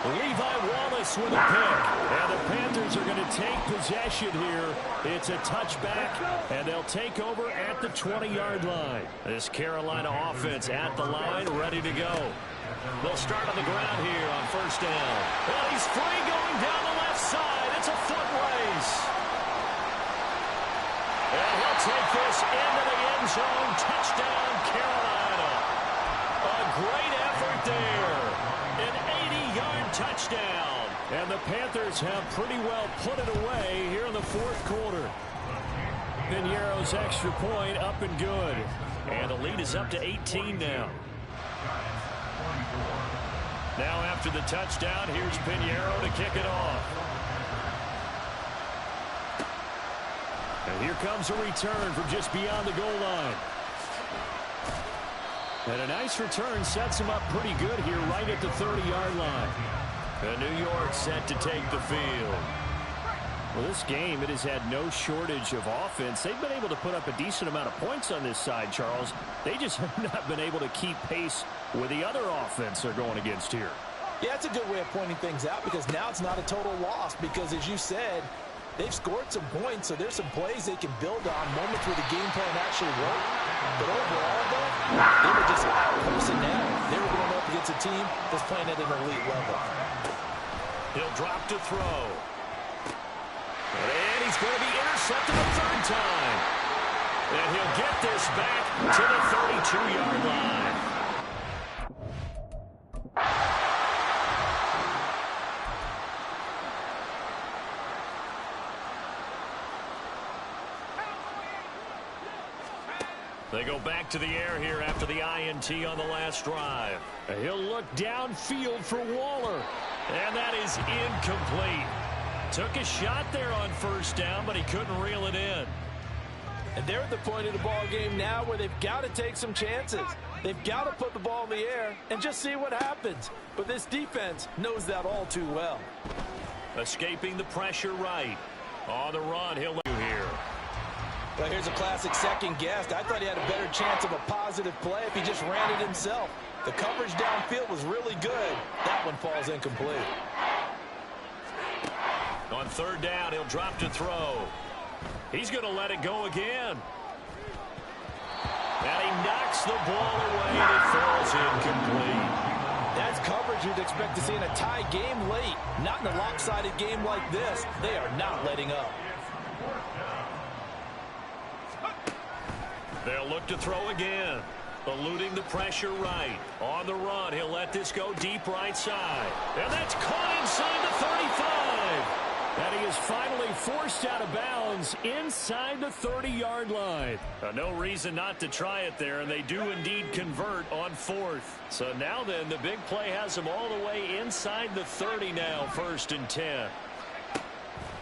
Levi Wallace with a pick. And the Panthers are going to take possession here. It's a touchback, and they'll take over at the 20-yard line.
This Carolina offense at the line, ready to go. They'll start on the ground here on 1st down. Well, he's free going down the left side. It's a foot race. And he'll take this into the end zone. Touchdown, Carolina. A great effort there. An 80-yard touchdown.
And the Panthers have pretty well put it away here in the 4th quarter. Piñeiro's extra point up and good.
And the lead is up to 18 now. Now after the touchdown, here's Piñeiro to kick it off.
And here comes a return from just beyond the goal line. And a nice return sets him up pretty good here right at the 30-yard line.
And New York set to take the field.
Well, this game, it has had no shortage of offense. They've been able to put up a decent amount of points on this side, Charles. They just have not been able to keep pace with the other offense they're going against here.
Yeah, it's a good way of pointing things out because now it's not a total loss because, as you said, they've scored some points, so there's some plays they can build on, moments where the game plan actually worked. But overall, though, they were just out personnel. They were going up against a team that's playing at an elite level.
He'll drop to throw. And he's going to be intercepted a 3rd time. And he'll get this back to the 32-yard line. They go back to the air here after the INT on the last drive.
He'll look downfield for Waller.
And that is incomplete. Took a shot there on 1st down, but he couldn't reel it in.
And they're at the point of the ball game now where they've got to take some chances. They've got to put the ball in the air and just see what happens. But this defense knows that all too well.
Escaping the pressure right. On the run, he'll let you here.
Well, here's a classic second guess. I thought he had a better chance of a positive play if he just ran it himself. The coverage downfield was really good. That one falls incomplete.
On 3rd down, he'll drop to throw. He's going to let it go again. And he knocks the ball away and it falls incomplete.
That's coverage you'd expect to see in a tie game late. Not in a lopsided game like this. They are not letting up.
They'll look to throw again. Eluding the pressure right. On the run, he'll let this go deep right side. And that's caught inside the 35.
And he is finally forced out of bounds inside the 30-yard line.
No reason not to try it there, and they do indeed convert on 4th. So now then, the big play has them all the way inside the 30 now, 1st and 10.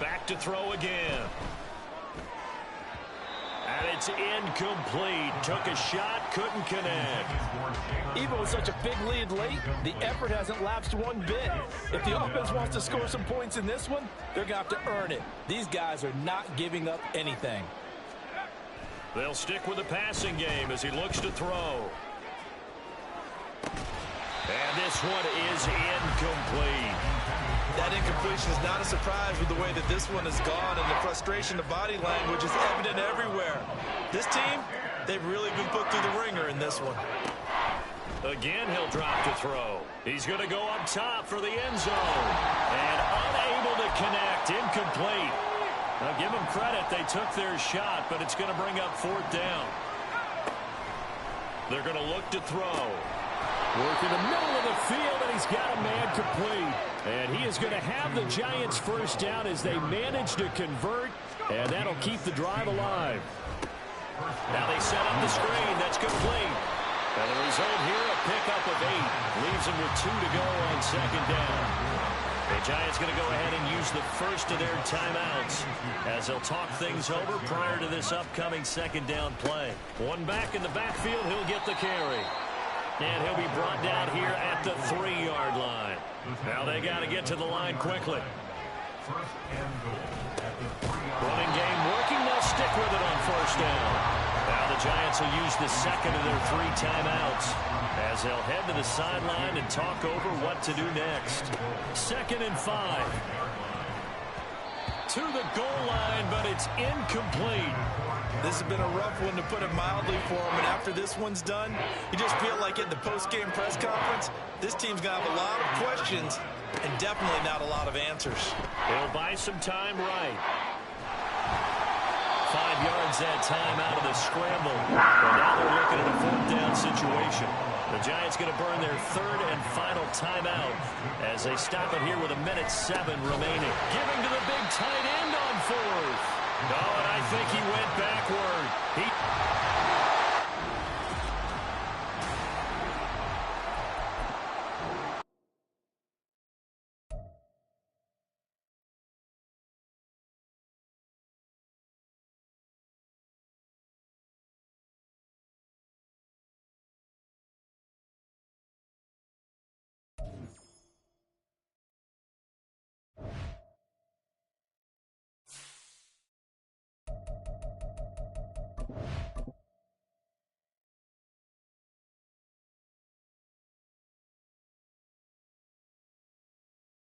Back to throw again. And it's incomplete. Took a shot, couldn't connect.
Even with such a big lead late, the effort hasn't lapsed one bit. If the offense wants to score some points in this one, they're going to have to earn it. These guys are not giving up anything.
They'll stick with the passing game as he looks to throw. And this one is incomplete.
That incompletion is not a surprise with the way that this one has gone, and the frustration, the body language is evident everywhere. This team, they've really been put through the ringer in this one.
Again, he'll drop to throw. He's going to go up top for the end zone. And unable to connect, incomplete. Now, give them credit. They took their shot, but it's going to bring up 4th down. They're going to look to throw. Work in the middle of the field, and he's got a man complete. And he is going to have the Giants' first down as they manage to convert, and that'll keep the drive alive. Now they set up the screen. That's complete. And the result here, a pickup of 8. Leaves them with 2 to go on 2nd down. The Giants going to go ahead and use the first of their timeouts as they'll talk things over prior to this upcoming 2nd down play. One back in the backfield, he'll get the carry. And he'll be brought down here at the 3-yard line. Now they got to get to the line quickly. Running game working. They'll stick with it on 1st down. Now the Giants will use the second of their 3 timeouts as they'll head to the sideline and talk over what to do next. 2nd and 5. To the goal line, but it's incomplete.
This has been a rough one, to put it mildly, for him. And after this one's done, you just feel like in the post-game press conference, this team's going to have a lot of questions and definitely not a lot of answers.
He'll buy some time right. 5 yards that time out of the scramble. But now they're looking at a 4th down situation. The Giants going to burn their 3rd and final timeout as they stop it here with 1:07 remaining. Giving to the big tight end on 4th. No, and I think he went backward.